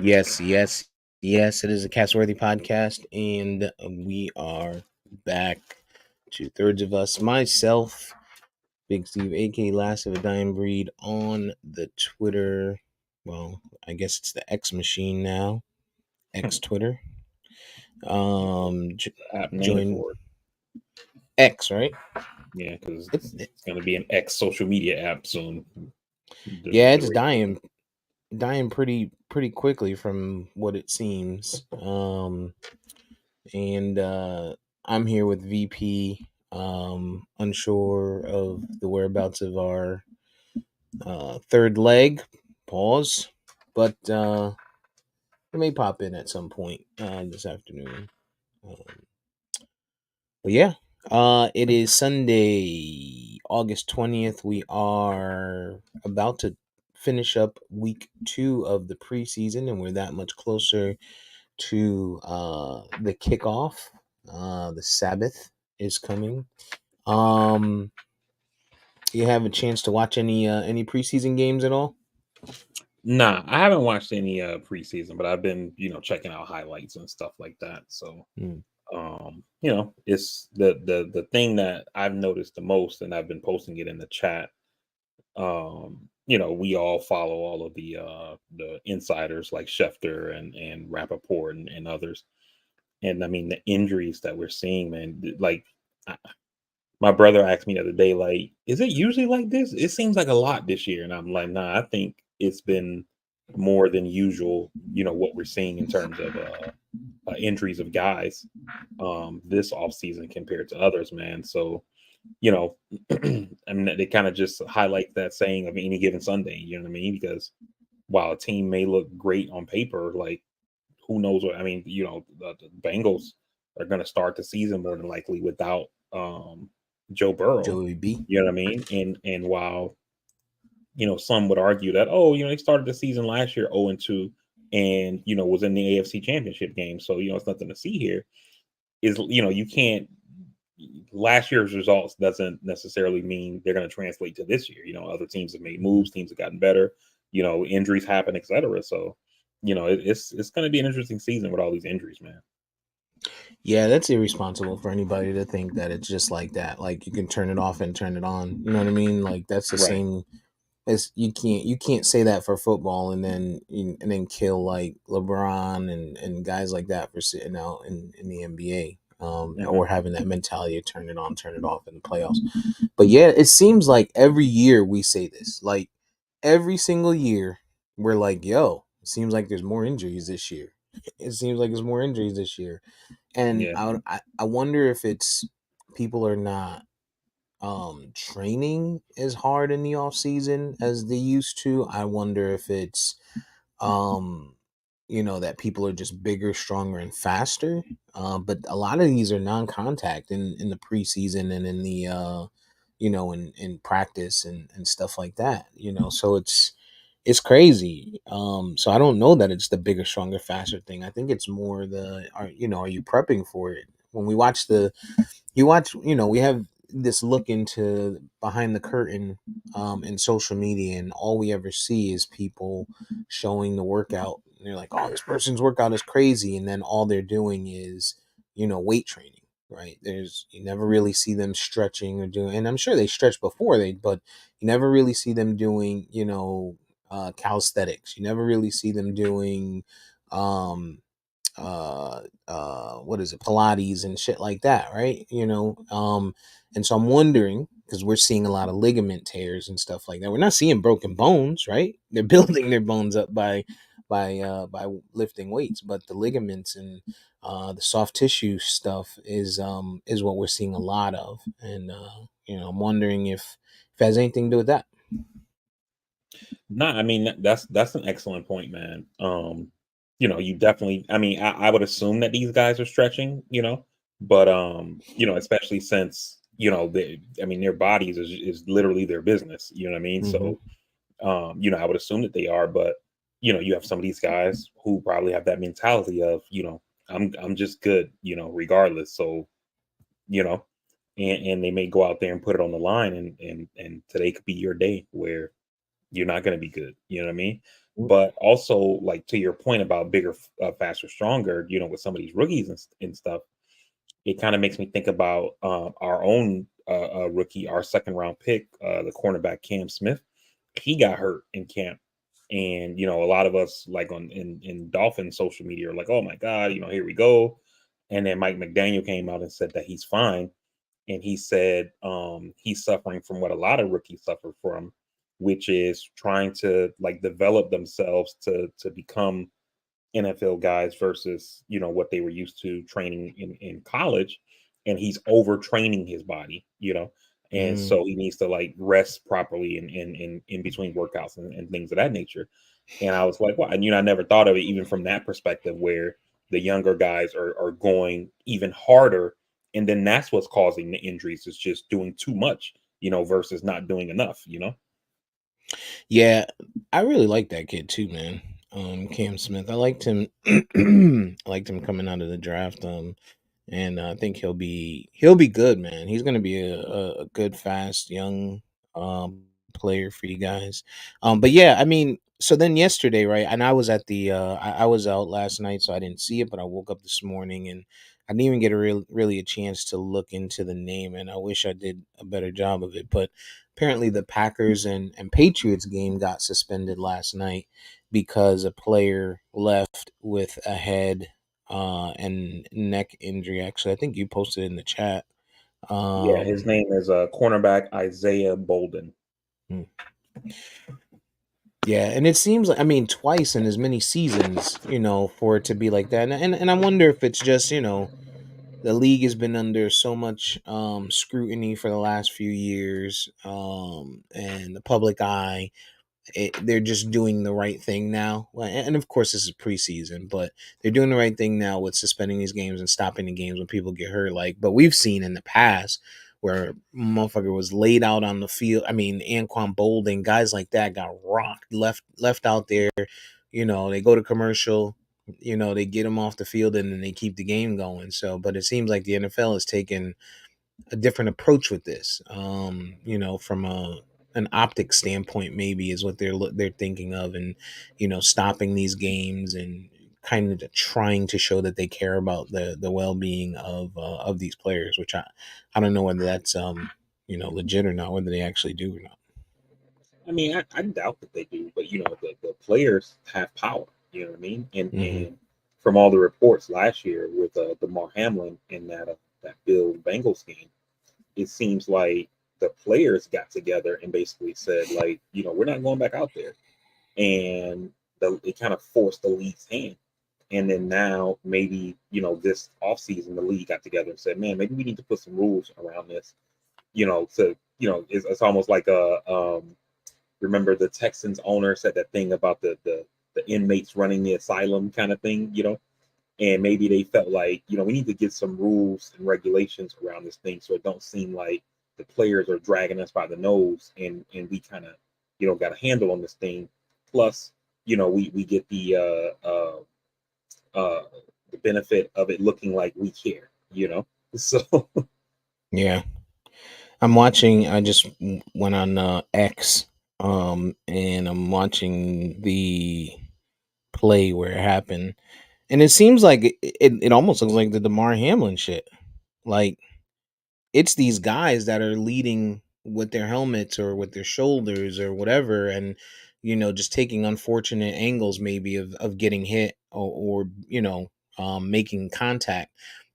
Yes, yes, yes. It is a Castworthy podcast, and we are back. Two thirds of us, myself, Big Steve, aka Last of a Dying Breed, on the Twitter. Well, I guess it's the X machine now, X Twitter. App name Join for it. X, right? Yeah, because It, it- it's going to be an X social media app soon. yeah, The it's rate of dying pretty quickly from what it seems. And I'm here with VP, unsure of the whereabouts of our third leg. Pause, but it may pop in at some point this afternoon. Um, but yeah, it is Sunday, August 20th. We are about to finish up week 2 of the preseason, and we're that much closer to the kickoff. The Sabbath is coming. Um, you have a chance to watch any preseason games at all? Nah, I haven't watched any preseason, but I've been, checking out highlights and stuff like that. So, Hmm. it's the thing that I've noticed the most, and I've been posting it in the chat. We all follow all of the insiders like Schefter and Rappaport and others. And I mean the injuries that we're seeing, man, like my brother asked me the other day, like, is it usually like this? It seems like a lot this year. And I'm like, nah, I think it's been more than usual, what we're seeing in terms of injuries of guys this off season compared to others, man. So, you know, I mean, they kind of just highlight that saying of any given Sunday, you know what I mean? Because while a team may look great on paper, like, who knows what, I mean, the Bengals are going to start the season more than likely without Joe Burrow. Joey B. You know what I mean? And while some would argue that, oh, they started the season last year 0-2, and was in the AFC Championship game, so it's nothing to see here. Is you can't, last year's results doesn't necessarily mean they're going to translate to this year. Other teams have made moves, teams have gotten better. Injuries happen, etc. So, it's going to be an interesting season with all these injuries, man. Yeah, that's irresponsible for anybody to think that it's just like that. Like you can turn it off and turn it on. You know what I mean? Like that's the Right. same as you can't say that for football and then kill like LeBron and guys like that for sitting out in the NBA. Hmm. Or having that mentality to turn it on, turn it off in the playoffs. But yeah, it seems like every year we say this. Like every single year, we're like, "Yo, it seems like there's more injuries this year. It seems like there's more injuries this year." And Yeah. I wonder if it's people are not training as hard in the off season as they used to. I wonder if it's um that people are just bigger, stronger, and faster. But a lot of these are non-contact in the preseason and in the in practice and stuff like that. So it's crazy. So I don't know that it's the bigger, stronger, faster thing. I think it's more are you prepping for it? When we watch we have this look into behind the curtain in social media, and all we ever see is people showing the workout. And they're like, "Oh, this person's workout is crazy," and then all they're doing is weight training. Right? You never really see them stretching or doing, and I'm sure they stretch before but you never really see them doing calisthenics. You never really see them doing um what is it, Pilates and shit like that, right? And so I'm wondering, because we're seeing a lot of ligament tears and stuff like that. We're not seeing broken bones, right? They're building their bones up by lifting weights, but the ligaments and the soft tissue stuff is what we're seeing a lot of. And I'm wondering if it has anything to do with that. No, I mean that's an excellent point, man. You definitely. I mean, I would assume that these guys are stretching, but especially since I mean, their bodies is literally their business. You know what I mean? Hmm. So, I would assume that they are, but you have some of these guys who probably have that mentality of, I'm just good, regardless. So, you know, and they may go out there and put it on the line, and today could be your day where you're not going to be good. You know what I mean? Mm. But also, like to your point about bigger, faster, stronger, with some of these rookies and stuff, it kind of makes me think about our own rookie, our second round pick, the cornerback Cam Smith. He got hurt in camp, and a lot of us like on in Dolphin social media are like, "Oh my God, here we go." And then Mike McDaniel came out and said that he's fine, and he said he's suffering from what a lot of rookies suffer from, which is trying to like develop themselves to become NFL guys versus what they were used to training in college, and he's overtraining his body, and Mm. so he needs to like rest properly in between workouts and things of that nature. And I was like, wow, and I never thought of it even from that perspective where the younger guys are going even harder, and then that's what's causing the injuries is just doing too much, versus not doing enough. Yeah, I really like that kid too, man. Cam Smith. I liked him. I liked him coming out of the draft. And I think he'll be good, man. He's gonna be a good, fast, young player for you guys. But yeah, I mean, so then yesterday, right? And I was at the I was out last night, so I didn't see it, but I woke up this morning and I didn't even get really a chance to look into the name, and I wish I did a better job of it. But apparently, the Packers and Patriots game got suspended last night because a player left with a head and neck injury. Actually, I think you posted in the chat. Yeah, his Um, name is cornerback Isaiah Bolden. hmm. Yeah, and it seems like, I mean, twice in as many seasons, for it to be like that. And I wonder if it's just, the league has been under so much scrutiny for the last few years, and the public eye. They're just doing the right thing now. And of course, this is preseason, but they're doing the right thing now with suspending these games and stopping the games when people get hurt. But we've seen in the past where motherfucker was laid out on the field. I mean, Anquan Bolding, guys like that got rocked, left out there. They go to commercial. They get them off the field and then they keep the game going. So, but it seems like the NFL is taking a different approach with this. From an optic standpoint, maybe is what they're thinking of, and stopping these games and kind of trying to show that they care about the well being of these players. Which I don't know whether that's legit or not, whether they actually do or not. I mean, I doubt that they do, but the players have power. You know what I mean? Hmm. And from all the reports last year with Damar Hamlin in that Bill Bengals game, it seems like the players got together and basically said like, we're not going back out there, and it kind of forced the league's hand. And then now maybe this offseason the league got together and said, man, maybe we need to put some rules around this. To it's almost like a remember the Texans owner said that thing about the inmates running the asylum kind of thing. And maybe they felt like, we need to get some rules and regulations around this thing so it don't seem like the players are dragging us by the nose and we kind of, got a handle on this thing. Plus, we get uh the benefit of it looking like we care. So Yeah, I'm watching. I just went on X, and I'm watching the play where it happened. And it seems like it almost looks like the Damar Hamlin shit. Like, it's these guys that are leading with their helmets or with their shoulders or whatever, and just taking unfortunate angles maybe of getting hit or making contact,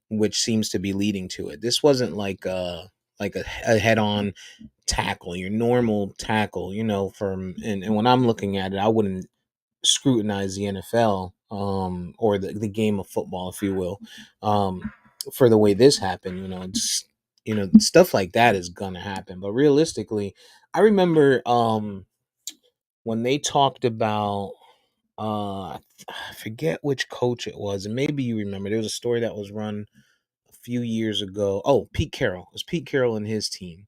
which seems to be leading to it. This wasn't like a head-on tackle, your normal tackle, from and when I'm looking at it, I wouldn't scrutinize the NFL, or the game of football, if you will, for the way this happened. Stuff like that is gonna happen. But realistically, I remember when they talked about I forget which coach it was, and maybe you remember. There was a story that was run a few years ago. Oh, Pete Carroll. It was Pete Carroll and his team,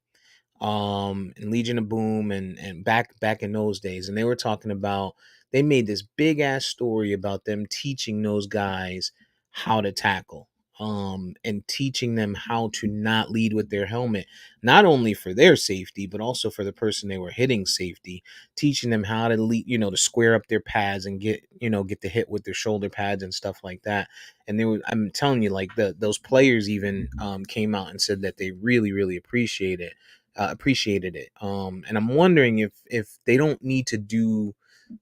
and Legion of Boom, and back in those days, and they were talking about, they made this big ass story about them teaching those guys how to tackle. and teaching them how to not lead with their helmet, not only for their safety but also for the person they were hitting safety, teaching them how to lead, to square up their pads and get the hit with their shoulder pads and stuff like that. And they were, I'm telling you, like those players even came out and said that they really really appreciated it. And I'm wondering if they don't need to do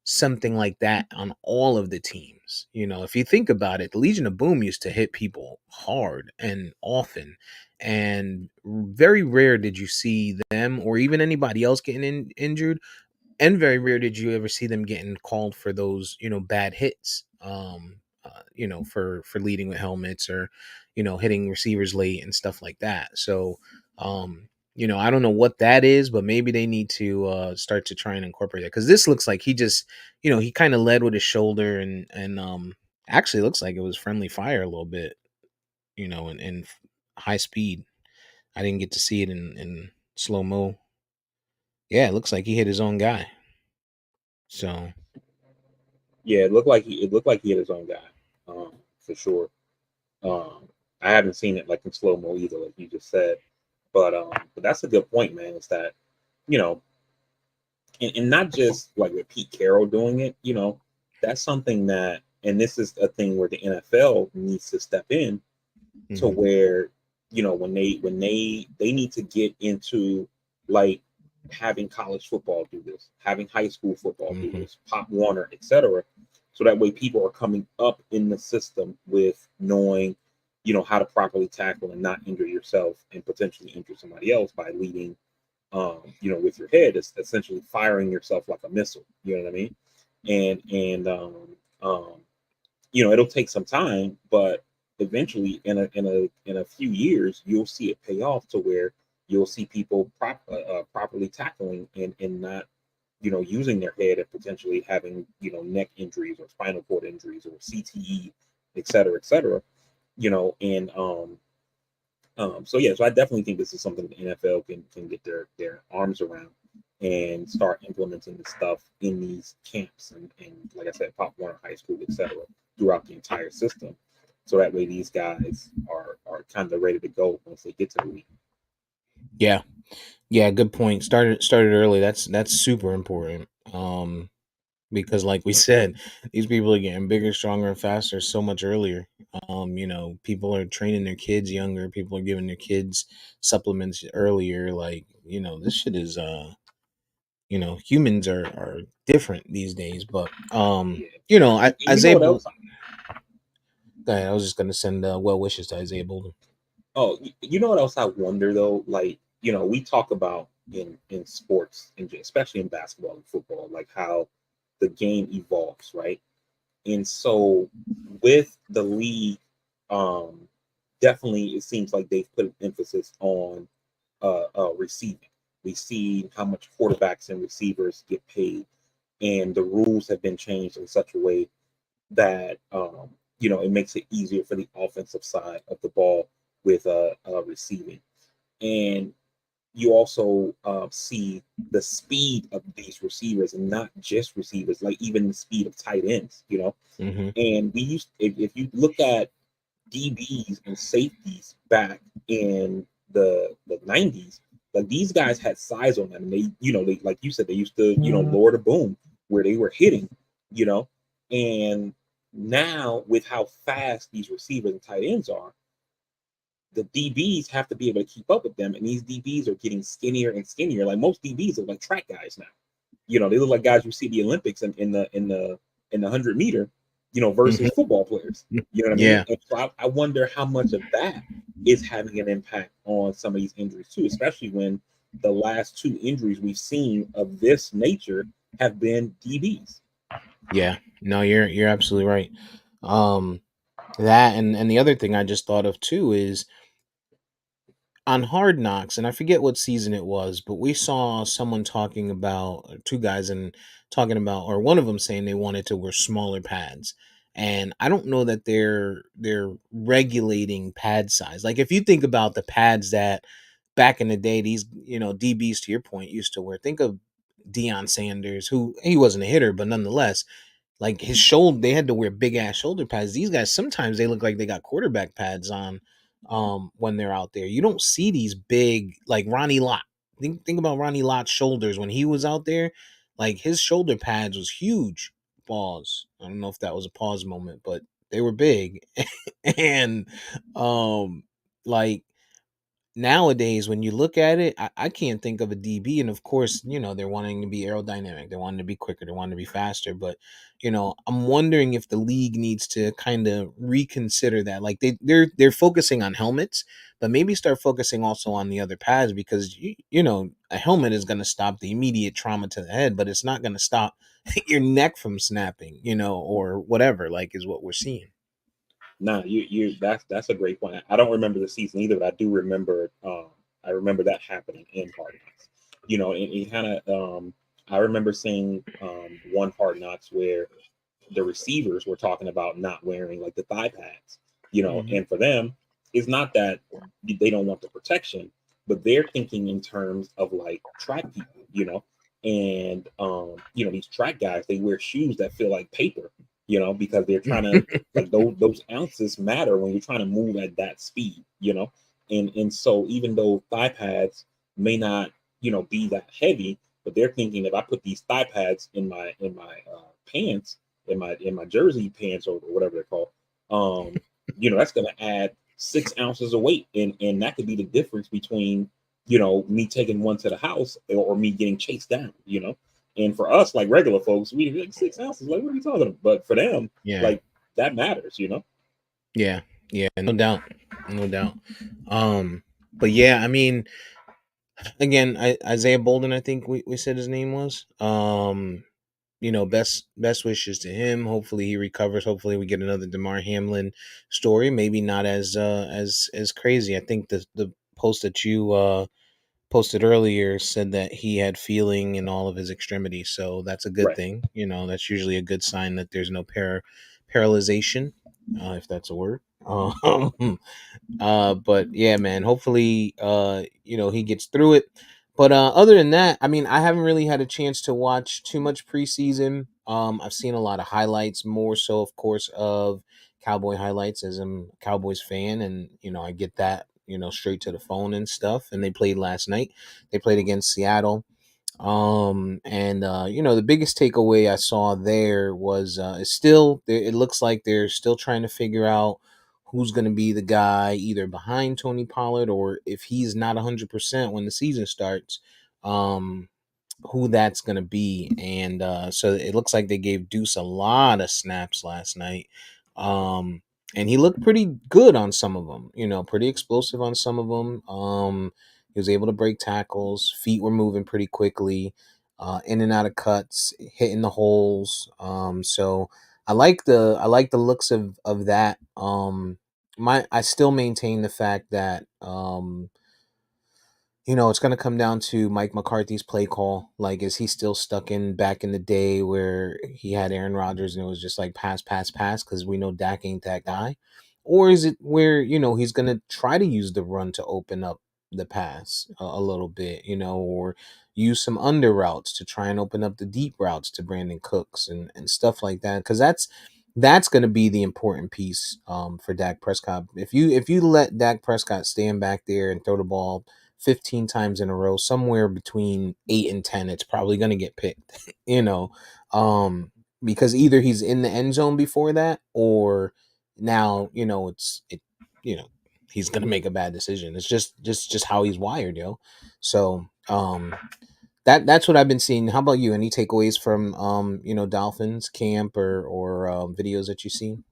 something like that on all of the teams. If you think about it, the Legion of Boom used to hit people hard and often, and very rare did you see them or even anybody else getting injured, and very rare did you ever see them getting called for those bad hits, for leading with helmets, or hitting receivers late and stuff like that. So I don't know what that is, but maybe they need to start to try and incorporate that, because this looks like he just he kind of led with his shoulder, and actually looks like it was friendly fire a little bit, in high speed. I didn't get to see it in slow mo. Yeah, it looks like he hit his own guy. So Yeah, it looked like he hit his own guy, for sure. Um, I haven't seen it like in slow mo either, like you just said. But that's a good point, man. Is that you know, and not just like with Pete Carroll doing it. That's something that, and this is a thing where the NFL needs to step in to mhm. where when they need to get into like having college football do this, having high school football do Mhm. this, Pop Warner, etc. So that way people are coming up in the system with knowing, how to properly tackle and not injure yourself and potentially injure somebody else by leading, with your head. It's essentially firing yourself like a missile. You know what I mean? And it'll take some time, but eventually, in a few years, you'll see it pay off to where you'll see people properly tackling and not, using their head and potentially having, neck injuries or spinal cord injuries or CTE, et cetera, et cetera. So yeah, so I definitely think this is something the NFL can get their arms around and start implementing the stuff in these camps and like I said, Pop Warner High School, etc., throughout the entire system. So that way these guys are kind of ready to go once they get to the league. Yeah. Yeah, good point. Started early. That's super important. Because like we said, these people are getting bigger, stronger, and faster so much earlier. People are training their kids younger. People are giving their kids supplements earlier. Like, this shit is humans are different these days. But Yeah, and you know Isaiah what else? I was just gonna send well wishes to Isaiah Bolden. Oh, you know what else I wonder though? Like, we talk about in sports, and especially in basketball and football, like how the game evolves, right? And so with the league, um, definitely it seems like they've put an emphasis on receiving. We see how much quarterbacks and receivers get paid, and the rules have been changed in such a way that it makes it easier for the offensive side of the ball with receiving. And you also see the speed of these receivers, and not just receivers, like even the speed of tight ends. Hmm. And we used, if you look at DBs and safeties back in the 90s, like these guys had size on them. And they like you said, they used to, lower the boom where they were hitting, you know. And now with how fast these receivers and tight ends are, the DBs have to be able to keep up with them. And these DBs are getting skinnier and skinnier. Like most DBs are like track guys now. They look like guys you see the Olympics in the 100 meter, versus Hmm. football players. You know what I mean? Yeah. And so I wonder how much of that is having an impact on some of these injuries too, especially when the last two injuries we've seen of this nature have been DBs. Yeah. No, you're absolutely right. Um, that and the other thing I just thought of too is on Hard Knocks, and I forget what season it was, but we saw someone talking about two guys and talking about, or one of them saying they wanted to wear smaller pads. And I don't know that they're regulating pad size. Like if you think about the pads that back in the day, these DBs to your point used to wear. Think of Deion Sanders, who he wasn't a hitter, but nonetheless, Like his shoulder, they had to wear big ass shoulder pads. These guys sometimes they look like they got quarterback pads on when they're out there. You don't see these big like Ronnie Lott. Think about Ronnie Lott's shoulders when he was out there. Like his shoulder pads was huge. Pause. I don't know if that was a pause moment, but they were big. And um like nowadays when you look at it, I can't think of a DB. And of course, they're wanting to be aerodynamic, they're wanting to be quicker, they want to be faster. But I'm wondering if the league needs to kind of reconsider that. Like they're focusing on helmets, but maybe start focusing also on the other pads, because a helmet is going to stop the immediate trauma to the head, but it's not going to stop your neck from snapping, or whatever, like is what we're seeing. Nah, you that's a great point. I don't remember the season either, but I do remember I remember that happening in Hard Knocks. And it kind of I remember seeing one Hard Knocks where the receivers were talking about not wearing like the thigh pads, Hmm. and for them, it's not that they don't want the protection, but they're thinking in terms of like track people, and these track guys, they wear shoes that feel like paper, because they're trying to like those ounces matter when you're trying to move at that speed, and so even though thigh pads may not be that heavy, but they're thinking if I put these thigh pads in my pants, in my jersey pants, or whatever they're called, that's going to add 6 ounces of weight, and that could be the difference between me taking one to the house, or me getting chased down. And for us, like regular folks, we like 6 ounces. Like, what are you talking about? But for them, Yeah. like that matters. Yeah, yeah, no doubt, no doubt. But yeah, I mean, again, Isaiah Bolden, I think we said his name was. Best wishes to him. Hopefully he recovers. Hopefully we get another Damar Hamlin story. Maybe not as crazy. I think the post that you posted earlier said that he had feeling in all of his extremities, so that's a good Right. thing. That's usually a good sign that there's no paralyzation, if that's a word. But yeah, man, hopefully he gets through it. But other than that, I mean, I haven't really had a chance to watch too much preseason. I've seen a lot of highlights, more so of course of Cowboy highlights, as I'm a Cowboys fan, and I get that, straight to the phone and stuff. And they played last night. They played against Seattle. And the biggest takeaway I saw there was it's still it looks like they're still trying to figure out who's going to be the guy either behind Tony Pollard, or if he's not 100% when the season starts, um who that's going to be. And so it looks like they gave Deuce a lot of snaps last night. Um and he looked pretty good on some of them, pretty explosive on some of them. He was able to break tackles, feet were moving pretty quickly, in and out of cuts, hitting the holes. So I like the looks of that. I still maintain the fact that it's going to come down to Mike McCarthy's play call. Like, is he still stuck in back in the day where he had Aaron Rodgers and it was just like pass, pass, pass, because we know Dak ain't that guy? Or is it where, he's going to try to use the run to open up the pass a little bit, or use some under routes to try and open up the deep routes to Brandon Cooks and stuff like that? Because that's going to be the important piece for Dak Prescott. If you let Dak Prescott stand back there and throw the ball 15 times in a row, somewhere between 8 and 10, it's probably going to get picked, you know, um, because either he's in the end zone before that, or now, you know, he's going to make a bad decision. It's just how he's wired, yo. So, that's what I've been seeing. How about you? Any takeaways from, Dolphins camp, or videos that you've seen?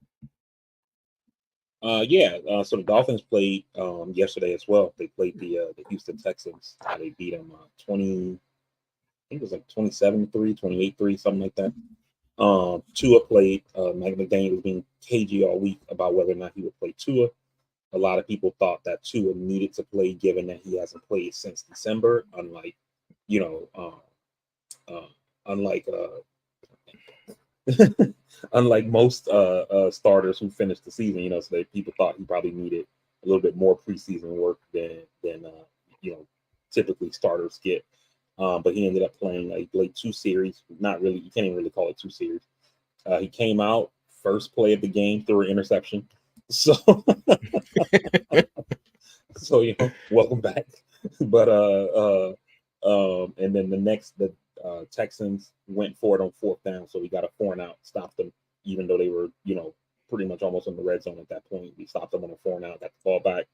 Yeah. So the Dolphins played yesterday as well. They played the Houston Texans. They beat them 20. I think it was like 27-3, 28-3, something like that. Tua played. Mike McDaniel was being cagey all week about whether or not he would play Tua. A lot of people thought that Tua needed to play, given that he hasn't played since December. You know, uh, unlike unlike most starters who finished the season, so that people thought he probably needed a little bit more preseason work than you know typically starters get. But he ended up playing. He played 2 series. Not really. You can't even really call it 2 series. He came out first play of the game through an interception. So so welcome back. But and then the Texans went for it on fourth down, so we got a 4 and out, stopped them, even though they were pretty much almost in the red zone at that point. We stopped them on a 4 and out, got the ball back,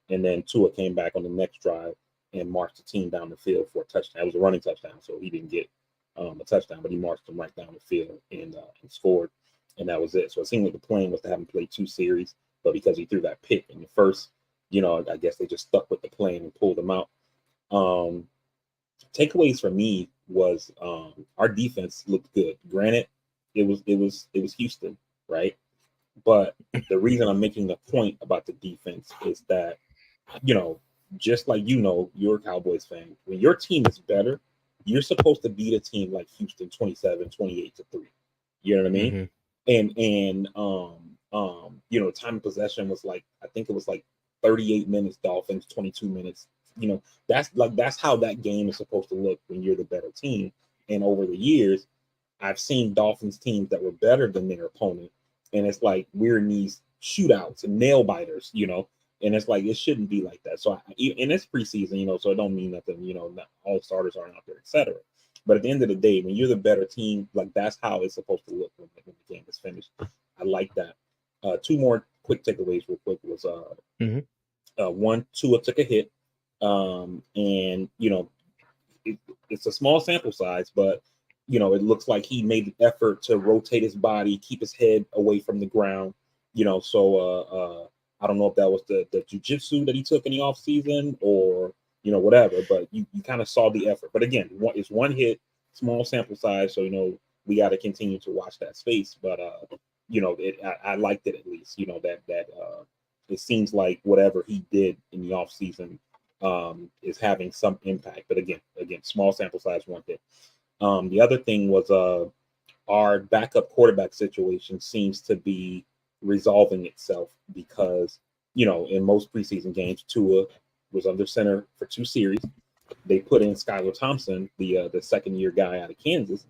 and then Tua came back on the next drive and marched the team down the field for a touchdown. It was a running touchdown, so he didn't get a touchdown, but he marched them right down the field and scored, and that was it. So it seemed like the plan was to have him play 2 series, but because he threw that pick in the first, I guess they just stuck with the plan and pulled him out. Um, Takeaways for me was our defense looked good. Granted, it was Houston, right? But the reason I'm making the point about the defense is that you know, just like you're a Cowboys fan. When your team is better, you're supposed to beat a team like Houston 27-28-3. You know what I mean? Hmm. And time of possession was like, I think it was like 38 minutes, Dolphins 22 minutes. That's how that game is supposed to look when you're the better team. And over the years, I've seen Dolphins teams that were better than their opponent, and it's like we're in these shootouts and nail biters. And it's like it shouldn't be like that. So, and it's preseason, so it don't mean nothing. Not all starters aren't out there, etc. But at the end of the day, when you're the better team, like that's how it's supposed to look when the game is finished. I like that. Two more quick takeaways, real quick, was Hmm. one, Tua took a hit, and it, it's a small sample size, but it looks like he made the effort to rotate his body, keep his head away from the ground. So I don't know if that was the jujitsu that he took in the off season or whatever, but you kind of saw the effort. But again, it's one hit, small sample size, so we got to continue to watch that space. But I liked it at least. That it seems like whatever he did in the off season is having some impact. But again, small sample size, one hit. The other thing was our backup quarterback situation seems to be resolving itself because in most preseason games, Tua was under center for 2 series. They put in Skylar Thompson, the second year guy out of Kansas,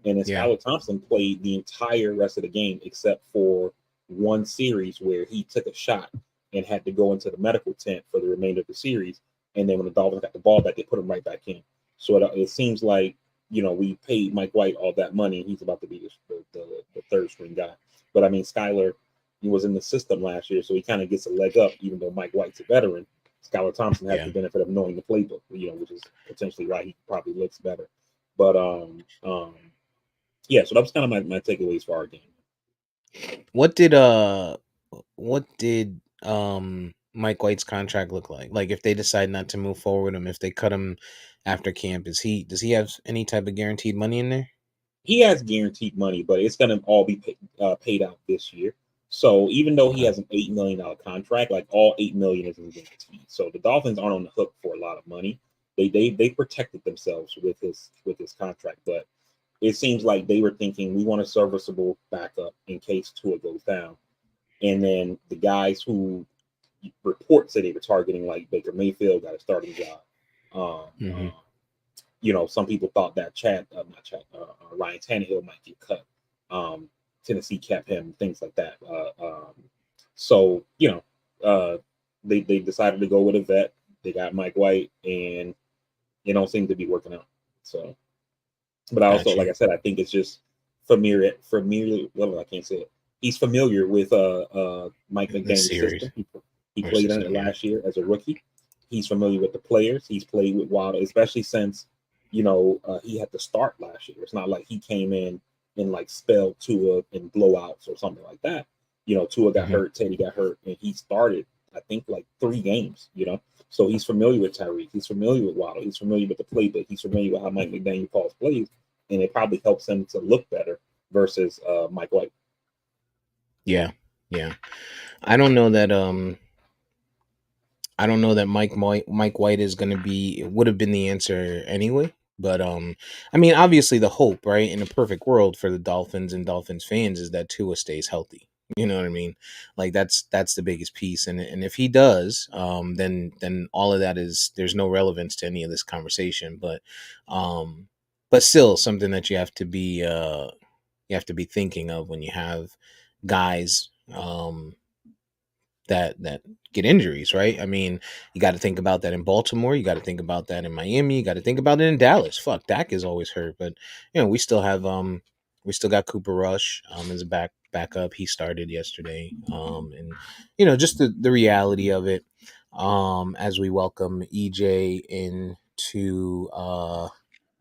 and then Yeah. Skylar Thompson played the entire rest of the game except for one series where he took a shot and had to go into the medical tent for the remainder of the series. And then when the Dolphins got the ball back, they put him right back in. So it seems like we paid Mike White all that money, and he's about to be the third string guy. But I mean, Skylar, he was in the system last year, so he kind of gets a leg up, even though Mike White's a veteran. Skylar Thompson has the Yeah. benefit of knowing the playbook, which is potentially why he probably looks better. But yeah, so that was kind of my takeaways for our game. What did Mike White's contract look like? Like if they decide not to move forward with him, if they cut him after camp, does he have any type of guaranteed money in there? He has guaranteed money, but it's going to all be paid out this year. So even though he Okay. has an $8 million contract, like all 8 million isn't guaranteed. So the Dolphins aren't on the hook for a lot of money. They protected themselves with his contract, but it seems like they were thinking we want a serviceable backup in case Tua goes down. And then the guys who reports that they were targeting, like Baker Mayfield, got a starting job. Hmm. Some people thought that not Chad, Ryan Tannehill might get cut. Tennessee kept him, things like that. So uh, they decided to go with a vet. They got Mike White, and it don't seem to be working out. So, but I also, Got like you. I said, I think it's just familiar. Well, I can't say it. He's familiar with Mike The McDaniel's series system. He or played in it system, yeah. last year as a rookie. He's familiar with the players. He's played with Waddle, especially since he had to start last year. It's not like he came in and like spelled Tua in blowouts or something like that. Tua got Hmm. hurt, Teddy got hurt, and he started I think like 3 games. So he's familiar with Tyreek. He's familiar with Waddle. He's familiar with the playbook. He's familiar with how Mike McDaniel calls plays, and it probably helps him to look better versus Mike White. Yeah. Yeah. I don't know that Mike White is going to be, it would have been the answer anyway. But I mean, obviously the hope, right, in a perfect world for the Dolphins and Dolphins fans is that Tua stays healthy. You know what I mean? Like that's the biggest piece, and if he does, then all of that is, there's no relevance to any of this conversation. But still something that you have to be you have to be thinking of when you have guys that get injuries, right? I mean, you got to think about that in Baltimore. You got to think about that in Miami. You got to think about it in Dallas. Fuck, Dak is always hurt, but we still have we still got Cooper Rush as a backup. He started yesterday, and just the reality of it. As we welcome EJ into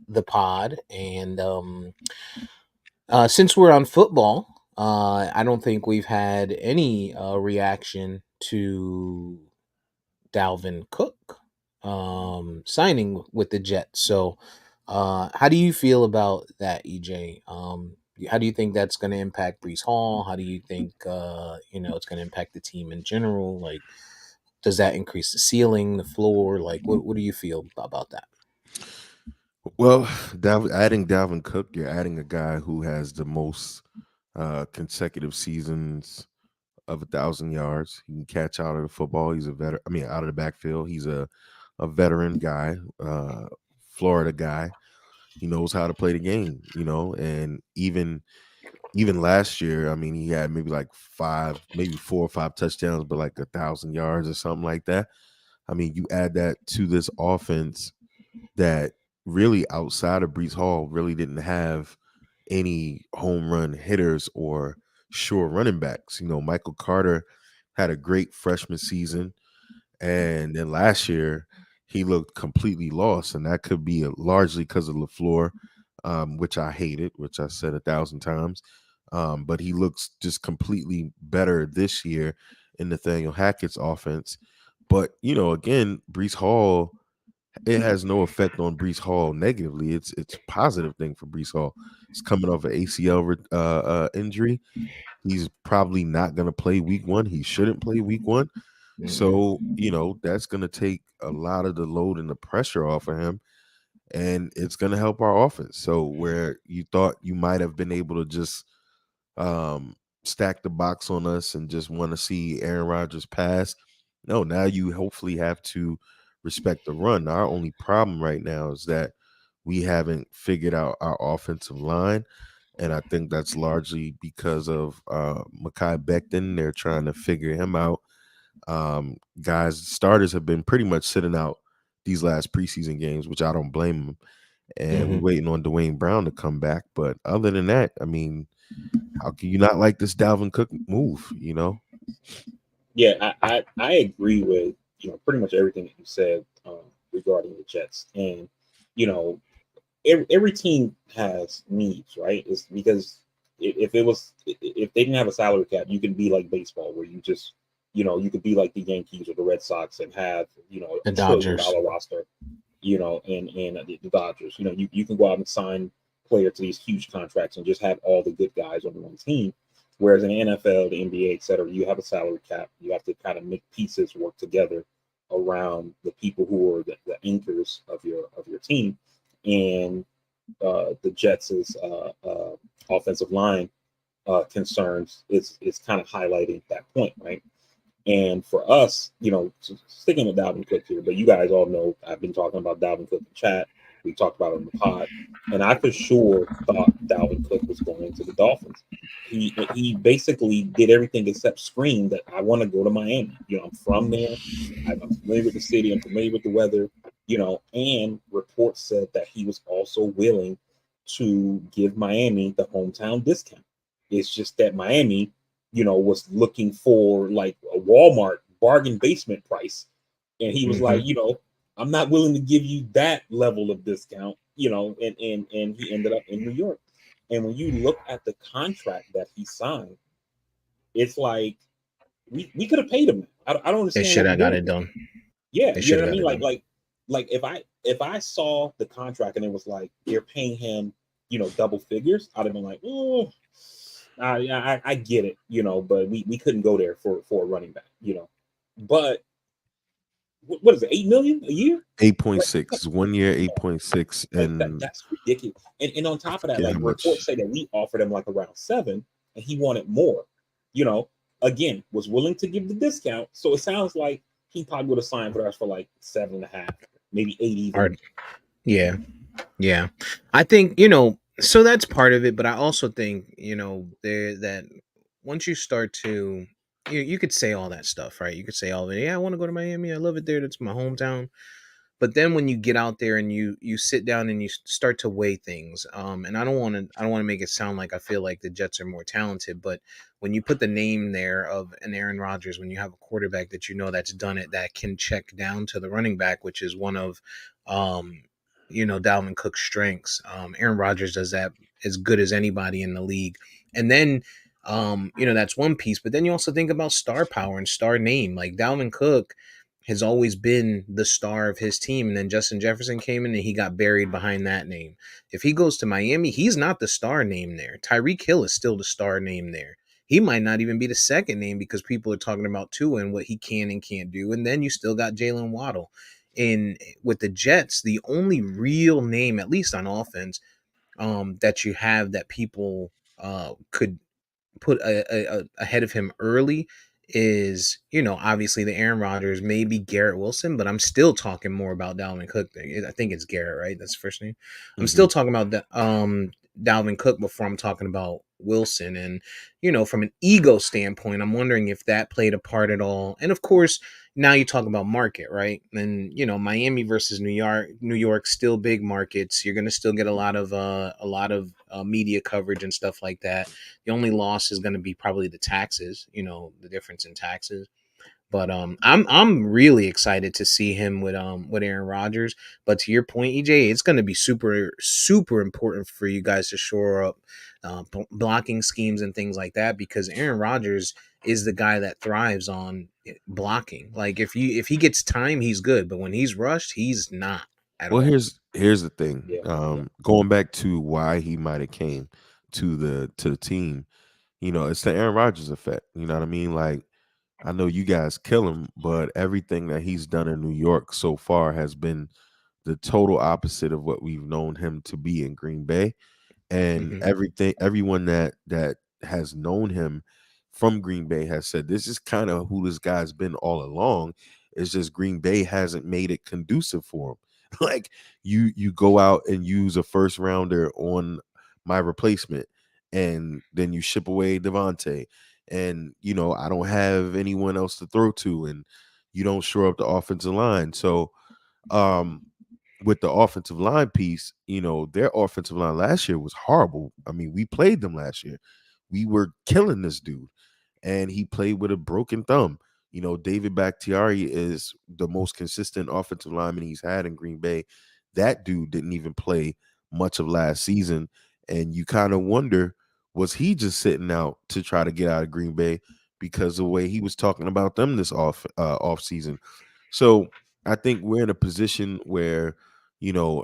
the pod, and since we're on football, I don't think we've had any reaction to Dalvin Cook signing with the Jets. So, how do you feel about that, EJ? How do you think that's going to impact Brees Hall? How do you think it's going to impact the team in general? Like, does that increase the ceiling, the floor? Like, what do you feel about that? Well, adding Dalvin Cook, you're adding a guy who has the most consecutive seasons of 1,000 yards. He can catch out of the football. He's a veteran. I mean, out of the backfield. He's a veteran guy, Florida guy. He knows how to play the game, and even last year, I mean, he had maybe like maybe 4 or 5 touchdowns, but like 1,000 yards or something like that. I mean, you add that to this offense that really outside of Brees Hall really didn't have any home run hitters or sure running backs. Michael Carter had a great freshman season, and then last year he looked completely lost, and that could be largely because of LaFleur, which I hated, which I said 1,000 times. But he looks just completely better this year in Nathaniel Hackett's offense. But again, Brees Hall, it has no effect on Brees Hall negatively. It's a positive thing for Brees Hall. He's coming off an ACL injury. He's probably not going to play week 1. He shouldn't play week 1. So, that's going to take a lot of the load and the pressure off of him, and it's going to help our offense. So where you thought you might have been able to just stack the box on us and just want to see Aaron Rodgers pass, no, now you hopefully have to respect the run. Our only problem right now is that we haven't figured out our offensive line, and I think that's largely because of Mekhi Becton. They're trying to figure him out. Starters have been pretty much sitting out these last preseason games, which I don't blame them. And we're waiting on Dwayne Brown to come back. But other than that, I mean, how can you not like this Dalvin Cook move? Yeah, I agree with pretty much everything that you said regarding the Jets, and every team has needs, right? It's because if they didn't have a salary cap, you could be like baseball, where you just you could be like the Yankees or the Red Sox and have The $1 trillion Dodgers. roster, and the Dodgers. You can go out and sign players to these huge contracts and just have all the good guys on one team. Whereas in the NFL, the NBA, et cetera, you have a salary cap. You have to kind of make pieces work together around the people who are the anchors of your team. And the Jets' offensive line concerns is kind of highlighting that point, right? And for us, sticking with Dalvin Cook here, but you guys all know I've been talking about Dalvin Cook in chat. We talked about it on the pod, and I for sure thought Dalvin Cook was going to the Dolphins. He basically did everything except scream that I want to go to Miami. I'm from there. I'm familiar with the city. I'm familiar with the weather. And reports said that he was also willing to give Miami the hometown discount. It's just that Miami was looking for like a Walmart bargain basement price. And he was like, I'm not willing to give you that level of discount, and he ended up in New York. And when you look at the contract that he signed, it's like we could have paid him. I don't They understand should what we're have got doing. it done. Yeah, They you should know have what I got mean? it done. Like if I saw the contract and it was like they're paying him, double figures, I'd have been like, oh, I get it, but we couldn't go there for a running back, But what is it, 8 million a year? 8.6 1 year, 8.6, and That's ridiculous. And on I top of that, forget like how reports much. say that we offered him like around 7, and he wanted more. You know, again, was willing to give the discount. So it sounds like he probably would have signed for us for like 7.5, maybe 8 even. Yeah. Yeah. I think, So that's part of it, but I also think, there that once you start to you could say all that stuff, right? You could say all of it. Yeah, I want to go to Miami. I love it there. That's my hometown. But then when you get out there and you sit down and you start to weigh things, and I don't want to make it sound like I feel like the Jets are more talented, but when you put the name there of an Aaron Rodgers, when you have a quarterback that that's done it, that can check down to the running back, which is one of Dalvin Cook's strengths. Aaron Rodgers does that as good as anybody in the league, and then. That's one piece, but then you also think about star power and star name. Like Dalvin Cook has always been the star of his team. And then Justin Jefferson came in and he got buried behind that name. If he goes to Miami, he's not the star name there. Tyreek Hill is still the star name there. He might not even be the second name because people are talking about Tua and what he can and can't do. And then you still got Jalen Waddle. And with the Jets, the only real name, at least on offense, that you have that people could put ahead of him early is, obviously the Aaron Rodgers, maybe Garrett Wilson, but I'm still talking more about Dalvin Cook. I think it's Garrett, right? That's the first name. I'm Hmm. still talking about Dalvin Cook before I'm talking about Wilson. And, from an ego standpoint, I'm wondering if that played a part at all. And of course, now you talk about market, right? And Miami versus New York, still big markets. You're going to still get a lot of media coverage and stuff like that. The only loss is going to be probably the taxes, the difference in taxes. But I'm really excited to see him with Aaron Rodgers. But to your point, EJ, it's going to be super super important for you guys to shore up blocking schemes and things like that, because Aaron Rodgers is the guy that thrives on blocking. Like if he gets time, he's good, but when he's rushed, he's not at Well, all. here's the thing. Yeah, yeah. Going back to why he might have came to the team, it's the Aaron Rodgers effect. You know what I mean? Like, I know you guys kill him, but everything that he's done in New York so far has been the total opposite of what we've known him to be in Green Bay. And Hmm. everyone that has known him from Green Bay has said this is kind of who this guy's been all along. It's just Green Bay hasn't made it conducive for him. Like, you go out and use a first rounder on my replacement, and then you ship away Devontae, and I don't have anyone else to throw to, and you don't shore up the offensive line. So um with the offensive line piece, their offensive line last year was horrible. I mean, we played them last year. We were killing this dude, and he played with a broken thumb. David Bakhtiari is the most consistent offensive lineman he's had in Green Bay. That dude didn't even play much of last season, and you kind of wonder, was he just sitting out to try to get out of Green Bay because of the way he was talking about them this off season? So I think we're in a position where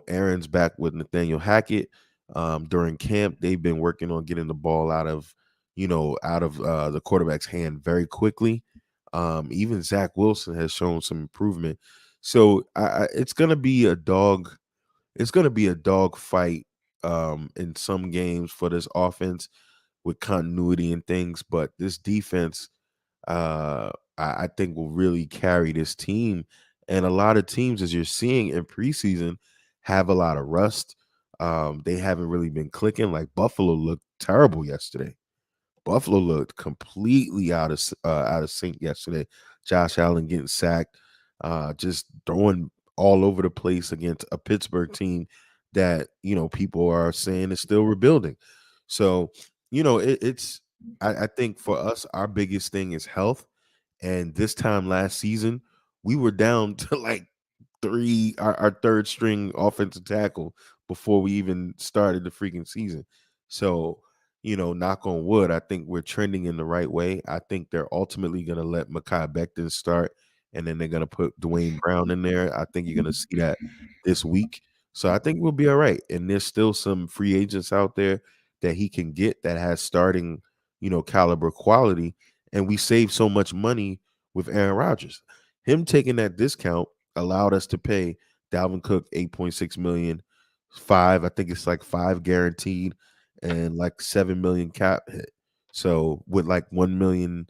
Aaron's back with Nathaniel Hackett. During camp, they've been working on getting the ball out of the quarterback's hand very quickly. Even Zach Wilson has shown some improvement. So it's gonna be a dog. It's gonna be a dog fight in some games for this offense with continuity and things. But this defense, I think, will really carry this team. And a lot of teams, as you're seeing in preseason, have a lot of rust. They haven't really been clicking. Like Buffalo looked terrible yesterday. Buffalo looked completely out of sync yesterday. Josh Allen getting sacked, just throwing all over the place against a Pittsburgh team that people are saying is still rebuilding. So it's I think for us our biggest thing is health. And this time last season, we were down to like our third string offensive tackle before we even started the freaking season. So, knock on wood, I think we're trending in the right way. I think they're ultimately going to let Mekhi Becton start, and then they're going to put Dwayne Brown in there. I think you're going to see that this week. So I think we'll be all right. And there's still some free agents out there that he can get that has starting, caliber quality. And we save so much money with Aaron Rodgers. Him taking that discount allowed us to pay Dalvin Cook 8.6 million, I think it's like 5 guaranteed and like 7 million cap hit. So with like 1 million,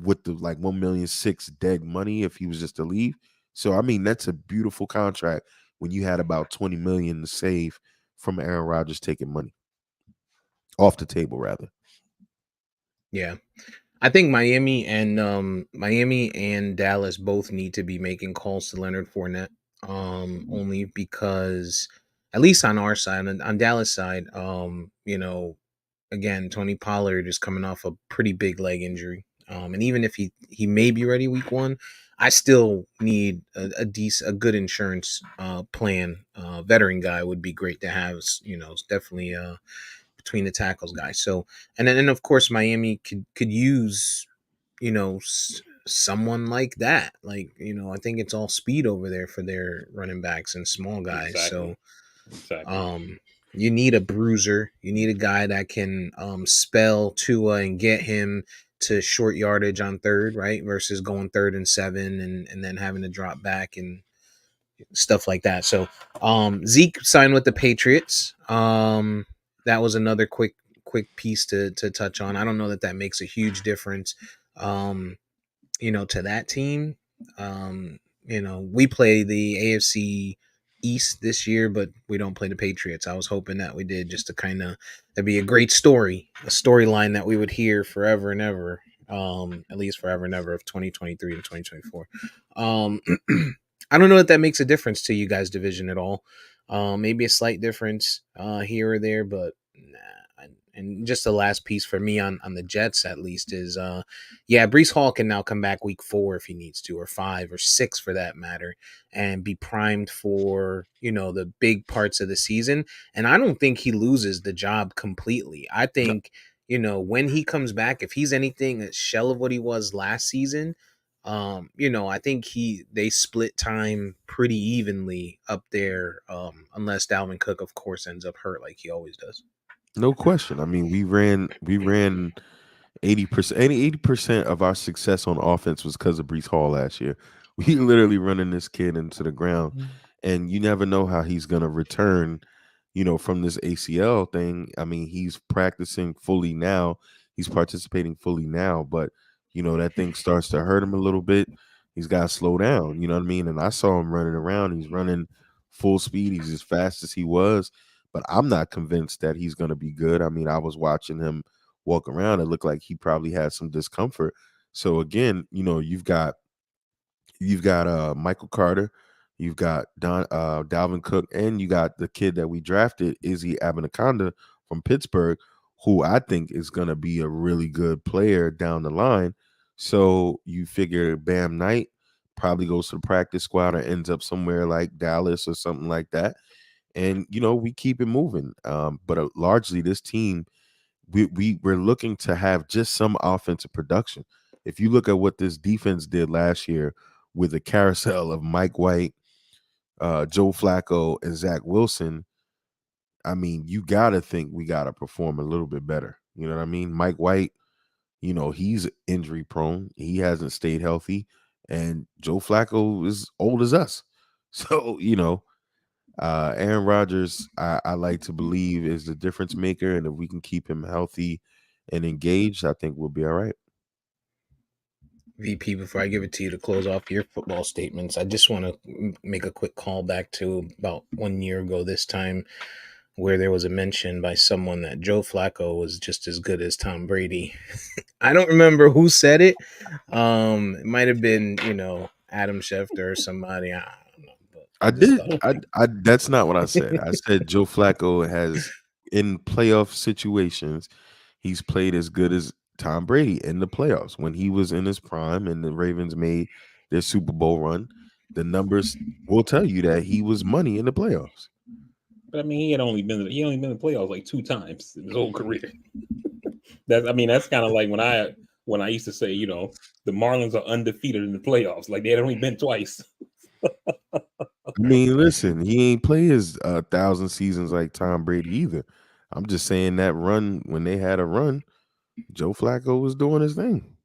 with the like 1,000,006 dead money if he was just to leave. So I mean, that's a beautiful contract when you had about 20 million to save from Aaron Rodgers taking money off the table, rather. Yeah. I think Miami and Dallas both need to be making calls to Leonard Fournette. Only because, at least on our side, on Dallas side, again, Tony Pollard is coming off a pretty big leg injury. And even if he may be ready week 1, I still need a good insurance plan. Veteran guy would be great to have. It's definitely between the tackles guy. So, and then of course Miami could use someone like that. Like, I think it's all speed over there for their running backs and small guys. So Exactly. you need a bruiser. You need a guy that can spell Tua and get him to short yardage on third, right? Versus going 3rd and 7 and then having to drop back and stuff like that. So Zeke signed with the Patriots. That was another quick piece to touch on. I don't know that makes a huge difference. To that team. We play the AFC East this year, but we don't play the Patriots. I was hoping that we did, just to that'd be a great story, a storyline that we would hear forever and ever, at least forever and ever of 2023 and 2024. I don't know that makes a difference to you guys' division at all. Maybe a slight difference here or there, but nah. And just the last piece for me on the Jets, at least, is Breece Hall can now come back week 4 if he needs to, or 5 or 6 for that matter, and be primed for the big parts of the season. And I don't think he loses the job completely. I think when he comes back, if he's anything a shell of what he was last season, I think they split time pretty evenly up there, unless Dalvin Cook, of course, ends up hurt like he always does. No question. I mean, we ran 80% of our success on offense was because of Breece Hall last year. We literally running this kid into the ground, and you never know how he's gonna return, from this ACL thing. I mean, he's practicing fully now, he's participating fully now, but that thing starts to hurt him a little bit. He's got to slow down. You know what I mean? And I saw him running around. He's running full speed. He's as fast as he was, but I'm not convinced that he's going to be good. I mean, I was watching him walk around. It looked like he probably had some discomfort. So again, you've got Michael Carter, you've got Dalvin Cook, and you got the kid that we drafted, Izzy Abinaconda from Pittsburgh, who I think is going to be a really good player down the line. So you figure Bam Knight probably goes to the practice squad or ends up somewhere like Dallas or something like that. And, we keep it moving. But largely this team, we're looking to have just some offensive production. If you look at what this defense did last year with a carousel of Mike White, Joe Flacco, and Zach Wilson, I mean, you got to think we got to perform a little bit better. You know what I mean? Mike White, he's injury prone. He hasn't stayed healthy. And Joe Flacco is old as us. So, Aaron Rodgers, I like to believe, is the difference maker. And if we can keep him healthy and engaged, I think we'll be all right. VP, before I give it to you to close off your football statements, I just want to make a quick call back to about 1 year ago this time, where there was a mention by someone that Joe Flacco was just as good as Tom Brady. I don't remember who said it. It might have been, Adam Schefter or somebody. I don't know. But I did. That's not what I said. I said Joe Flacco has, in playoff situations, he's played as good as Tom Brady in the playoffs. When he was in his prime and the Ravens made their Super Bowl run, the numbers will tell you that he was money in the playoffs. But I mean, he only been in the playoffs like 2 times in his whole career. That's kind of like when I used to say, the Marlins are undefeated in the playoffs. Like, they had only been twice. I mean, listen, he ain't played his 1,000 seasons like Tom Brady either. I'm just saying that run, when they had a run, Joe Flacco was doing his thing.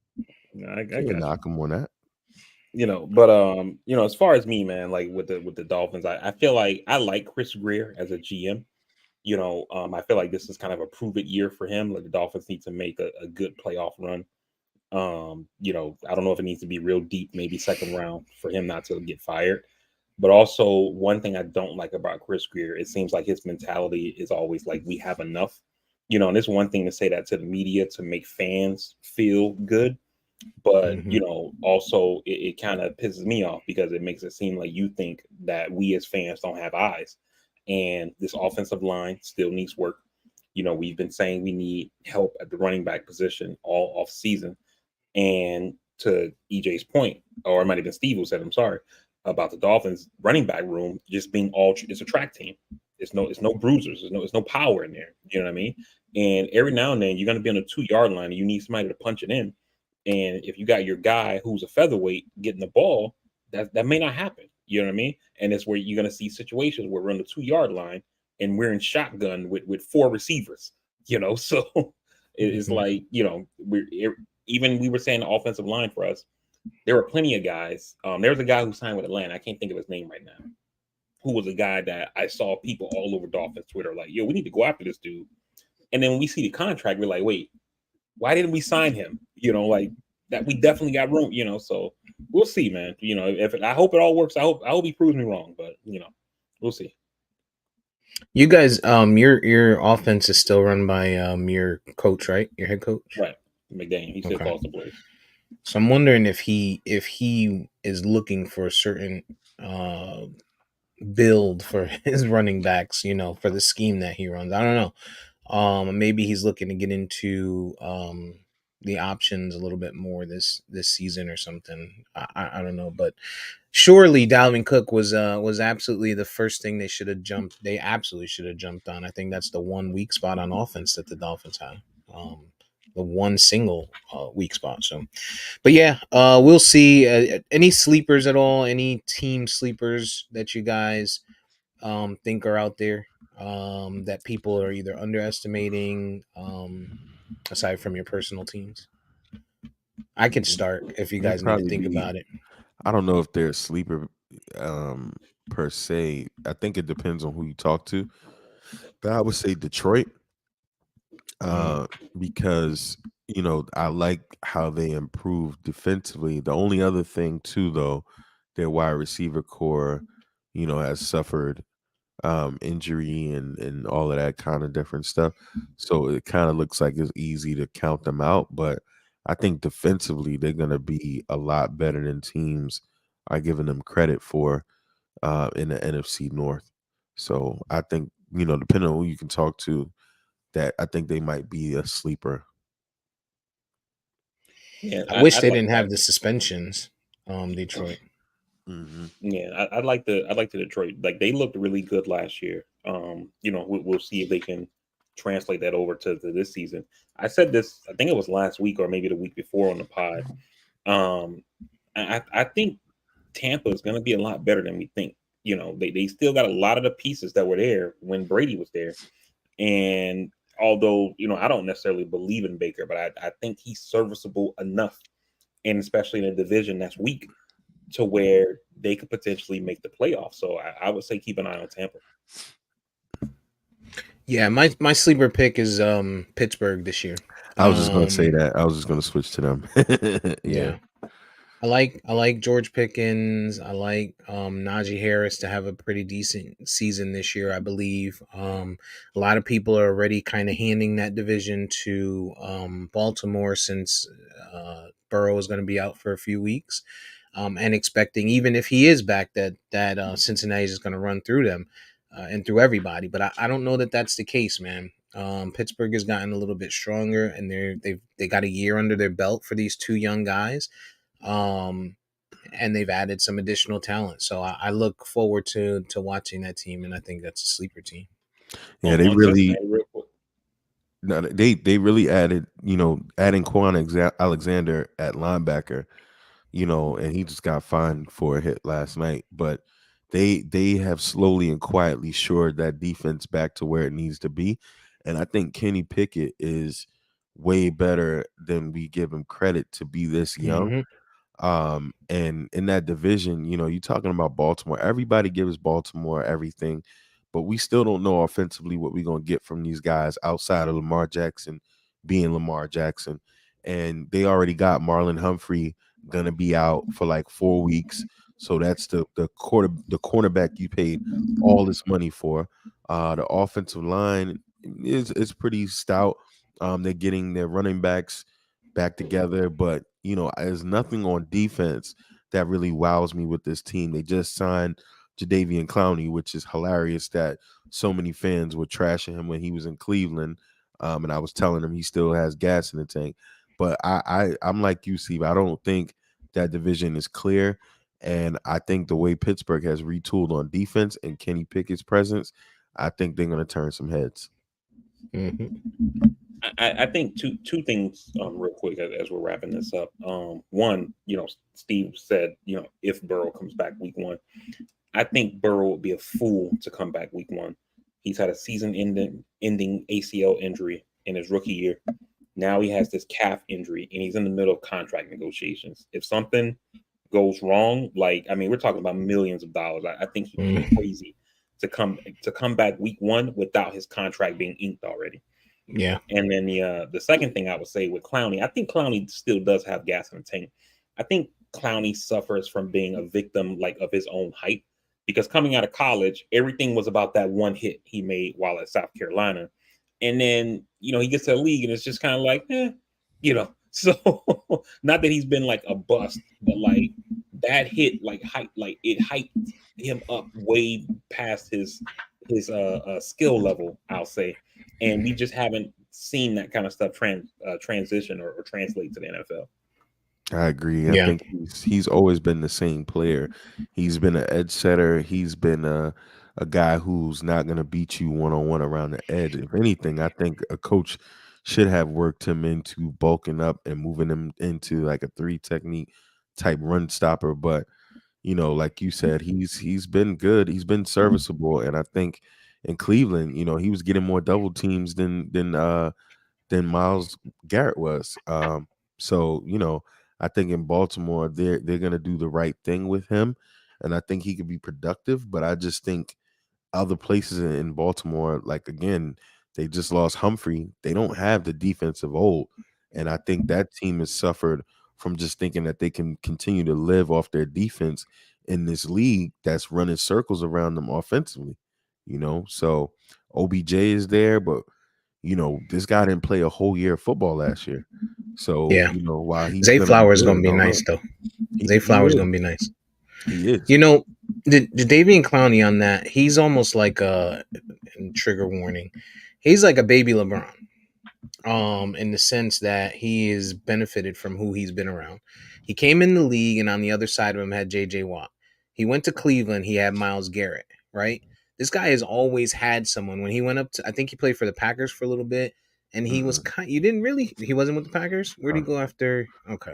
I Can't knock him on that. But as far as me, man, like with the Dolphins, I feel like I like Chris Greer as a GM. I feel like this is kind of a prove it year for him. Like, the Dolphins need to make a good playoff run. I don't know if it needs to be real deep, maybe second round, for him not to get fired. But also, one thing I don't like about Chris Greer, it seems like his mentality is always like, we have enough. And it's one thing to say that to the media to make fans feel good. But, Hmm. also it kind of pisses me off because it makes it seem like you think that we as fans don't have eyes. And this offensive line still needs work. We've been saying we need help at the running back position all off season. And to EJ's point, or it might have been Steve who said, I'm sorry, about the Dolphins running back room just being it's a track team. It's no bruisers. There's no power in there. You know what I mean? And every now and then you're going to be on the 2 yard line and you need somebody to punch it in. And if you got your guy who's a featherweight getting the ball, that may not happen. You know what I mean? And it's where you're going to see situations where we're on the 2 yard line and we're in shotgun with 4 receivers. So it's Hmm. like even we were saying the offensive line for us. There were plenty of guys. There was a guy who signed with Atlanta. I can't think of his name right now. Who was a guy that I saw people all over Dolphins Twitter like, yo, we need to go after this dude. And then when we see the contract, we're like, wait, why didn't we sign him? Like that. We definitely got room. So we'll see, man. If I hope it all works. I hope he proves me wrong, but we'll see. You guys, your offense is still run by your coach, right? Your head coach. Right, McDaniel. He still Okay. calls the plays. So I'm wondering if he is looking for a certain uh build for his running backs, for the scheme that he runs. I don't know. Maybe he's looking to get into the options a little bit more this season or something. I don't know, but surely Dalvin Cook was absolutely the first thing they should have jumped. They absolutely should have jumped on. I think that's the one weak spot on offense that the Dolphins have. The one single weak spot. So, but yeah, we'll see. Any sleepers at all? Any team sleepers that you guys think are out there that people are either underestimating aside from your personal teams? I could start if you They'd guys need to probably think be. about it. I don't know if they're a sleeper um, per se. I think it depends on who you talk to. But I would say Detroit Mm. uh, because I like how they improved defensively. The only other thing too, though, their wide receiver core, has suffered injury and all of that kind of different stuff. So it kind of looks like it's easy to count them out, but I think defensively they're going to be a lot better than teams are giving them credit for in the NFC North. So I think depending on who you can talk to, that I think they might be a sleeper. Yeah, I wish I'd they like didn't that. have the suspensions. Detroit. Hmm. Yeah, I'd like the Detroit. Like they looked really good last year. We'll see if they can translate that over to this season. I said this, I think it was last week or maybe the week before on the pod. Um, I think Tampa is going to be a lot better than we think. They still got a lot of the pieces that were there when Brady was there, and although I don't necessarily believe in Baker, but I think he's serviceable enough, and especially in a division that's weak to where they could potentially make the playoffs. So I would say keep an eye on Tampa. Yeah, my sleeper pick is Pittsburgh this year. I was just going to say Um, that. I was just going to switch to them. Yeah. yeah, I like George Pickens. I like Najee Harris to have a pretty decent season this year, I believe. A lot of people are already kind of handing that division to Baltimore since Burrow is going to be out for a few weeks, and expecting even if he is back that Cincinnati is going to run through them and through everybody. But I don't know that that's the case, man. Pittsburgh has gotten a little bit stronger, and they got a year under their belt for these two young guys, um, and they've added some additional talent. So I look forward to watching that team, and I think that's a sleeper team. Yeah, they On really Cincinnati, real quick. no, they really added, adding Alexander at linebacker, and he just got fined for a hit last night. But they have slowly and quietly shored that defense back to where it needs to be. And I think Kenny Pickett is way better than we give him credit to be this young. Mm-hmm. And in that division, you're talking about Baltimore. Everybody gives Baltimore everything, but we still don't know offensively what we're gonna get from these guys outside of Lamar Jackson being Lamar Jackson. And they already got Marlon Humphrey gonna be out for like 4 weeks. So that's the cornerback you paid all this money for. The offensive line is pretty stout. They're getting their running backs back together, but there's nothing on defense that really wows me with this team. They just signed Jadeveon Clowney, which is hilarious that so many fans were trashing him when he was in Cleveland. And I was telling him he still has gas in the tank. But I'm like you, Steve. I don't think that division is clear. And I think the way Pittsburgh has retooled on defense and Kenny Pickett's presence, I think they're going to turn some heads. Mm-hmm. I think two things real quick as we're wrapping this up. One, Steve said, if Burrow comes back week one, I think Burrow would be a fool to come back week one. He's had a season-ending ACL injury in his rookie year. Now he has this calf injury, and he's in the middle of contract negotiations. If something goes wrong, we're talking about millions of dollars. I think he'd be crazy to come back week one without his contract being inked already. Yeah. And then the second thing I would say with Clowney, I think Clowney still does have gas in the tank. I think Clowney suffers from being a victim of his own hype, because coming out of college, everything was about that one hit he made while at South Carolina. And then, he gets to the league and it's just kind of like, so not that he's been like a bust, but like that hit, it hyped him up way past his skill level, I'll say. And we just haven't seen that kind of stuff transition or translate to the NFL. I agree. I Yeah. think he's always been the same player. He's been an edge setter. He's been a guy who's not going to beat you one-on-one around the edge. If anything, I think a coach should have worked him into bulking up and moving him into like a 3 technique type run stopper. But like you said, he's been good. He's been serviceable, and I think in Cleveland, he was getting more double teams than Myles Garrett was. So I think in Baltimore they're gonna do the right thing with him, and I think he could be productive. But I just think other places in Baltimore, like again, they just lost Humphrey. They don't have the defense of old, and I think that team has suffered from just thinking that they can continue to live off their defense in this league that's running circles around them offensively. So OBJ is there, but this guy didn't play a whole year of football last year. So, Yeah. while he's Zay gonna be Flowers good gonna and be all nice that, though. he Zay he Flowers is. gonna be nice. He is. The Jadeveon Clowney on that, he's almost like a trigger warning. He's like a baby LeBron. In the sense that he is benefited from who he's been around. He came in the league, and on the other side of him had J.J. Watt. He went to Cleveland. He had Myles Garrett, right? This guy has always had someone. When he went up to, I think he played for the Packers for a little bit, and he was he wasn't with the Packers. Where did he go after? Okay,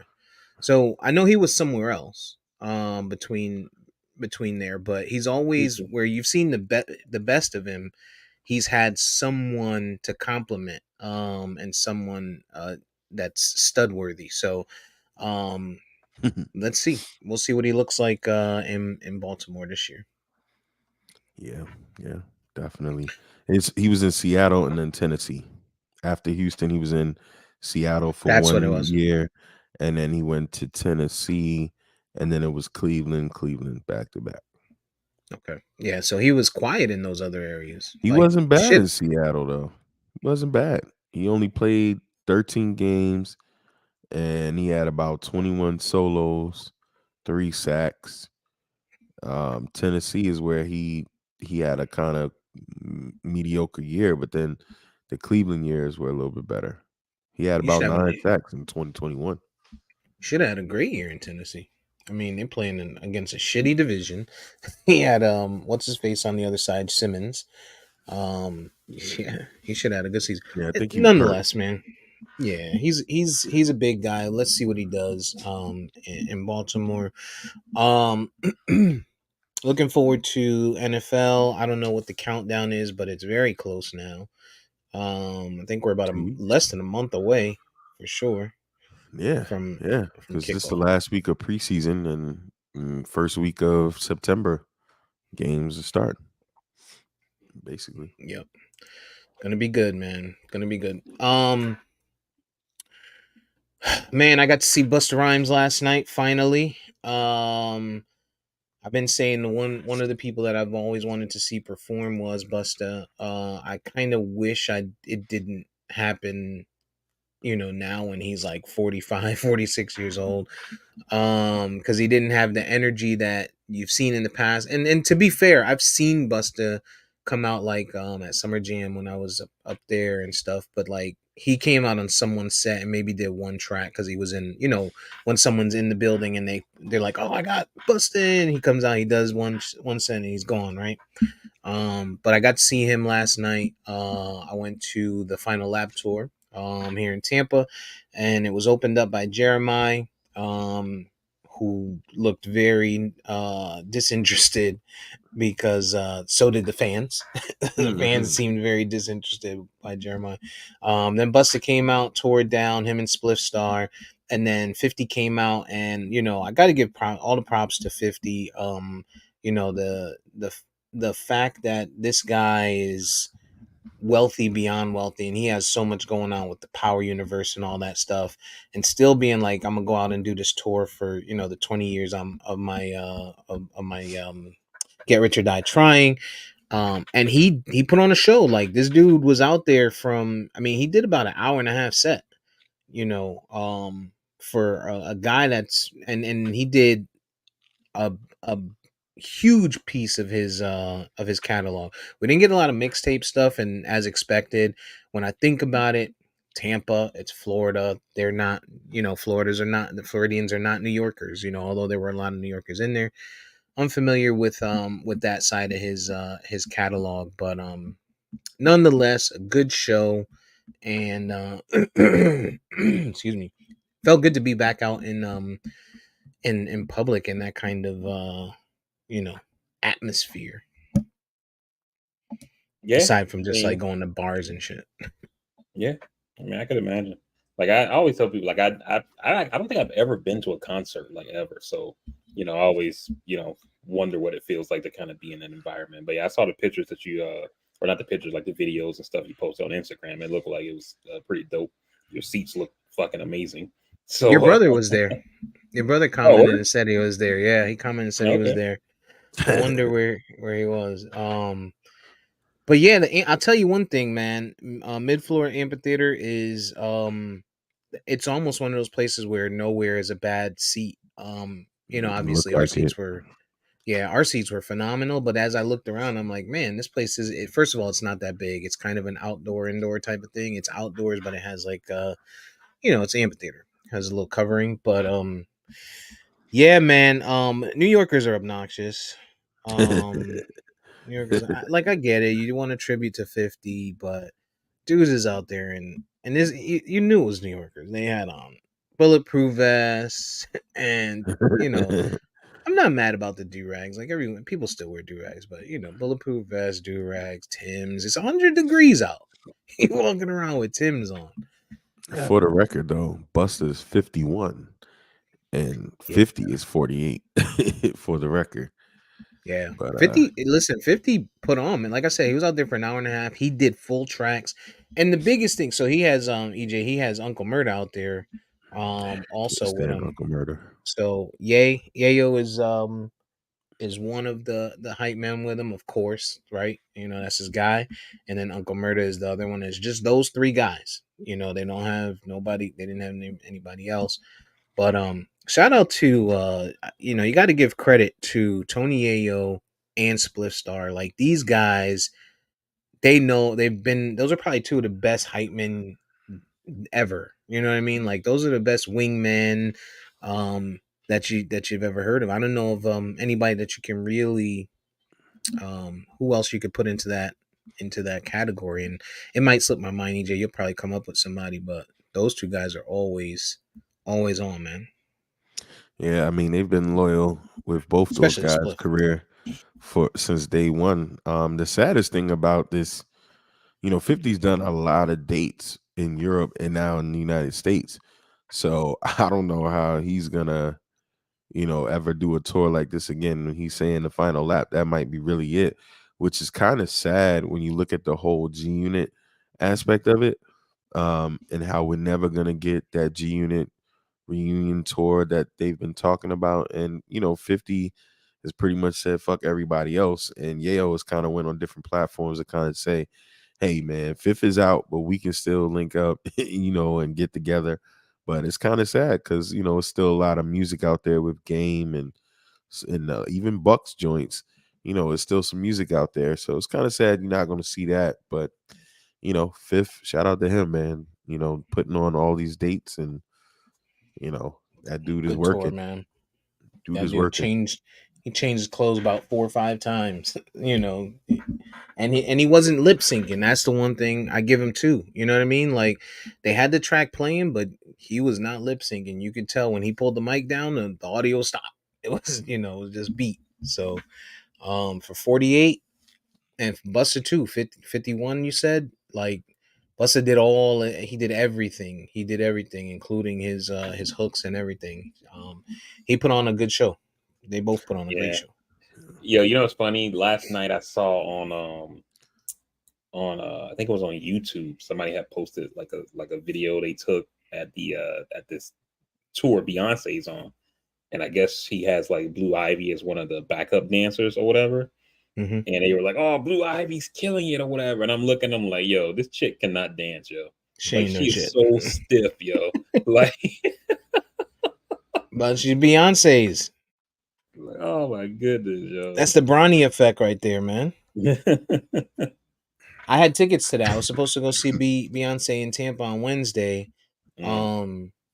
so I know he was somewhere else, between there, but he's always where you've seen the best of him. He's had someone to compliment, and someone that's stud worthy. So let's see. We'll see what he looks like in Baltimore this year. Yeah, definitely. He was in Seattle and then Tennessee. After Houston, he was in Seattle for That's what it 1 was. year, and then he went to Tennessee, and then it was Cleveland back to back. Okay. Yeah, so he was quiet in those other areas. He Like, wasn't bad shit. in Seattle though. He wasn't bad. He only played 13 games, and he had about 21 solos, 3 sacks. Tennessee is where he had a kind of mediocre year, but then the Cleveland years were a little bit better. He had He should about have 9 sacks in 2021. should have had a great year in Tennessee. I mean, they're playing against a shitty division. He had what's his face on the other side, Simmons. Yeah, he should have had a good season. Yeah, I think he was hurt. Nonetheless, man. Yeah, he's a big guy. Let's see what he does in Baltimore. Looking forward to NFL. I don't know what the countdown is, but it's very close now. I think we're about 2 weeks. less than a month away for sure. Yeah, From because this is the kickoff. last week of preseason and first week of September games start. Basically. Yep. Gonna be good, man. Gonna be good. Man, I got to see Busta Rhymes last night, finally. I've been saying one of the people that I've always wanted to see perform was Busta. I kind of wish it didn't happen, now when he's like 45, 46 years old. Because he didn't have the energy that you've seen in the past. And to be fair, I've seen Busta come out like at Summer Jam when I was up there and stuff, but like he came out on someone's set and maybe did one track because he was in, when someone's in the building and they're like, oh, I got Busta, and he comes out, he does one set and he's gone, right? But I got to see him last night. I went to the Final Lap tour here in Tampa, and it was opened up by Jeremiah, who looked very disinterested because so did the fans. The fans seemed very disinterested by Jeremiah. Then Busta came out, tore it down, him and Spliff Star, and then 50 came out, and I got to give all the props to 50. The fact that this guy is wealthy beyond wealthy and he has so much going on with the power universe and all that stuff, and still being like, I'm gonna go out and do this tour for the 20 years of my get rich or die trying. And he put on a show. Like, this dude was out there he did about an hour and a half set, for a guy and he did a huge piece of his catalog. We didn't get a lot of mixtape stuff, and as expected, when I think about it, Tampa, it's Florida. They're not, the Floridians are not New Yorkers, although there were a lot of New Yorkers in there. Unfamiliar with that side of his catalog, but nonetheless, a good show. And excuse me, felt good to be back out in public in that kind of atmosphere. Yeah. Aside from just like going to bars and shit. Yeah, I mean, I could imagine. Like, I always tell people, like, I don't think I've ever been to a concert, like, ever. So, I always, wonder what it feels like to kind of be in that environment. But yeah, I saw the pictures that you, or not the pictures, like the videos and stuff you posted on Instagram. It looked like it was pretty dope. Your seats look fucking amazing. So your brother was there. Your brother commented and said he was there. Yeah, he commented and said he was there. I wonder where he was. But yeah, I'll tell you one thing, man. Mid-Florida Amphitheater is it's almost one of those places where nowhere is a bad seat. Obviously our seats were phenomenal, but as I looked around, I'm like, man, this place first of all, it's not that big. It's kind of an outdoor indoor type of thing. It's outdoors, but it has like it's amphitheater. It has a little covering, but yeah, man, New Yorkers are obnoxious. New Yorkers, I get it. You want to tribute to 50, but dudes is out there and this, you knew it was New Yorkers. They had on bulletproof vests, and I'm not mad about the do-rags. Like, people still wear do-rags, but bulletproof vests, do-rags, Timbs. It's 100 degrees out. You walking around with Timbs on. For the record, though, Busta is 51 and 50 is 48. For the record. Yeah, but 50. Listen, 50 put on, man. Like I said, he was out there for an hour and a half. He did full tracks, and the biggest thing. So he has EJ. He has Uncle Murda out there, also with him. Uncle Murda. So Yayo is one of the hype men with him, of course, right? That's his guy, and then Uncle Murda is the other one. It's just those three guys. They don't have nobody. They didn't have anybody else. But shout out to you got to give credit to Tony Yayo and Spliff Star. Like, these guys, those are probably two of the best hype men ever. You know what I mean? Like, those are the best wingmen that you've ever heard of. I don't know of anybody that you can really who else you could put into that category. And it might slip my mind, EJ. You'll probably come up with somebody, but those two guys are always on, man. Yeah, I mean, they've been loyal with both those guys' career since day one. The saddest thing about this, 50's done a lot of dates in Europe and now in the United States. So I don't know how he's gonna, ever do a tour like this again. When he's saying the final lap, that might be really it, which is kind of sad when you look at the whole G Unit aspect of it, and how we're never gonna get that G Unit reunion tour that they've been talking about. And 50 has pretty much said fuck everybody else, and Yayo has kind of went on different platforms to kind of say, hey man, Fifth is out, but we can still link up, and get together. But it's kind of sad because it's still a lot of music out there with Game and even Bucks joints. There's still some music out there, so it's kind of sad you're not going to see that. But Fifth, shout out to him, man. Putting on all these dates, and that dude is Good tour, working. man. Dude That is dude working. he changed his clothes about 4 or 5 times, and he wasn't lip syncing. That's the one thing I give him too. You know what I mean? Like they had the track playing, but he was not lip syncing. You could tell when he pulled the mic down, the audio stopped. It was it was just beat. So for 48 and Buster too, 51, you said, like Buster did he did everything. He did everything, including his hooks and everything. He put on a good show. They both put on a great Yeah. show. Yo, you know what's funny? Last night I saw on I think it was on YouTube, somebody had posted like a video they took at this tour Beyonce's on. And I guess he has like Blue Ivy as one of the backup dancers or whatever. Mm-hmm. And they were like, "Oh, Blue Ivy's killing it or whatever." And I'm looking, I'm like, "Yo, this chick cannot dance, yo. She Like ain't no she is shit. so stiff, yo. Like, But she's Beyonce's. oh my goodness, yo." That's the Bronny effect right there, man. I had tickets to that. I was supposed to go see Beyonce in Tampa on Wednesday.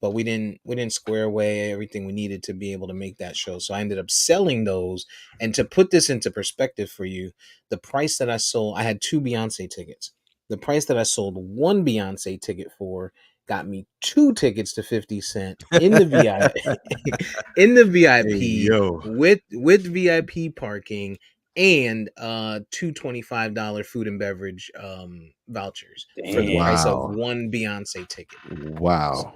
But we didn't square away everything we needed to be able to make that show. So I ended up selling those. And to put this into perspective for you, the price that I sold, I had 2 Beyonce tickets. The price that I sold 1 Beyonce ticket for got me 2 tickets to 50 Cent in the in the VIP Hey, yo. with VIP parking and $2 $25 food and beverage vouchers for the price of Wow. 1 Beyonce ticket. Wow.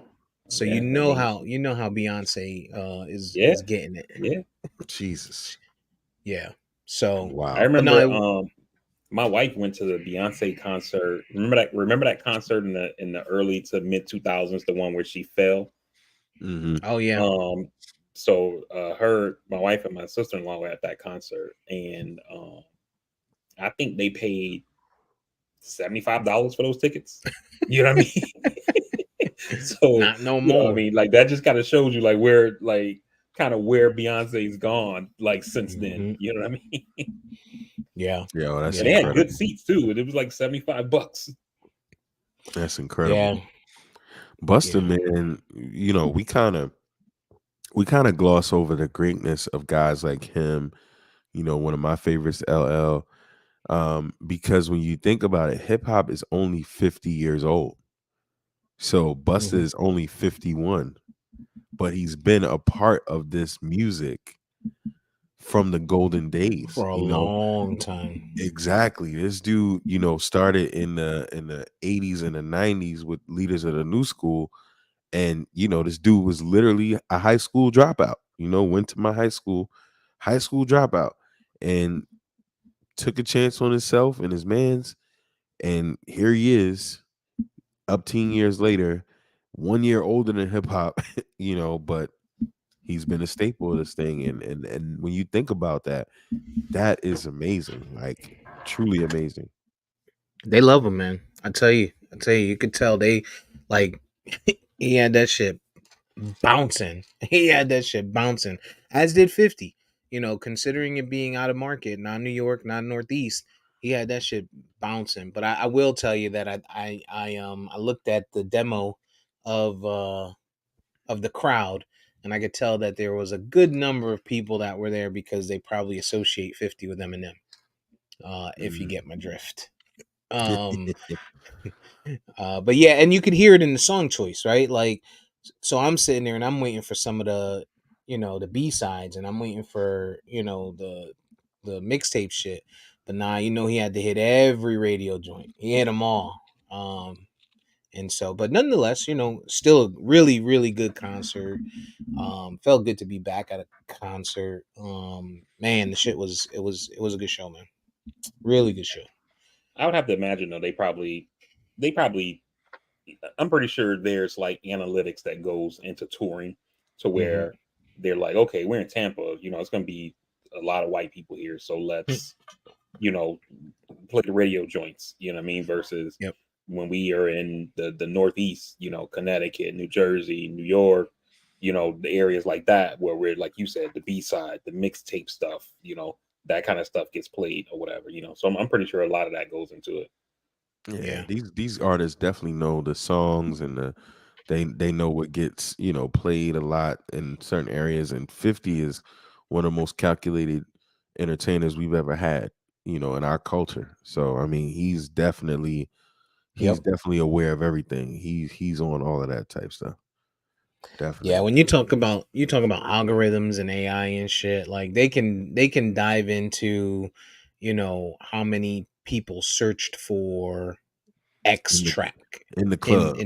So Yeah, how Beyonce is Yeah. getting it. Yeah. Jesus. Yeah. So Wow. I remember my wife went to the Beyonce concert. Remember that concert in the early to mid 2000s, the one where she fell. Mhm. Oh yeah. So my wife and my sister-in-law were at that concert, and I think they paid $75 for those tickets. You know what I mean? So Not no you know what more. I mean, like that just kind of shows you like where Beyonce's gone like since then. You know what I mean? Yeah. Yo, that's And they had incredible. good seats too. It was like $75. That's incredible. Yeah. Buster, Yeah. man, we kind of gloss over the greatness of guys like him. One of my favorites, LL. Because when you think about it, hip hop is only 50 years old. So Busta is only 51, but he's been a part of this music from the golden days. For a long time. Exactly. This dude, started in the 80s and the 90s with Leaders of the New School. And this dude was literally a high school dropout. Went to my high school dropout, and took a chance on himself and his mans. And here he is, up 10 years later, 1 year older than hip hop, but he's been a staple of this thing. And when you think about that, that is amazing. Like truly amazing. They love him, man. I tell you, you could tell they like he had that shit bouncing. He had that shit bouncing, as did 50. Considering it being out of market, not New York, not Northeast, he had that shit bouncing. But I will tell you that I looked at the demo of the crowd, and I could tell that there was a good number of people that were there because they probably associate 50 with Eminem. If you get my drift. But yeah, and you could hear it in the song choice, right? Like, so I'm sitting there and I'm waiting for some of the, the B sides, and I'm waiting for, the mixtape shit. But nah, he had to hit every radio joint. He hit them all. And so, but nonetheless, still a really, really good concert. Felt good to be back at a concert. Man, the shit was it was a good show, man. Really good show. I would have to imagine though, they probably I'm pretty sure there's like analytics that goes into touring to where they're like, okay, we're in Tampa, it's going to be a lot of white people here, so let's, you know, play the radio joints, you know what I mean, versus Yep. when we are in the Northeast, you know, Connecticut, New Jersey, New York, you know, the areas like that where we're, like you said, the B-side, the mixtape stuff, you know, that kind of stuff gets played or whatever, you know. So I'm pretty sure a lot of that goes into it. Yeah, Yeah. these artists definitely know the songs and they know what gets, you know, played a lot in certain areas. And 50 is one of the most calculated entertainers we've ever had, you know, in our culture. So I mean, he's Yep. definitely aware of everything. He's on all of that type stuff. Yeah, Definitely. when you talk about algorithms and AI and shit, like they can dive into, you know, how many people searched for X In the track in the in club.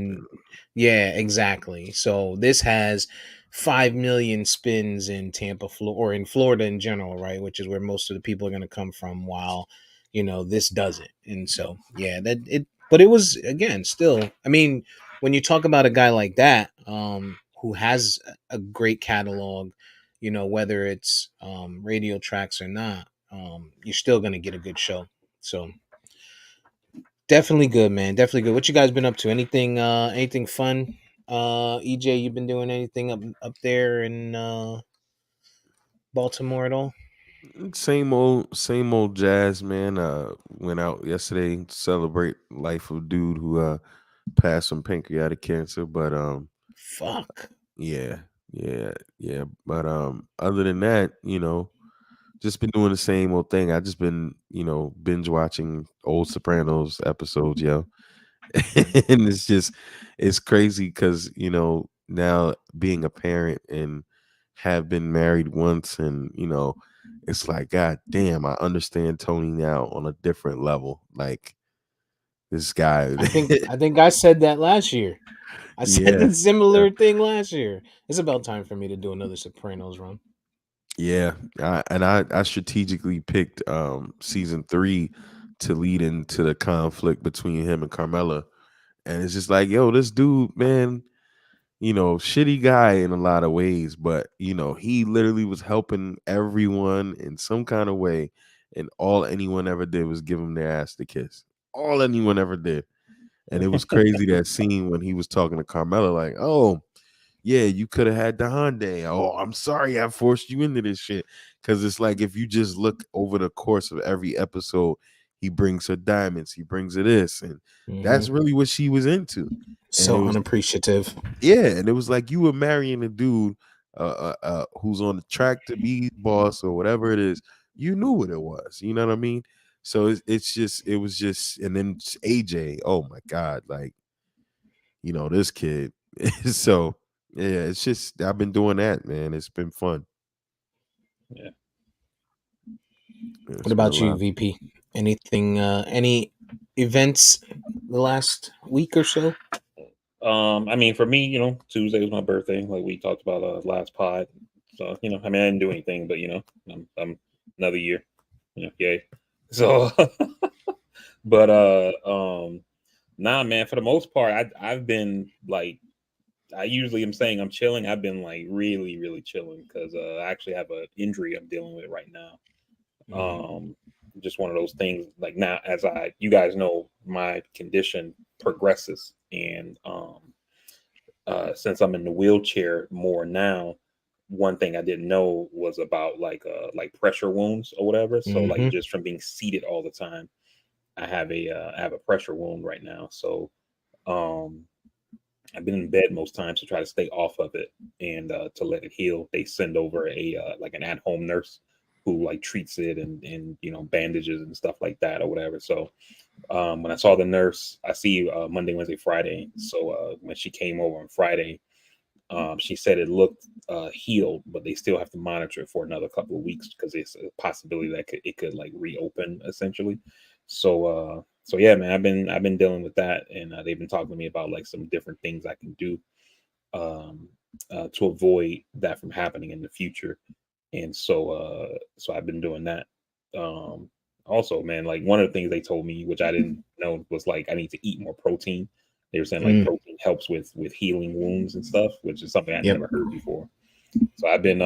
yeah, exactly. So this has 5 million spins in Tampa, or in Florida in general, right? Which is where most of the people are going to come from. While, you know, this doesn't, and so yeah, that it. But it was, again, still. I mean, when you talk about a guy like that, who has a great catalog, you know, whether it's radio tracks or not, you're still going to get a good show. So definitely good, man. Definitely good. What you guys been up to? Anything fun? EJ, you been doing anything up there in Baltimore at all? Same old jazz, man. Went out yesterday to celebrate life of a dude who passed from pancreatic cancer. But Fuck. yeah, yeah. But other than that, you know, just been doing the same old thing. I just been, you know, binge watching old Sopranos episodes, yo. And it's crazy because, you know, now being a parent and have been married once, and you know, it's like, god damn, I understand Tony now on a different level. Like this guy. I think I said that last year. I said Yeah, the similar thing last year. It's about time for me to do another Sopranos run. yeah. I strategically picked season 3 to lead into the conflict between him and Carmela. And it's just like, yo, this dude, man, you know, shitty guy in a lot of ways, but you know, he literally was helping everyone in some kind of way, and all anyone ever did was give him their ass to kiss. All anyone ever did. And it was crazy that scene when he was talking to Carmela, like, oh, yeah, you could have had the Hyundai. Oh, I'm sorry I forced you into this shit. Cause it's like if you just look over the course of every episode, he brings her diamonds, he brings her this, and that's Hmm. really what she was into. And it So was unappreciative. yeah, and it was like you were marrying a dude who's on the track to be boss or whatever it is. You knew what it was. You know what I mean? So it's just it was just, and then AJ. Oh my god, like you know this kid. So yeah, it's just I've been doing that, man. It's been fun. Yeah. What It's been a about you, lot. VP? Anything? Any events the last week or so? I mean, for me, you know, Tuesday was my birthday, like we talked about last pod. So, you know, I mean, I didn't do anything, but you know, I'm another year, you know, yay. So, but nah, man, for the most part, I've been like, I usually am saying I'm chilling. I've been like really, really chilling because I actually have an injury I'm dealing with right now. Mhm. Um, just one of those things. Like now, as you guys know, my condition progresses, and since I'm in the wheelchair more now, one thing I didn't know was about like pressure wounds or whatever. So like Mhm. just from being seated all the time, I have a pressure wound right now. So um I've been in bed most times to try to stay off of it and to let it heal. They send over a like an at-home nurse who like treats it and you know bandages and stuff like that or whatever. So when I saw the nurse, I see Monday, Wednesday, Friday. So when she came over on Friday, she said it looked healed, but they still have to monitor it for another couple of weeks because it's a possibility that it could like reopen essentially. So yeah, man, I've been dealing with that, and they've been talking to me about like some different things I can do um, to avoid that from happening in the future. And so I've been doing that. Um, Also, man, like one of the things they told me, which I didn't know, was like I need to eat more protein. They were saying like Mm. protein helps with healing wounds and stuff, which is something I Yep. never heard before. So I've been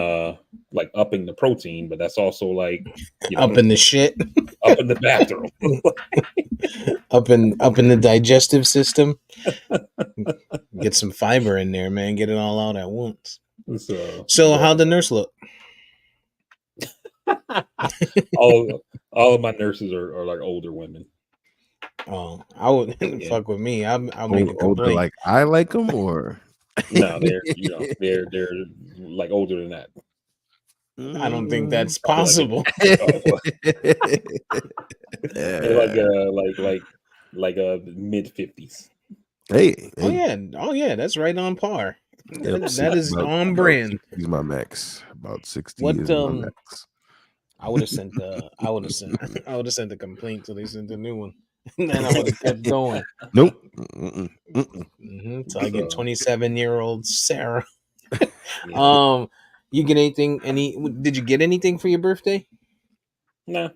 like upping the protein, but that's also like, you Up know, in the shit, up in the bathroom. up in the digestive system. Get some fiber in there, man. Get it all out at once. So, So, but how'd the nurse look? all of my nurses are like older women. Oh, I would Yeah. fuck with me. I'll make a Older, complaint. like I like them, or No, they're like older than that. I don't think that's Probably like possible. they're like Yeah. mid-50s. Hey, Oh hey, yeah, that's right on par. yep, That is on about brand. 60 is my max. About 60 What is my max. I would have sent I would have sent I would have sent the complaint till they sent a new one, and then I would have kept going. Nope. So I get So 27-year-old Sarah. yeah. You get anything? Did you get anything for your birthday? Nah,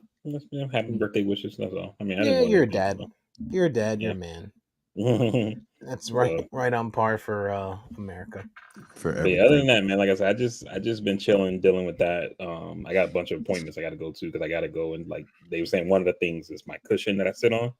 happy birthday wishes. That's all. I mean, I didn't Yeah, want you're a anything. dad. So You're a dad. You're yeah. a man. That's So, right on par for America. For but yeah, other than everything. that, man, like I said, I just been chilling, dealing with that. I got a bunch of appointments I got to go to because I got to go, and like they were saying, one of the things is my cushion that I sit on.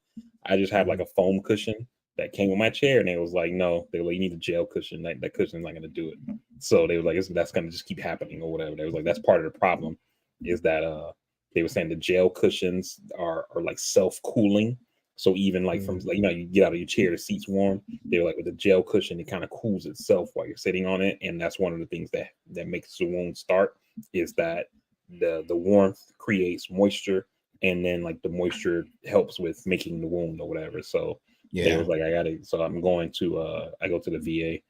I just have like a foam cushion that came with my chair, and they was like, no, they were like, you need a gel cushion. That cushion's not gonna do it. So they were like, that's gonna just keep happening or whatever. They was like, that's part of the problem, is that they were saying the gel cushions are like self cooling. So even like from like you get out of your chair, the seat's warm. They're like with the gel cushion, it kind of cools itself while you're sitting on it, and that's one of the things that makes the wound start, is that the warmth creates moisture, and then like the moisture helps with making the wound or whatever. So they Yeah. was like, so I'm going to I go to the VA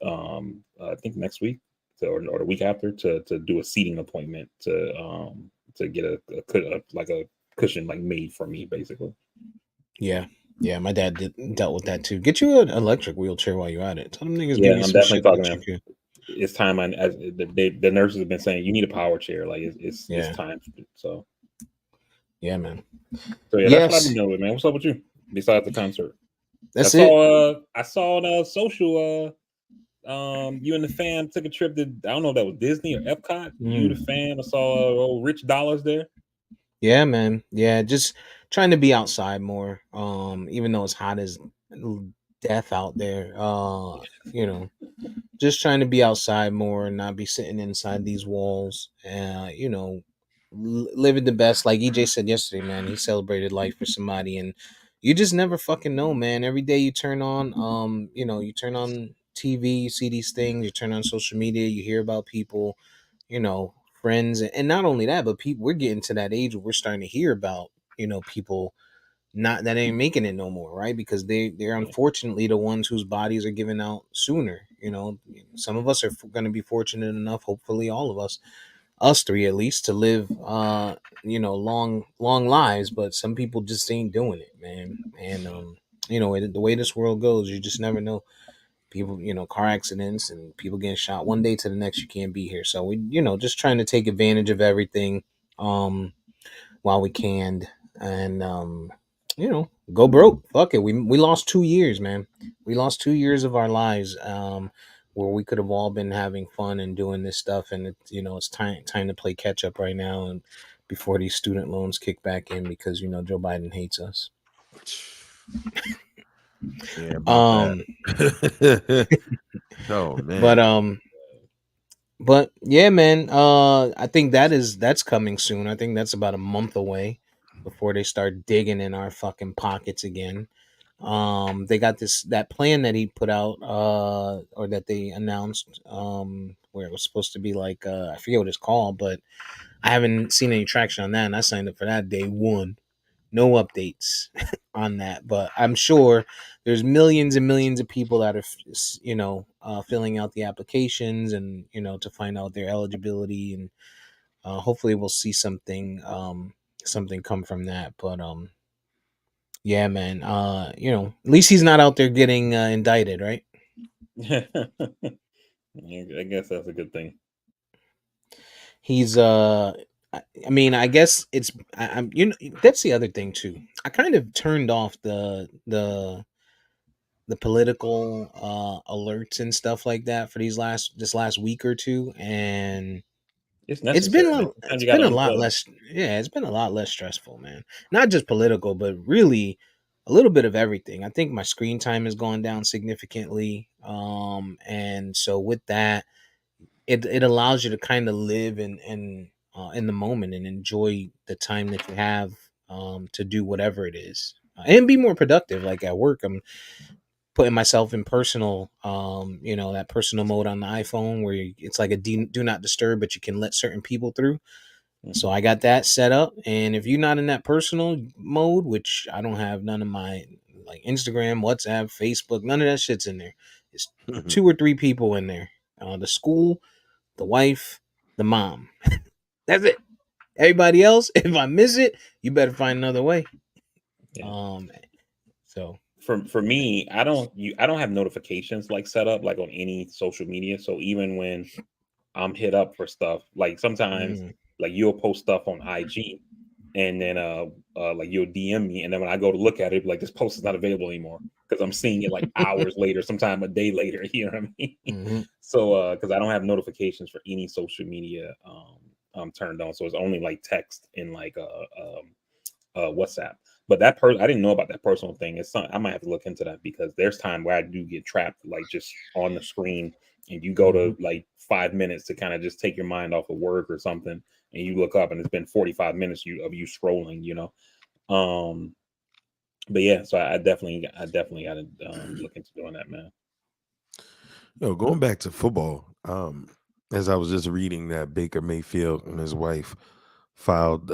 I think next week or the week after to do a seating appointment to get like a cushion like made for me basically. Yeah. Yeah, my dad dealt with that too. Get you an electric wheelchair while you're at it. Tell them niggas give Yeah, you I'm some definitely shit talking that to you him. can. It's time. The nurses have been saying you need a power chair. Like it's Yeah. time. So Yeah, man. yeah, that's what I've been Yes, doing with, man. What's up with you besides the concert? that's it. I saw on social you and the fam took a trip to, I don't know if that was Disney or Epcot. You the Mm. fam, I saw old Rich Dollars there. Yeah, man. Yeah, just trying to be outside more. Even though it's hot as death out there. Just trying to be outside more and not be sitting inside these walls. Living the best. Like EJ said yesterday, man, he celebrated life for somebody, and you just never fucking know, man. Every day you turn on, you turn on TV, you see these things, you turn on social media, you hear about people, friends, and not only that, but people. We're getting to that age where we're starting to hear about, people not that ain't making it no more, right? Because they're Yeah. unfortunately the ones whose bodies are given out sooner. Some of us are going to be fortunate enough, hopefully all of us three at least, to live long lives, but some people just ain't doing it, man. And the way this world goes, you just never know. People, car accidents and people getting shot one day to the next, you can't be here. So we, just trying to take advantage of everything while we can, and go broke. Fuck it. We lost 2 years, man. We lost 2 years of our lives, where we could have all been having fun and doing this stuff, and it's time to play catch up right now, and before these student loans kick back in, because Joe Biden hates us. Yeah, about Um, that. Oh but man. um, but yeah, man. I think that's coming soon. I think that's about a month away before they start digging in our fucking pockets again. They got that plan that he put out, or that they announced, where it was supposed to be like, I forget what it's called, but I haven't seen any traction on that, and I signed up for that day one. No updates on that, but I'm sure there's millions and millions of people that are, filling out the applications, and to find out their eligibility, and hopefully we'll see something come from that. But yeah, man. At least he's not out there getting indicted, right? I guess that's a good thing. He's I mean, I guess I'm that's the other thing too. I kind of turned off the the political alerts and stuff like that for this last week or two, and It's it's been necessary, man. Sometimes it's you got been to a lot unplug. less. Yeah, it's been a lot less stressful, man. Not just political, but really a little bit of everything. I think my screen time has gone down significantly, and so with that, it allows you to kind of live in the moment and enjoy the time that you have to do whatever it is and be more productive. Like at work, I'm putting myself in personal, that personal mode on the iPhone where it's like a do not disturb, but you can let certain people through. So Mhm. I got that set up, and if you're not in that personal mode, which I don't have none of my like Instagram, WhatsApp, Facebook, none of that shit's in there. It's Mhm. 2 or 3 people in there: the school, the wife, the mom. That's it. Everybody else, if I miss it, you better find another way. Yeah. Um, so For me, I don't have notifications like set up like on any social media. So even when I'm hit up for stuff, like sometimes mm, like you'll post stuff on IG and then like you'll DM me, and then when I go to look at it, like this post is not available anymore because I'm seeing it like hours later, sometime a day later. You know what I mean? mhm. So because I don't have notifications for any social media turned on, so it's only like text and like WhatsApp. But that person, I didn't know about that personal thing. It's something I might have to look into that because there's time where I do get trapped, like just on the screen, and you go to Mhm. like 5 minutes to kind of just take your mind off of work or something, and you look up and it's been 45 minutes of you scrolling, you know. Um, but yeah, so I definitely got to look into doing that, man. Going back to football, as I was just reading that Baker Mayfield and his wife filed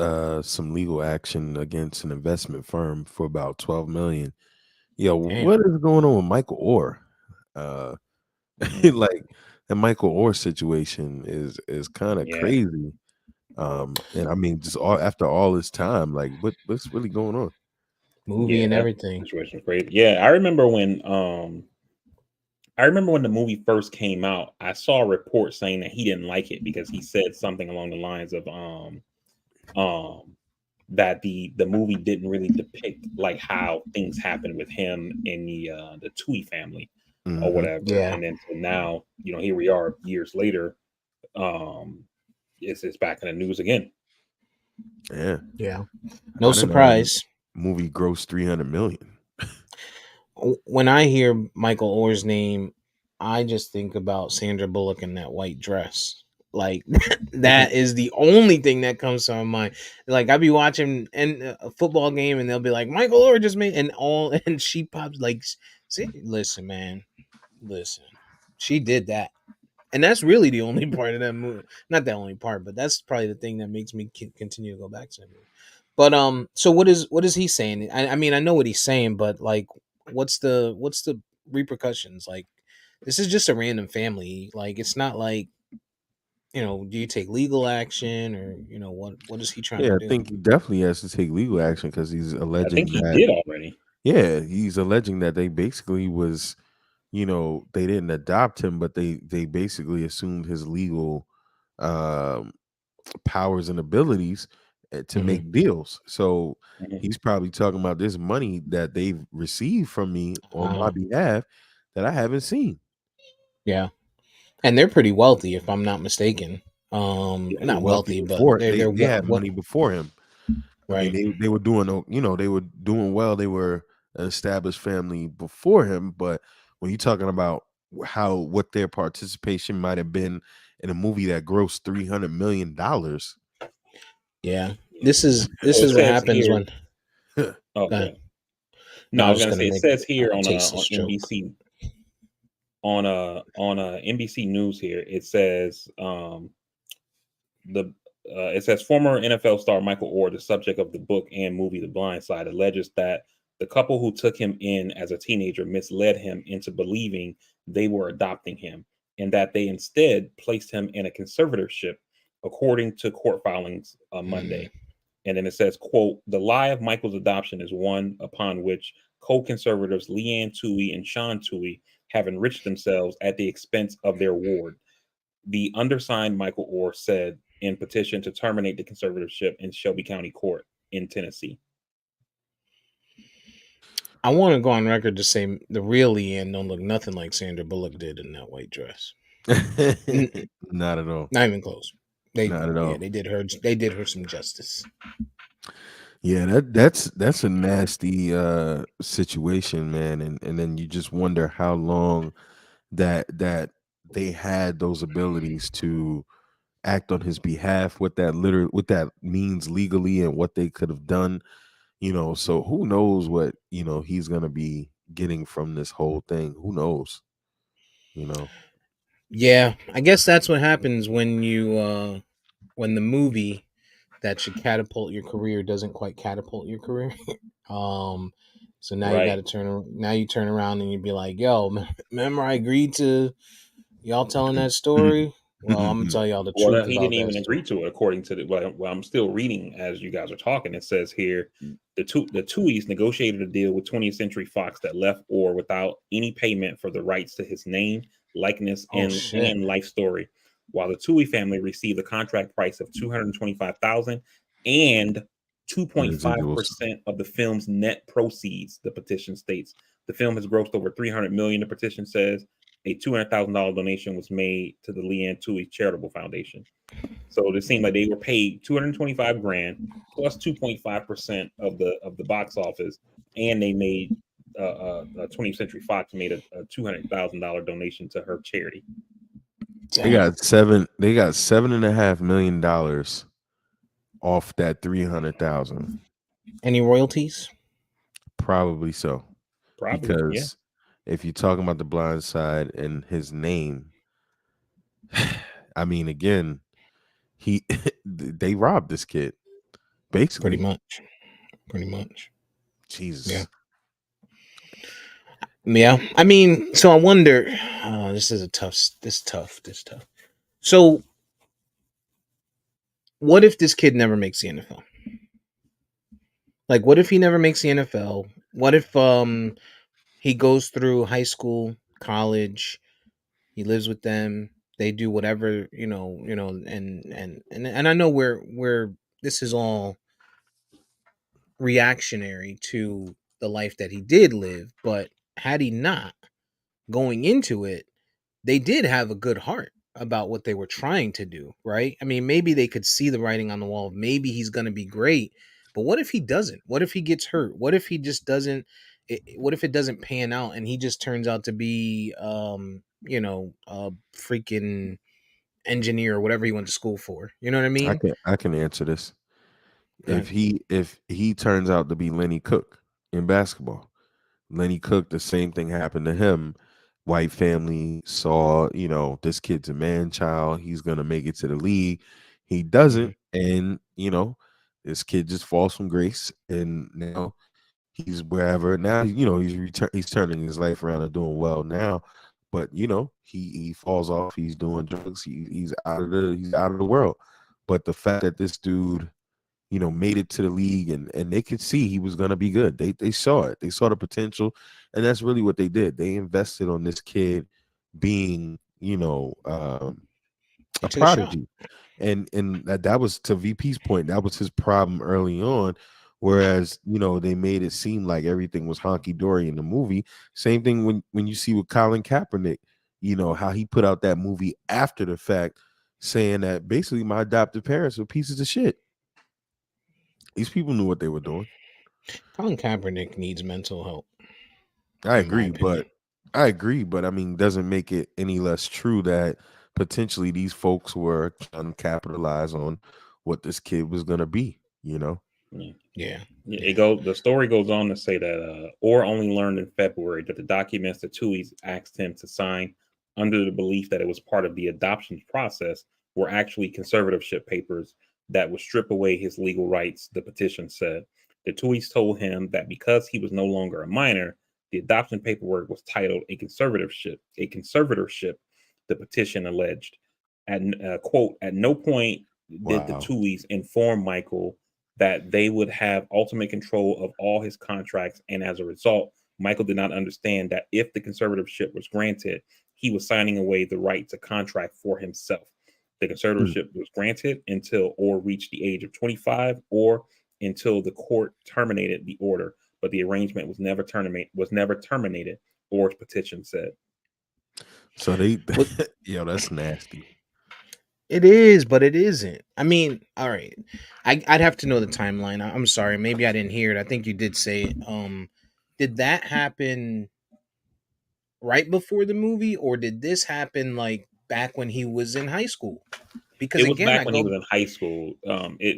some legal action against an investment firm for about 12 million. Yo, Damn. what is going on with Michael Orr? Uh, Mm, like the Michael Orr situation is kind of yeah, crazy. And I mean, just all after all this time, like what's really going on? Movie yeah, and that everything. situation was great. Yeah, I remember when the movie first came out, I saw a report saying that he didn't like it because he said something along the lines of um that the movie didn't really depict like how things happened with him and the Tui family or Hmm. whatever. Yeah, And then so now, here we are years later. Um it's back in the news again. Yeah. yeah. No I didn't know that surprise. movie grossed 300 million. When I hear Michael Orr's name, I just think about Sandra Bullock in that white dress. Like that is the only thing that comes to my mind. Like I be watching a football game and they'll be like Michael Orr just made and all and she pops like, see, listen, man, listen, she did that, and that's really the only part of that movie. Not the only part, but that's probably the thing that makes me continue to go back to that movie. But so what is he saying? I mean, I know what he's saying, but like, what's the repercussions? Like, this is just a random family. Like, it's not like, do you take legal action or what is he trying to Yeah, I do? think he definitely has to take legal action because he's I think alleging he that. did already. Yeah, he's alleging that they basically was, they didn't adopt him, but they basically assumed his legal um, powers and abilities to Hmm. make deals. So Mhm. he's probably talking about this money that they've received from me on my Uh, behalf that I haven't seen. yeah, and they're pretty wealthy, if I'm not mistaken. They were Not wealthy wealthy, but before they're they had what money before him. I mean, right. they were doing they were doing well. They were an established family before him, but when you're talking about what their participation might have been in a movie that grossed $300 million. Yeah, Yeah. this So it is what says happens here. when. Oh, Go go ahead. ahead. No, No, I I was was just gonna gonna say it make says here a tasteless on joke. NBC on NBC News here. It says the it says former NFL star Michael Orr, the subject of the book and movie The Blind Side, alleges that the couple who took him in as a teenager misled him into believing they were adopting him, and that they instead placed him in a conservatorship, according to court filings on Mm, Monday. And then it says, quote, the lie of Michael's adoption is one upon which co-conservators Leanne Tui and Sean Tui have enriched themselves at the expense of their ward. The undersigned Michael Orr said in petition to terminate the conservatorship in Shelby County Court in Tennessee. I want to go on record to say the real Leanne don't look nothing like Sandra Bullock did in that white dress. Not at all. Not even close. Not at all. They did her. They did her some justice. Yeah, that's a nasty situation, man. And then you just wonder how long that they had those abilities to act on his behalf, what that means legally and what they could have done. So who knows what he's gonna be getting from this whole thing. Who knows? Yeah, I guess that's what happens when you when the movie that should catapult your career doesn't quite catapult your career. um, so now you got Right. to turn. Now you turn around and you be like, "Yo, remember I agreed to y'all telling that story? Well, I'm gonna tell y'all the Well, truth he about didn't that even story." agree to it, according to the. Well, I'm still reading as you guys are talking. It says here, the Tuohys negotiated a deal with 20th Century Fox that left Orr without any payment for the rights to his name, likeness, Oh and shit! life story, while the Tuohy family received a contract price of $225,000 and Residuals. 2.5% of the film's net proceeds. The petition states the film has grossed over 300 million. The petition says a $200,000 donation was made to the Leanne Tuohy Charitable Foundation. So it seemed like they were paid 225 grand plus 2.5% of the box office, and they made 20th Century Fox made a $200,000 donation to her charity. They got $7.5 million off that 300,000. Any royalties? Probably so, Probably, yeah. because if you're talking about The Blind Side and his name, I mean, again, they robbed this kid, Pretty basically. much. Pretty much. Jesus. Yeah. Yeah. I mean, so I wonder. This is tough. So, what if this kid never makes the NFL? Like, what if he never makes the NFL? What if he goes through high school, college, he lives with them, they do whatever, and I know where this is all reactionary to the life that he did live, but had he not going into it, they did have a good heart about what they were trying to do, right? I mean, maybe they could see the writing on the wall. Maybe he's going to be great, but what if he doesn't? What if he gets hurt? What if he just doesn't? What if it doesn't pan out and he just turns out to be, a freaking engineer or whatever he went to school for? You know what I mean? I can answer this. Right. If he turns out to be Lenny Cook in basketball, Lenny Cook, the same thing happened to him. White family saw, this kid's a man child. He's gonna make it to the league. He doesn't, and this kid just falls from grace, and now he's wherever. Now, he's turning his life around and doing well now. But he falls off. He's doing drugs. He's out of the world. But the fact that this dude made it to the league and they could see he was going to be good. They saw it. They saw the potential, and that's really what they did. They invested on this kid being, a Took a shot. prodigy. And that was, to VP's point, that was his problem early on. Whereas, they made it seem like everything was honky dory in the movie. Same thing when you see with Colin Kaepernick, how he put out that movie after the fact saying that basically my adopted parents were pieces of shit. These people knew what they were doing. Colin Kaepernick needs mental help. I In my agree, opinion. but I mean, doesn't make it any less true that potentially these folks were trying to capitalize on what this kid was gonna be. Yeah. The story goes on to say that Orr only learned in February that the documents the Tuohys asked him to sign under the belief that it was part of the adoption process were actually conservatorship papers that would strip away his legal rights, the petition said. The Tuohys told him that because he was no longer a minor, the adoption paperwork was titled a conservatorship, the petition alleged. Quote, at no point did the Wow. Tuohys inform Michael that they would have ultimate control of all his contracts. And as a result, Michael did not understand that if the conservatorship was granted, he was signing away the right to contract for himself. The conservatorship was granted until Orr reached the age of 25 or until the court terminated the order. but the arrangement was never terminated, or his petition said. So they, What yo, that's nasty. it is, but it isn't. I mean, all right. I'd have to know the timeline. I'm sorry, maybe I didn't hear it. I think you did say it. Did that happen right before the movie, or did this happen like back when he was in high school? Because It was again, back I when he go, was in high school.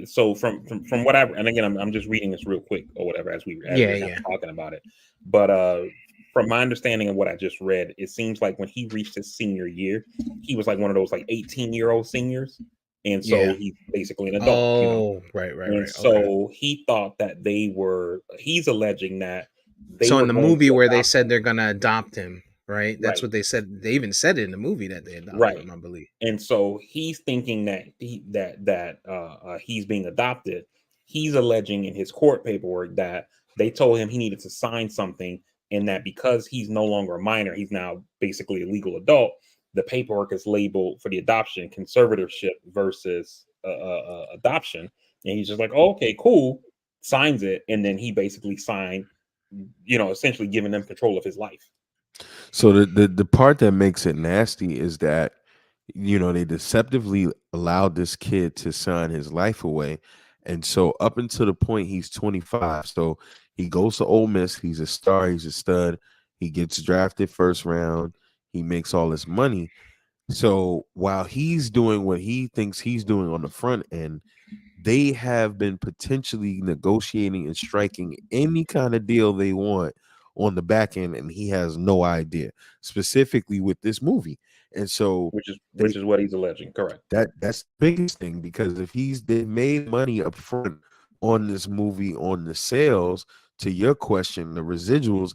So from whatever, and again, I'm just reading this real quick or whatever as yeah, we're kind yeah, of talking about it. But from my understanding of what I just read, it seems like when he reached his senior year, he was like one of those like 18-year-old seniors, and yeah. so he's basically an adult, Oh, right, right, And right. Okay. so he thought that they were. He's alleging that they So in were the going movie to where they adopt said him. they're gonna adopt him, right? That's Right, what they said. They even said it in the movie that they adopted right. him, I believe. And so he's thinking that he's being adopted. He's alleging in his court paperwork that they told him he needed to sign something, and that because he's no longer a minor, he's now basically a legal adult. The paperwork is labeled for the adoption conservatorship versus adoption, and he's just like, oh, okay, cool, signs it, and then he basically signed, essentially giving them control of his life. So the part that makes it nasty is that they deceptively allowed this kid to sign his life away, and so up until the point he's 25, so he goes to Ole Miss, he's a star, he's a stud, he gets drafted first round, he makes all this money. So while he's doing what he thinks he's doing on the front end, they have been potentially negotiating and striking any kind of deal they want on the back end, and he has no idea, specifically with this movie. And so which is they which is what he's alleging. Correct. that's the biggest thing, because if they made money up front on this movie, on the sales, to your question, the residuals,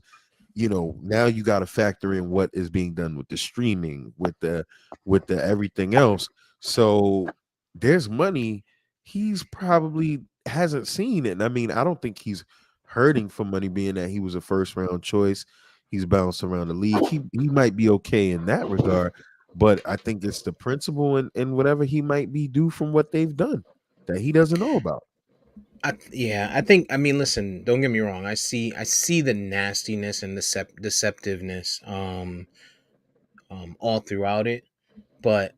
now you got to factor in what is being done with the streaming, with the everything else. So there's money he's probably hasn't seen it. And I mean, I don't think he's hurting for money, being that he was a first round choice. He's bounced around the league. He might be okay in that regard, but I think it's the principle and whatever he might be due from what they've done that he doesn't know about. Yeah, I think. I mean, listen. Don't get me wrong. I see the nastiness and the deceptiveness, all throughout it. But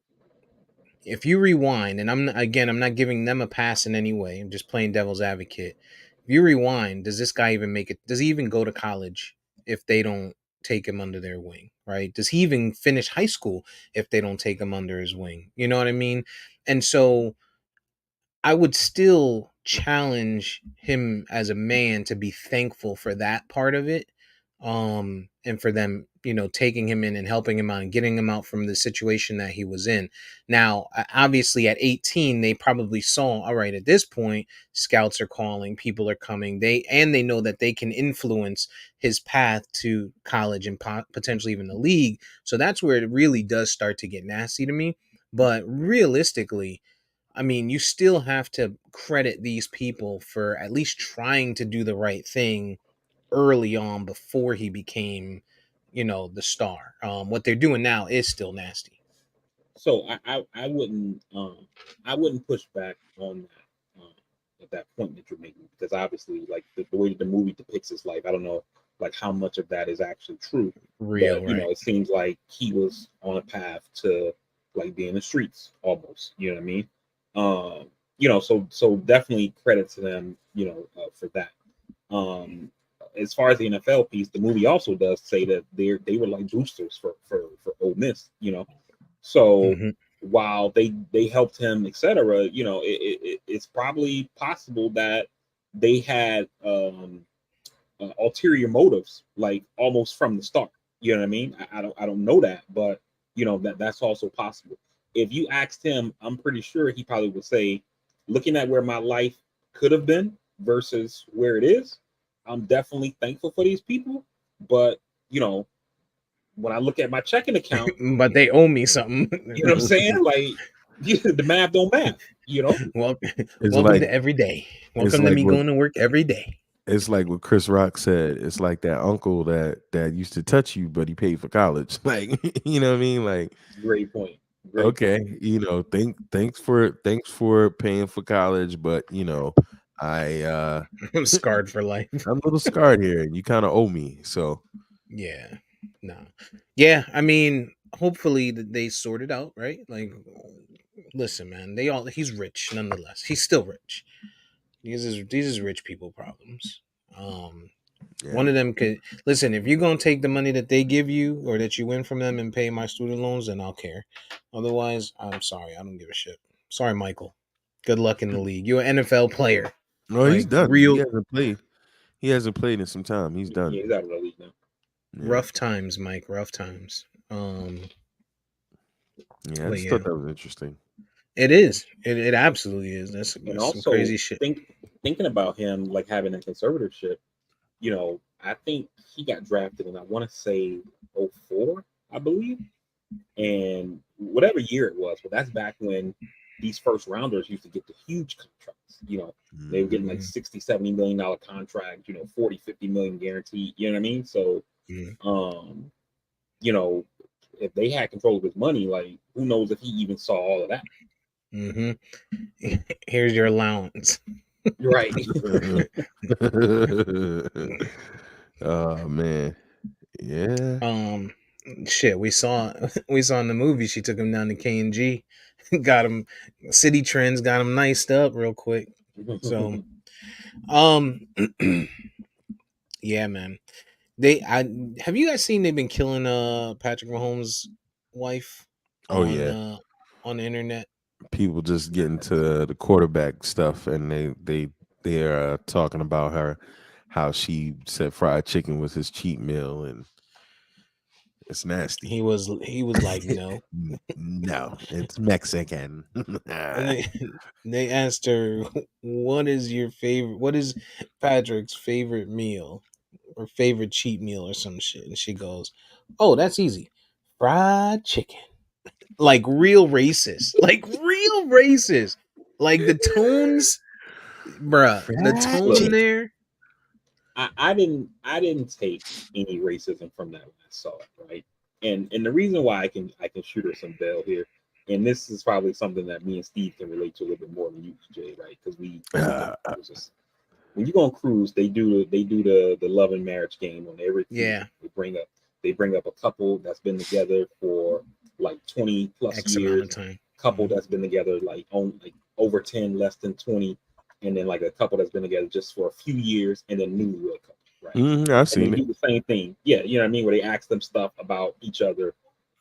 if you rewind, and I'm not giving them a pass in any way. I'm just playing devil's advocate. If you rewind, does this guy even make it? Does he even go to college if they don't take him under their wing? Right? Does he even finish high school if they don't take him under his wing? You know what I mean? And so I would still challenge him as a man to be thankful for that part of it. And for them, taking him in and helping him out and getting him out from the situation that he was in. Now, obviously at 18, they probably saw, all right, at this point, scouts are calling, people are coming. They know that they can influence his path to college and potentially even the league. So that's where it really does start to get nasty to me. But realistically, I mean, you still have to credit these people for at least trying to do the right thing early on before he became, the star. What they're doing now is still nasty. So I wouldn't push back on that at that point that you're making, because obviously, like the way that the movie depicts his life, I don't know like how much of that is actually true, Real, but right? it seems like he was on a path to like be in the streets almost. You know what I mean? So definitely credit to them, for that. Um, as far as the NFL piece, the movie also does say that they were like boosters for Ole Miss. So Hmm. while they helped him, etc., it's probably possible that they had ulterior motives, like almost from the start. You know what I mean? I don't know that, but that's also possible. If you asked him, I'm pretty sure he probably would say, looking at where my life could have been versus where it is, I'm definitely thankful for these people. But when I look at my checking account, But they owe me something. you know what I'm saying? Like, the math don't math. Well, It's welcome like to every day. it's Welcome to like me what going to work every day. it's like what Chris Rock said. It's like that uncle that used to touch you, but he paid for college. Like, you know what I mean? Like, Great point. Great point. okay, thanks for paying for college, but I'm scarred for life. I'm a little scarred here, and you kind of owe me. So Yeah. No. Yeah, I mean, hopefully they sort it out, right? Like, listen, man, he's rich nonetheless. He's still rich. These is rich people problems. yeah. One of them could listen, if you're gonna take the money that they give you or that you win from them and pay my student loans, then I'll care. Otherwise, I'm sorry, I don't give a shit. Sorry, Michael. Good luck in the league. You're an NFL player. No, he's Like done. He real hasn't played. He hasn't played in some time. He's done. Yeah, he's out of the league now. Yeah. rough times, Mike. Rough times. Yeah, I But just yeah. thought that was interesting. It is. It absolutely is. That's And some also crazy shit. thinking about him like having a conservatorship, I think he got drafted in, I want to say 04, I believe. And whatever year it was, but that's back when these first rounders used to get the huge contracts. They were getting like $60, $70 million contract, 40, 50 million guaranteed. You know what I mean? So, if they had control of his money, like who knows if he even saw all of that. Here's your allowance. You're right. Oh man, yeah. Shit. We saw in the movie. She took him down to K&G, got him City Trends, got him niced up real quick. So, yeah, man. Have you guys seen they've been killing Patrick Mahomes' wife? Oh on, yeah. On the internet. People just get into the quarterback stuff, and they're talking about how she said fried chicken was his cheat meal, and it's nasty. He was like, no. No, it's Mexican. And they asked her, what is Patrick's favorite meal or favorite cheat meal or some shit? And she goes, oh, that's easy. Fried chicken. Like real racist. Like the tones, bruh. The tone there. I didn't take any racism from that when I saw it, right? And the reason why I can shoot her some bail here, and this is probably something that me and Steve can relate to a little bit more than you, Jay, right? Because when you go on cruise, they do the love and marriage game on every cruise. Yeah. They bring up a couple that's been together for like 20 plus X years, amount of time. Couple that's been together like over 10, less than 20, and then like a couple that's been together just for a few years, and then newlywed couple, right? I've seen it. Do the same thing, yeah. You know what I mean? Where they ask them stuff about each other,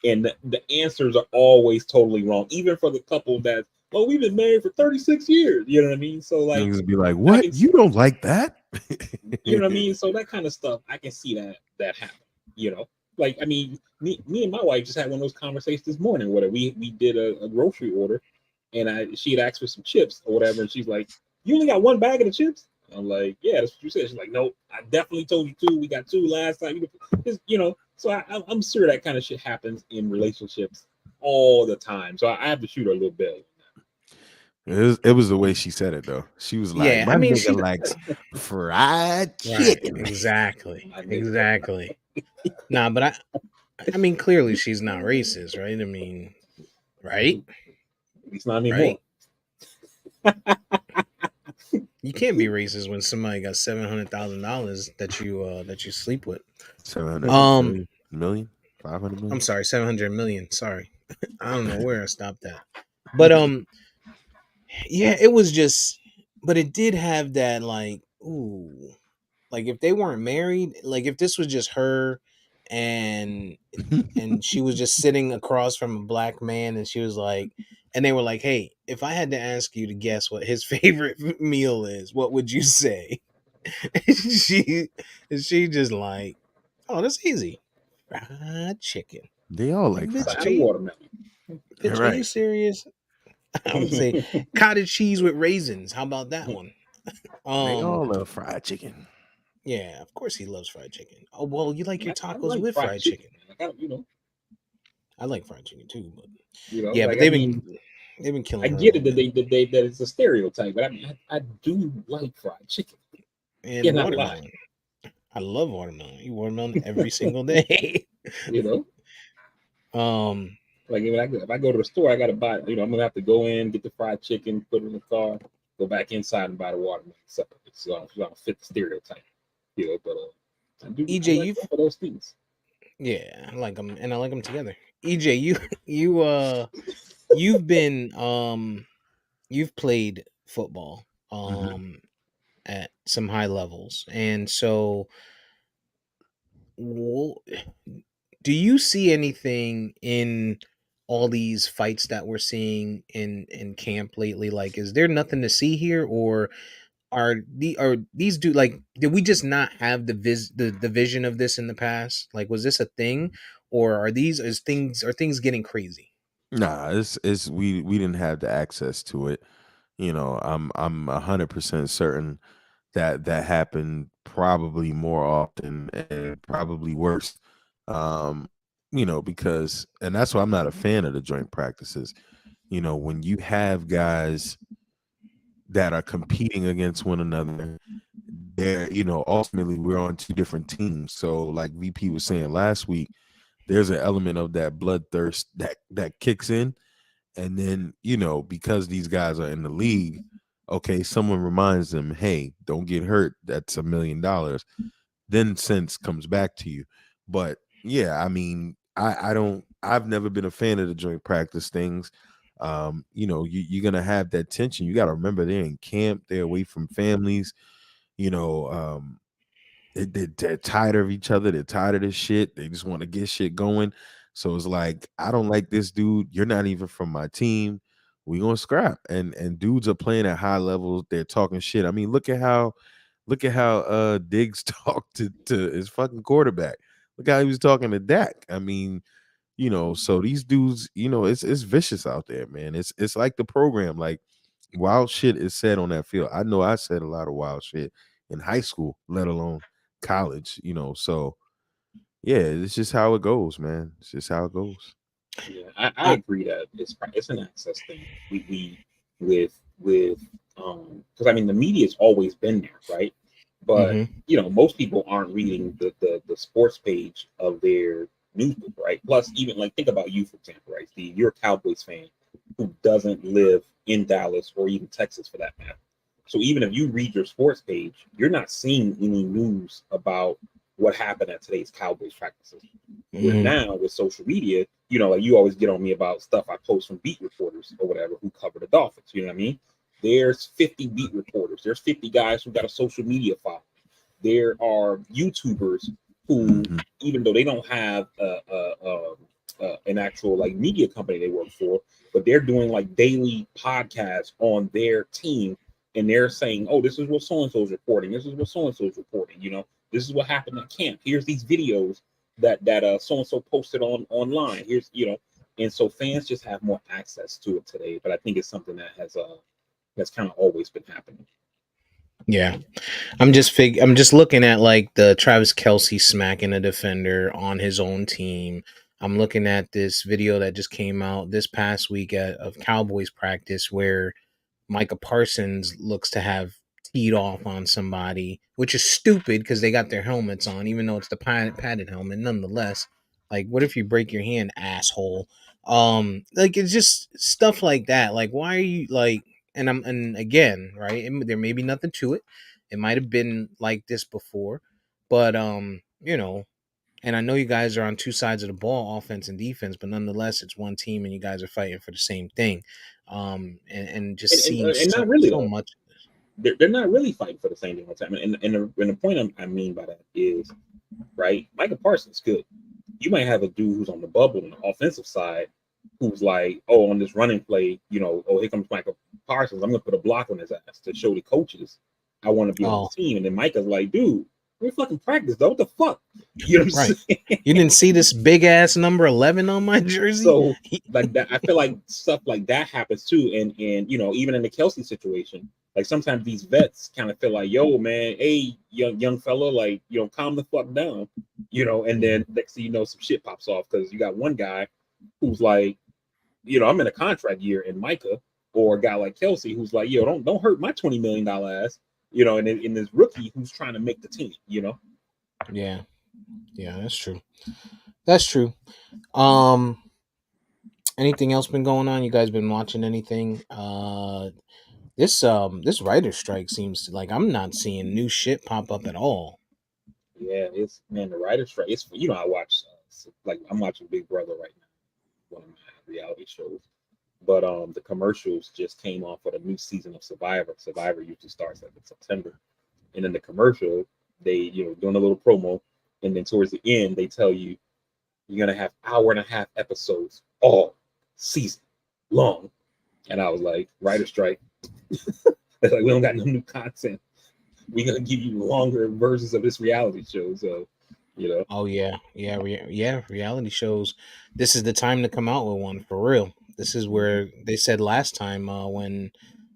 and the answers are always totally wrong, even for the couple that, well, we've been married for 36 years. You know what I mean? So like, niggas be like, what? You don't like that? You know what I mean? So that kind of stuff, I can see that happen. Like, I mean, me and my wife just had one of those conversations this morning where we did a grocery order, and she had asked for some chips or whatever, and she's like, you only got one bag of the chips? I'm like, yeah, that's what you said. She's like, no, I definitely told you two. We got two last time. So I'm sure that kind of shit happens in relationships all the time. So I have to shoot her a little bit. It was the way she said it though. She was like, yeah, my nigga likes fried chicken. Right, exactly. Nah, but I mean, clearly she's not racist, right? I mean, right? It's not anymore. Right? You can't be racist when somebody got $700,000 that you sleep with. 700 million, 500 million. I'm sorry, 700 million. Sorry, I don't know where I stopped at, but yeah, it was just, but it did have that like, ooh, like if they weren't married, like if this was just her and she was just sitting across from a black man and she was like, and they were like, hey, if I had to ask you to guess what his favorite meal is, what would you say? she just like, oh, that's easy. Fried chicken. They all like fried watermelon. Bitch, right. Are you serious? I would say cottage cheese with raisins. How about that one? They all love fried chicken. Yeah, of course he loves fried chicken. Oh well, you like your tacos like with fried chicken. I like fried chicken too, but yeah, like, but they've been killing. I get it that it's a stereotype, but I do like fried chicken and watermelon. I love watermelon. I eat watermelon every single day. Like if I go to the store, I gotta buy. I'm gonna have to go in, get the fried chicken, put it in the car, go back inside and buy the water. So it's gonna fit the stereotype, But I EJ, like both of those things. yeah, I like them, and I like them together. EJ, you you've been you've played football Mhm. at some high levels, and so wh- do you see anything in all these fights that we're seeing in camp lately? Like, is there nothing to see here, or are these like, did we just not have the vision of this in the past? Like, was this a thing, or are things getting crazy? Nah, it's we didn't have the access to it. I'm 100% certain that that happened probably more often and probably worse. Um, because and that's why I'm not a fan of the joint practices. When you have guys that are competing against one another, ultimately we're on two different teams. So like VP was saying last week, there's an element of that bloodthirst that kicks in. And then, because these guys are in the league, okay, someone reminds them, hey, don't get hurt. That's $1 million. Then sense comes back to you. But yeah, I mean, I've never been a fan of the joint practice things. You're gonna have that tension. You gotta remember they're in camp, they're away from families, you know, they're tired of each other. They're tired of this shit. They just want to get shit going. So it's like, I don't like this dude. You're not even from my team. We gonna scrap. And dudes are playing at high levels. They're talking shit. I mean, look at how Diggs talked to his fucking quarterback. Look how he was talking to Dak. I mean, so these dudes, it's vicious out there, man. It's like the program, like wild shit is said on that field. I know I said a lot of wild shit in high school, let alone college. So yeah, it's just how it goes, man. It's just how it goes. Yeah, I I agree that it's an access thing. We with because I mean the media's always been there, right? But hmm most people aren't reading the sports page of their newspaper, right? Plus, even like think about you, for example, right? Steve, you're a Cowboys fan who doesn't live in Dallas or even Texas for that matter. So even if you read your sports page, you're not seeing any news about what happened at today's Cowboys practices. Where hmm now with social media, like you always get on me about stuff I post from beat reporters or whatever who cover the Dolphins. You know what I mean? There's 50 beat reporters. There's 50 guys who got a social media file. There are YouTubers who, Mhm. even though they don't have an actual like media company they work for, but they're doing like daily podcasts on their team, and they're saying, "Oh, this is what so and so's reporting. This is what so and so's reporting. This is what happened at camp. Here's these videos that so and so posted online. Here's and so fans just have more access to it today. But I think it's something that has that's kind of always been happening. yeah, I'm just looking at like the Travis Kelsey smacking a defender on his own team. I'm looking at this video that just came out this past week of Cowboys practice where Micah Parsons looks to have teed off on somebody, which is stupid because they got their helmets on, even though it's the padded helmet. Nonetheless, like, what if you break your hand, asshole? Like, it's just stuff like that. Like, why are you like? And again, right? There may be nothing to it. It might have been like this before, but and I know you guys are on two sides of the ball, offense and defense, but nonetheless, it's one team, and you guys are fighting for the same thing. And just seeing And not so really so though. much. They're not really fighting for the same thing all the time. And the point I mean by that is, right, Micah Parsons good. You might have a dude who's on the bubble on the offensive side who's like, oh, on this running play, oh, here comes Micah Parsons. I'm gonna put a block on his ass to show the coaches I want to be on Oh, this team. And then Micah's like, dude, we're fucking practice though. What the fuck? You know what I'm right. saying? You didn't see this big ass number 11 on my jersey? So like that, I feel like stuff like that happens too. And even in the Kelsey situation, like sometimes these vets kind of feel like, yo, man, hey, young fella, like, calm the fuck down, and then next thing you know, some shit pops off because you got one guy who's like, I'm in a contract year in Micah, or a guy like Kelsey who's like, yo, don't hurt my $20 million ass, and in this rookie who's trying to make the team. Yeah. Yeah, that's true. That's true. Um anything else been going on? You guys been watching anything? This writer strike seems to, like, I'm not seeing new shit pop up at all. Yeah, it's man, the writer's strike. It's I watch like I'm watching Big Brother right now, one of my reality shows. But the commercials just came off for the new season of Survivor. Survivor usually starts like in September, and in the commercial, they doing a little promo, and then towards the end they tell you you're gonna have hour and a half episodes all season long, and I was like, writer strike. It's like we don't got no new content. We're gonna give you longer versions of this reality show. So, you know, Oh yeah, yeah. Reality shows. This is the time to come out with one for real. This is where they said last time when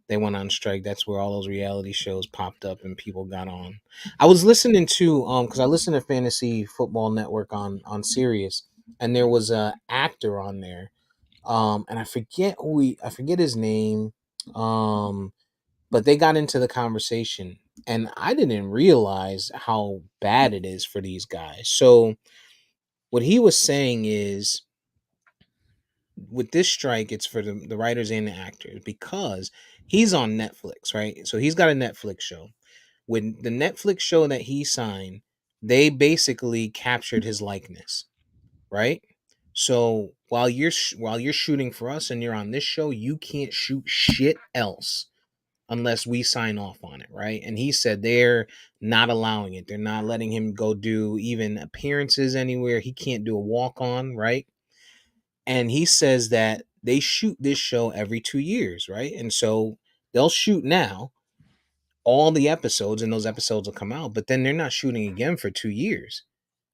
they went on strike. That's where all those reality shows popped up and people got on. I was listening to because I listen to Fantasy Football Network on Sirius, and there was a actor on there, and I forget his name, but they got into the conversation, and I didn't realize how bad it is for these guys. So what he was saying is, with this strike, it's for the writers and the actors because he's on Netflix, right? So he's got a Netflix show. When the Netflix show that he signed, they basically captured his likeness, right? So while you're shooting for us and you're on this show, you can't shoot shit else unless we sign off on it, right? And he said they're not allowing it. They're not letting him go do even appearances anywhere. He can't do a walk on, right? And he says that they shoot this show every 2 years, right? And so they'll shoot now all the episodes, and those episodes will come out, but then they're not shooting again for 2 years.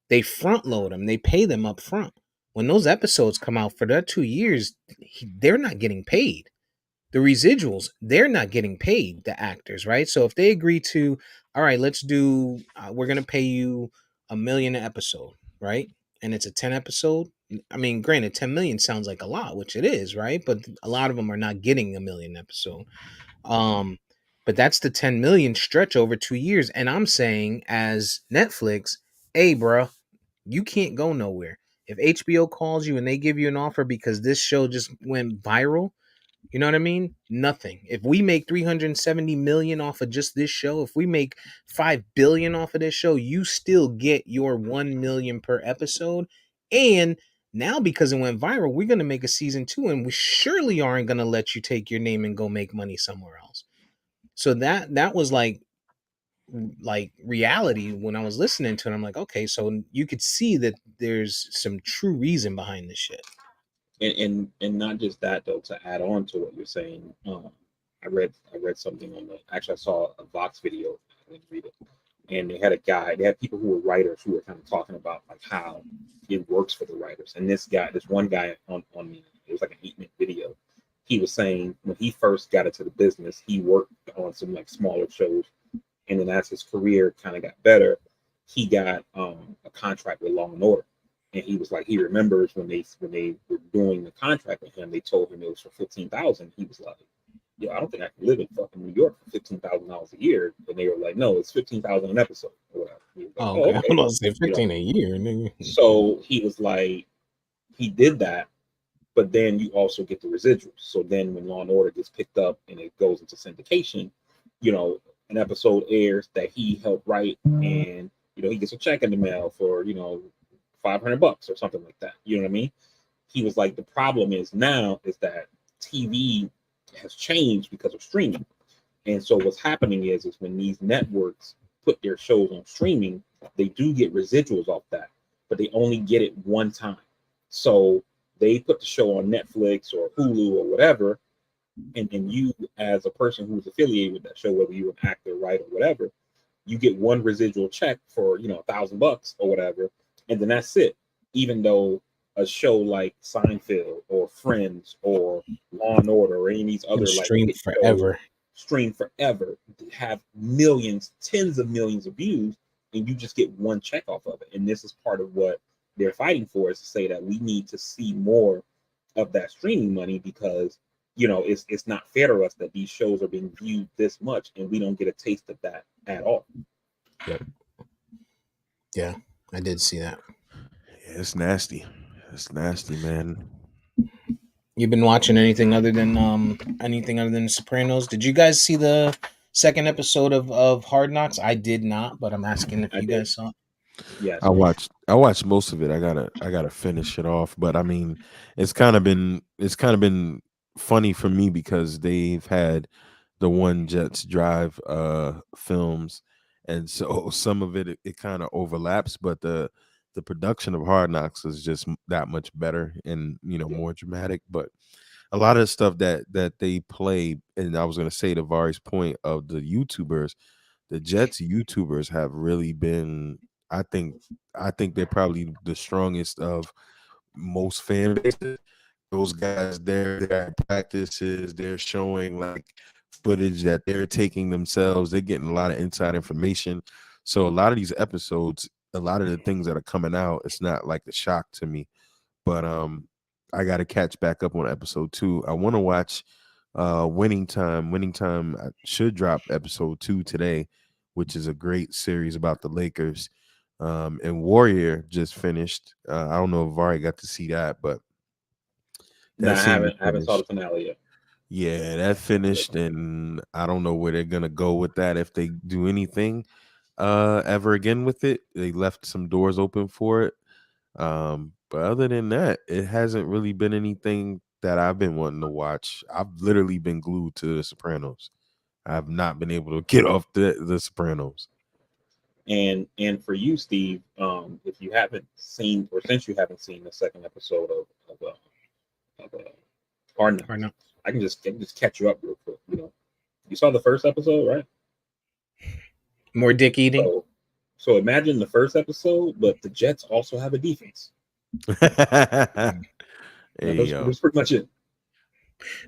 They front load them, they pay them up front. When those episodes come out for that 2 years, they're not getting paid. The residuals, they're not getting paid, the actors, right? So if they agree to, all right, let's do we're going to pay you a million an episode, right? And it's a 10 episode. I mean, granted, 10 million sounds like a lot, which it is, right? But a lot of them are not getting a million episode. um but that's the 10 million stretch over 2 years, and I'm saying, as Netflix, hey bro, you can't go nowhere. If HBO calls you and they give you an offer because this show just went viral, you know what I mean? Nothing. If we make 370 million off of just this show, if we make 5 billion off of this show, you still get your 1 million per episode. And now, because it went viral, we're going to make a season 2, and we surely aren't going to let you take your name and go make money somewhere else. So that was like reality when I was listening to it. I'm like, okay, so you could see that there's some true reason behind this shit. and not just that though. To add on to what you're saying, I read something on the. Actually, I saw a Vox video. I didn't read it, and they had a guy. They had people who were writers who were kind of talking about like how it works for the writers. And this one guy on the, it was like an 8-minute video. He was saying when he first got into the business, he worked on some like smaller shows, and then as his career kind of got better, he got a contract with Law and Order. And he was like, he remembers when they were doing the contract with him, they told him it was for 15,000. He was like, yeah, I don't think I can live in fucking New York for $15,000 a year. And they were like, no, it's 15,000 an episode or whatever. He was like, Oh, oh, okay. I'm okay. about to say 15 a year, nigga. So he was like, he did that, but then you also get the residuals. So then when Law and Order gets picked up and it goes into syndication, you know, an episode airs that he helped write, and he gets a check in the mail for $500 or something like that. You know what I mean? He was like, the problem is now is that TV has changed because of streaming. And so what's happening is when these networks put their shows on streaming, they do get residuals off that, but they only get it one time. So they put the show on Netflix or Hulu or whatever, and then you, as a person who's affiliated with that show, whether you're an actor, writer, whatever, you get one residual check for $1,000 or whatever, and then that's it. Even though a show like Seinfeld or Friends or Law and Order or any of these And other like stream hit shows forever. stream forever, have millions, tens of millions of views, and you just get one check off of it. And this is part of what they're fighting for, is to say that we need to see more of that streaming money, because it's not fair to us that these shows are being viewed this much and we don't get a taste of that at all. Yep. Yeah, I did see that. Yeah, it's nasty. It's nasty, man. You've been watching anything other than Sopranos? Did you guys see the second episode of Hard Knocks? I did not, but I'm asking if I you did. guys saw it. Yes. I watched most of it. I gotta finish it off. But I mean, it's kind of been funny for me because they've had the One Jets Drive films, and so some of it kind of overlaps, but the production of Hard Knocks is just that much better and Yeah. more dramatic. But a lot of the stuff that they play, and I was gonna say to Vari's point of the YouTubers, the Jets YouTubers have really been. I think I think they're probably the strongest of most fan bases. Those guys, they're at practices, they're showing like footage that they're taking themselves. They're getting a lot of inside information. So a lot of these episodes, a lot of the things that are coming out, it's not like a shock to me. But I got to catch back up on episode 2. I want to watch Winning Time. Winning Time should drop episode 2 today, which is a great series about the Lakers. And Warrior just finished. I don't know if Vari got to see that, but No, that series I haven't saw the finished. finale yet. Yeah, that finished, and I don't know where they're gonna go with that if they do anything ever again with it. They left some doors open for it. But other than that, it hasn't really been anything that I've been wanting to watch. I've literally been glued to The Sopranos. I've not been able to get off the Sopranos. And for you, Steve, if you haven't seen, or since you haven't seen the second episode of Hard Hard Knocks, Knocks. I can just catch you up real quick. You saw the first episode, right? More dick eating. So imagine the first episode, but the Jets also have a defense. Hey, That's pretty much it.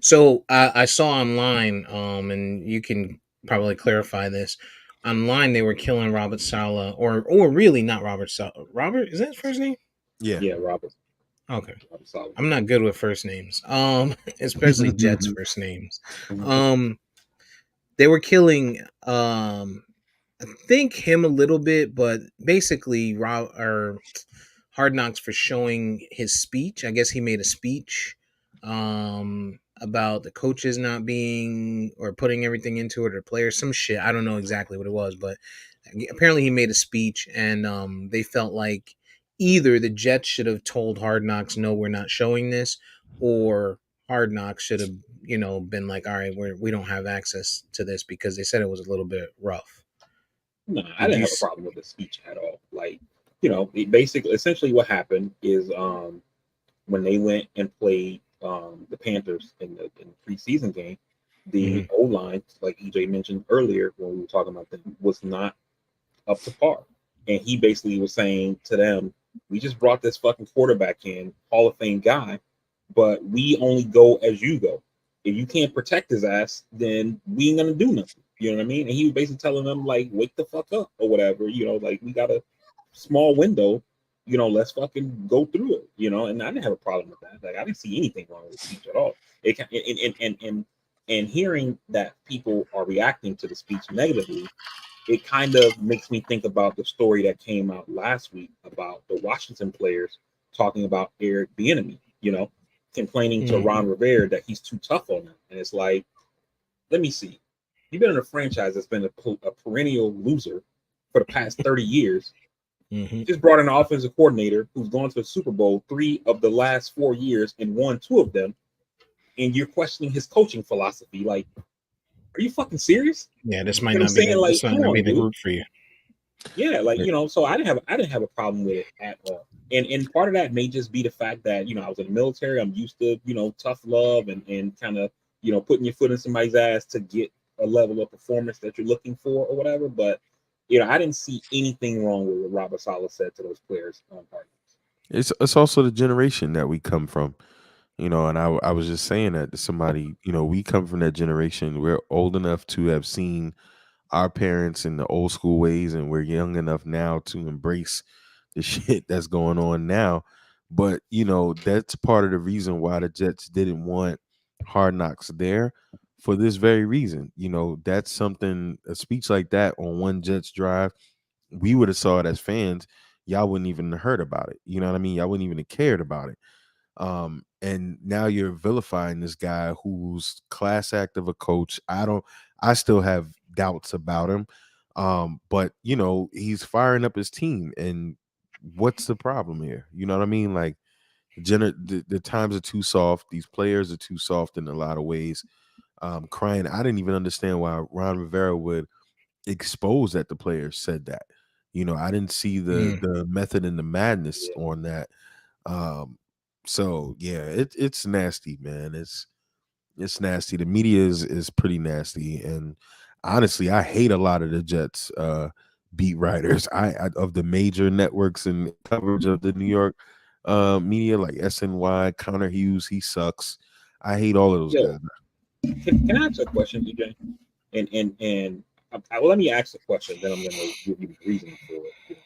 So I saw online, and you can probably clarify this. Online, they were killing Robert Sala, or really not Robert Sala. Robert, is that his first name? yeah. Yeah, Robert. Okay, Robert Solid. I'm not good with first names. Especially Jets first names. They were killing I think him a little bit, but basically Hard Knocks for showing his speech. I guess he made a speech about the coaches not being or putting everything into it, or players, some shit. I don't know exactly what it was, but apparently he made a speech, and they felt like either the Jets should have told Hard Knocks, no, we're not showing this, or Hard Knocks should have, been like, all right, we don't have access to this, because they said it was a little bit rough. No, I Did didn't you? have a problem with the speech at all. Like, essentially what happened is when they went and played the Panthers in the preseason game, the O line, like EJ mentioned earlier when we were talking about them, was not up to par. And he basically was saying to them, we just brought this fucking quarterback in, Hall of Fame guy, but we only go as you go. If you can't protect his ass, then we ain't gonna do nothing. You know what I mean? And he was basically telling them, like, wake the fuck up or whatever, like we got a small window, let's fucking go through it, and I didn't have a problem with that. Like, I didn't see anything wrong with the speech at all. It and hearing that people are reacting to the speech negatively, it kind of makes me think about the story that came out last week about the Washington players talking about Eric Bieniemy, complaining to Ron Rivera that he's too tough on them. And it's like, let me see. You've been in a franchise that's been a perennial loser for the past 30 years. You just brought in an offensive coordinator who's gone to the Super Bowl 3 of the last 4 years and won 2 of them. And you're questioning his coaching philosophy. Like, are you fucking serious? Yeah, this might not be the group for you. Yeah, like, so I didn't have a problem with it at all. And part of that may just be the fact that, I was in the military. I'm used to, tough love and kind of, putting your foot in somebody's ass to get a level of performance that you're looking for or whatever. But, I didn't see anything wrong with what Robert Saleh said to those players on parties. It's also the generation that we come from. And I was just saying that to somebody, we come from that generation. We're old enough to have seen our parents in the old school ways, and we're young enough now to embrace the shit that's going on now. But that's part of the reason why the Jets didn't want Hard Knocks there, for this very reason. That's something, a speech like that on One Jets Drive, we would have saw it as fans. Y'all wouldn't even have heard about it. You know what I mean? Y'all wouldn't even have cared about it. And now you're vilifying this guy who's class act of a coach. I still have doubts about him. But you know, he's firing up his team, and what's the problem here? You know what I mean? Like the times are too soft. These players are too soft in a lot of ways. Crying. I didn't even understand why Ron Rivera would expose that the players said that. You know, I didn't see Mm. the method and the madness Yeah. on that. Um, so yeah, it's nasty, man. It's nasty. The media is pretty nasty, and honestly, I hate a lot of the Jets beat writers. I of the major networks and coverage of the New York media, like SNY, Connor Hughes, he sucks. I hate all of those guys. Yo, can I ask a question, DJ? Well, let me ask the question, then I'm gonna give you the reason for it.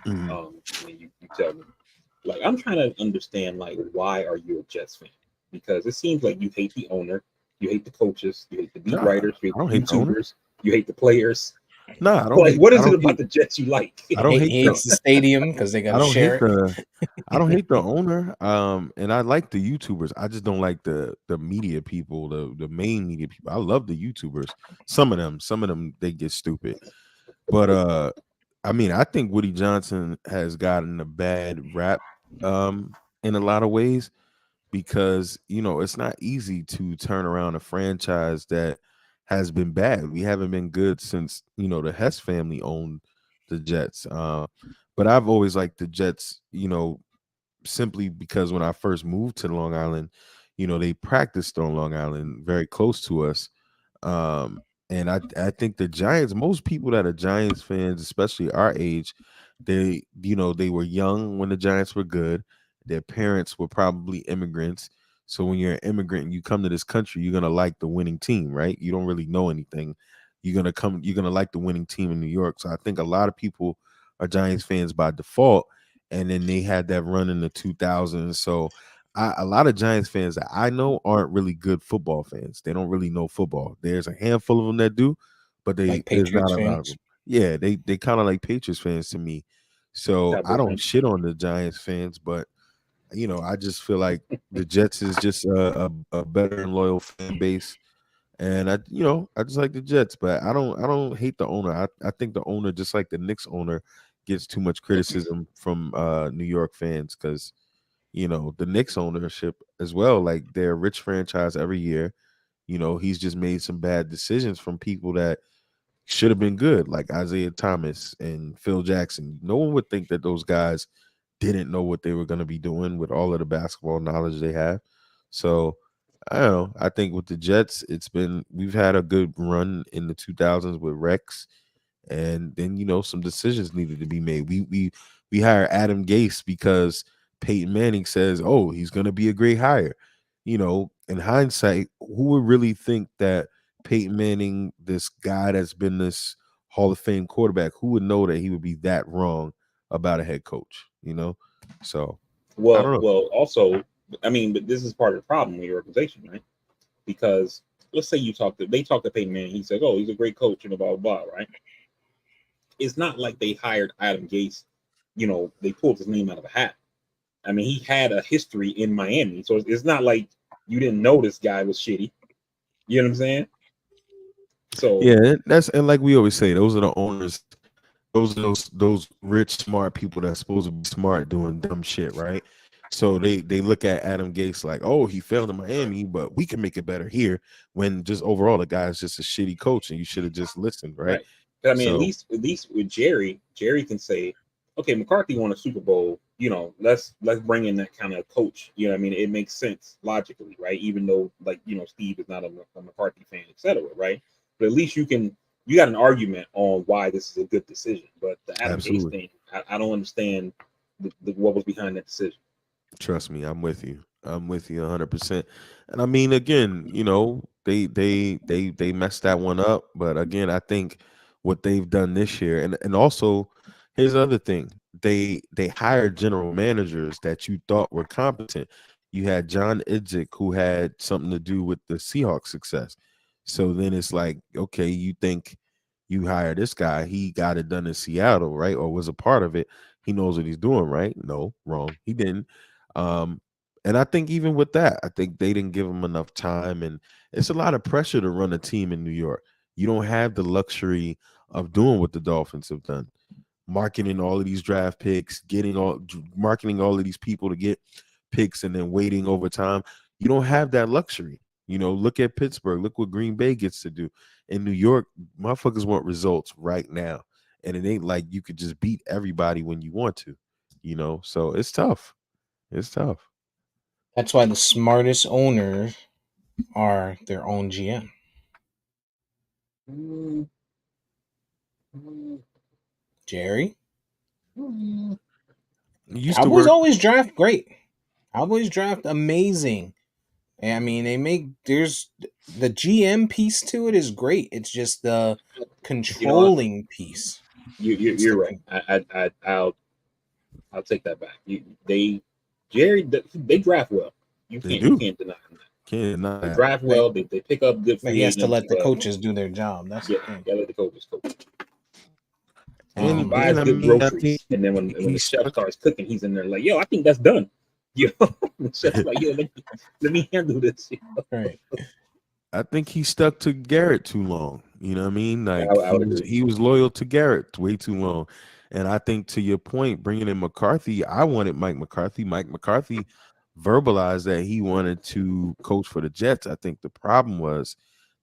Mhm. And then you tell me. Like, I'm trying to understand, like, why are you a Jets fan? Because it seems like you hate the owner, you hate the coaches, you hate the beat Nah, writers, you I hate don't the hate the owner. YouTubers, you hate the players. Nah, Like, what I is it don't about hate the Jets you like? I don't hate He the hates the stadium because they're I gonna don't share hate it. the I don't hate the owner. And I like the YouTubers. I just don't like the media people, the main media people. I love the YouTubers. Some of them they get stupid. But I mean, I think Woody Johnson has gotten a bad rap in a lot of ways because you know it's not easy to turn around a franchise that has been bad. We haven't been good since you know the Hess family owned the Jets. But I've always liked the Jets, you know, simply because when I first moved to Long Island, you know, they practiced on Long Island very close to us. And I think the Giants, most people that are Giants fans, especially our age, they you know, they were young when the Giants were good. Their parents were probably immigrants. So when you're an immigrant and you come to this country, you're gonna like the winning team, right? You don't really know anything. You're gonna like the winning team in New York. So I think a lot of people are Giants fans by default. And then they had that run in the 2000s. So a lot of Giants fans that I know aren't really good football fans. They don't really know football. There's a handful of them that do, but Like there's not Patriots a lot of fans. them. Yeah, they kind of like Patriots fans to me. So I Cowboy don't fan. shit on the Giants fans, but you know I just feel like the Jets is just a better and loyal fan base, and I just like the Jets, but I don't hate the owner. I think the owner, just like the Knicks owner, gets too much criticism from New York fans because you know, the Knicks ownership as well. Like they're a rich franchise every year. You know, he's just made some bad decisions from people that should have been good, like Isaiah Thomas and Phil Jackson. No one would think that those guys didn't know what they were going to be doing with all of the basketball knowledge they have. So I don't know. I think with the Jets, we've had a good run in the 2000s with Rex, and then you know some decisions needed to be made. We hire Adam Gase because Peyton Manning says, "Oh, he's going to be a great hire." You know, in hindsight, who would really think that Peyton Manning, this guy that's been this Hall of Fame quarterback, who would know that he would be that wrong about a head coach? You know, so I don't know. Also, I mean, but this is part of the problem with your organization, right? Because let's say they talk to Peyton Manning, he says, "Oh, he's a great coach," and blah blah blah, right? It's not like they hired Adam Gase. They pulled his name out of a hat. I mean, he had a history in Miami, so it's not like you didn't know this guy was shitty. You know what I'm saying? So Yeah, and like we always say, those are the owners. Those rich, smart people that's supposed to be smart doing dumb shit, right? So they look at Adam Gase like, oh, he failed in Miami, but we can make it better here. When just overall the guy's just a shitty coach, and you should have just listened, right? right. I mean, So at least with Jerry can say, okay, McCarthy won a Super Bowl. Let's bring in that kind of coach. You know, what I mean, it makes sense logically, right? Even though, like, Steve is not a McCarthy fan, etc. Right? But at least you got an argument on why this is a good decision. But the Adam Gase absolutely. thing, I don't understand what was behind that decision. Trust me, I'm with you. I'm with you 100%. And I mean, again, you know, they messed that one up. But again, I think what they've done this year, and also here's the other thing: they hired general managers that you thought were competent. You had John Idzik, who had something to do with the Seahawks success. So then it's like, okay, you think you hire this guy? He got it done in Seattle, right? Or was a part of it. He knows what he's doing, right? No, wrong. He didn't. Um, And I think even with that, I think they didn't give him enough time, and it's a lot of pressure to run a team in New York. You don't have the luxury of doing what the Dolphins have done, marketing all of these draft picks, marketing all of these people to get picks, and then waiting over time. You don't have that luxury. Look at Pittsburgh. Look what Green Bay gets to do. In New York, motherfuckers want results right now, and it ain't like you could just beat everybody when you want to. So it's tough. It's tough. That's why the smartest owners are their own GM. Jerry? Cowboys always draft great. Cowboys draft amazing. I mean, there's the GM piece to it is great. It's just the controlling piece. You're right. I'll take that back. They draft well. You can't deny that. They draft well. They pick up good. But he has to let the coaches do their job. That's the thing. Yeah, let the coaches coach. And he buys good groceries, and then when the chef starts cooking, he's in there like, "Yo, I think that's done." The chef's like, "Yo, let me handle this." Right. I think he stuck to Garrett too long. You know what I mean? Like he was loyal to Garrett way too long. And I think, to your point, bringing in McCarthy, I wanted Mike McCarthy. Mike McCarthy verbalized that he wanted to coach for the Jets. I think the problem was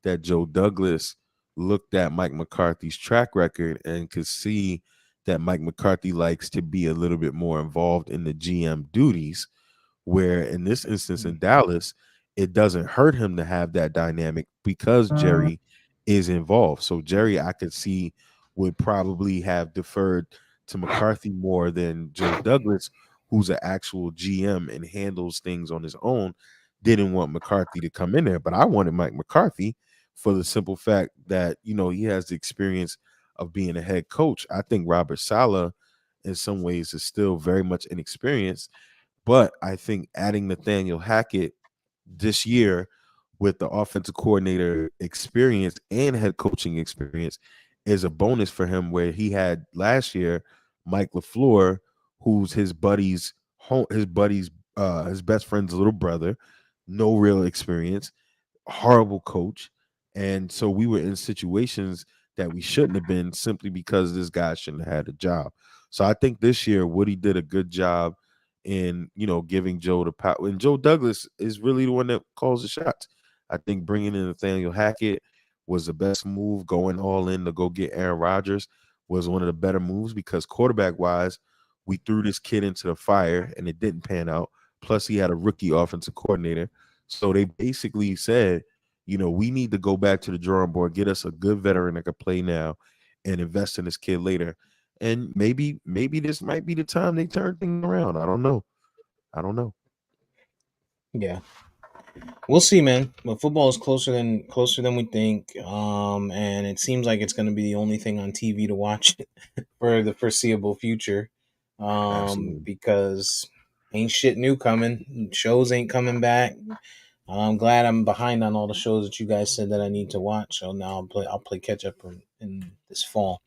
that Joe Douglas looked at Mike McCarthy's track record and could see that Mike McCarthy likes to be a little bit more involved in the GM duties, where in this instance in Dallas, it doesn't hurt him to have that dynamic because Jerry is involved. So Jerry, I could see, would probably have deferred to McCarthy more than Joe Douglas, who's an actual GM and handles things on his own. Didn't want McCarthy to come in there, but I wanted Mike McCarthy for the simple fact that, he has the experience of being a head coach. I think Robert Saleh in some ways is still very much inexperienced, but I think adding Nathaniel Hackett this year with the offensive coordinator experience and head coaching experience is a bonus for him, where he had last year Mike LaFleur, who's his best friend's little brother, no real experience, horrible coach. And so we were in situations that we shouldn't have been, simply because this guy shouldn't have had a job. So I think this year Woody did a good job in, giving Joe the power. And Joe Douglas is really the one that calls the shots. I think bringing in Nathaniel Hackett was the best move. Going all in to go get Aaron Rodgers was one of the better moves, because quarterback-wise, we threw this kid into the fire and it didn't pan out. Plus, he had a rookie offensive coordinator. So they basically said, we need to go back to the drawing board, get us a good veteran that can play now, and invest in this kid later. And maybe this might be the time they turn things around. I don't know. Yeah, we'll see, man. But football is closer than we think, and it seems like it's going to be the only thing on TV to watch for the foreseeable future, because ain't shit new coming. Shows ain't coming back. I'm glad I'm behind on all the shows that you guys said that I need to watch. So now I'll play catch up in this fall.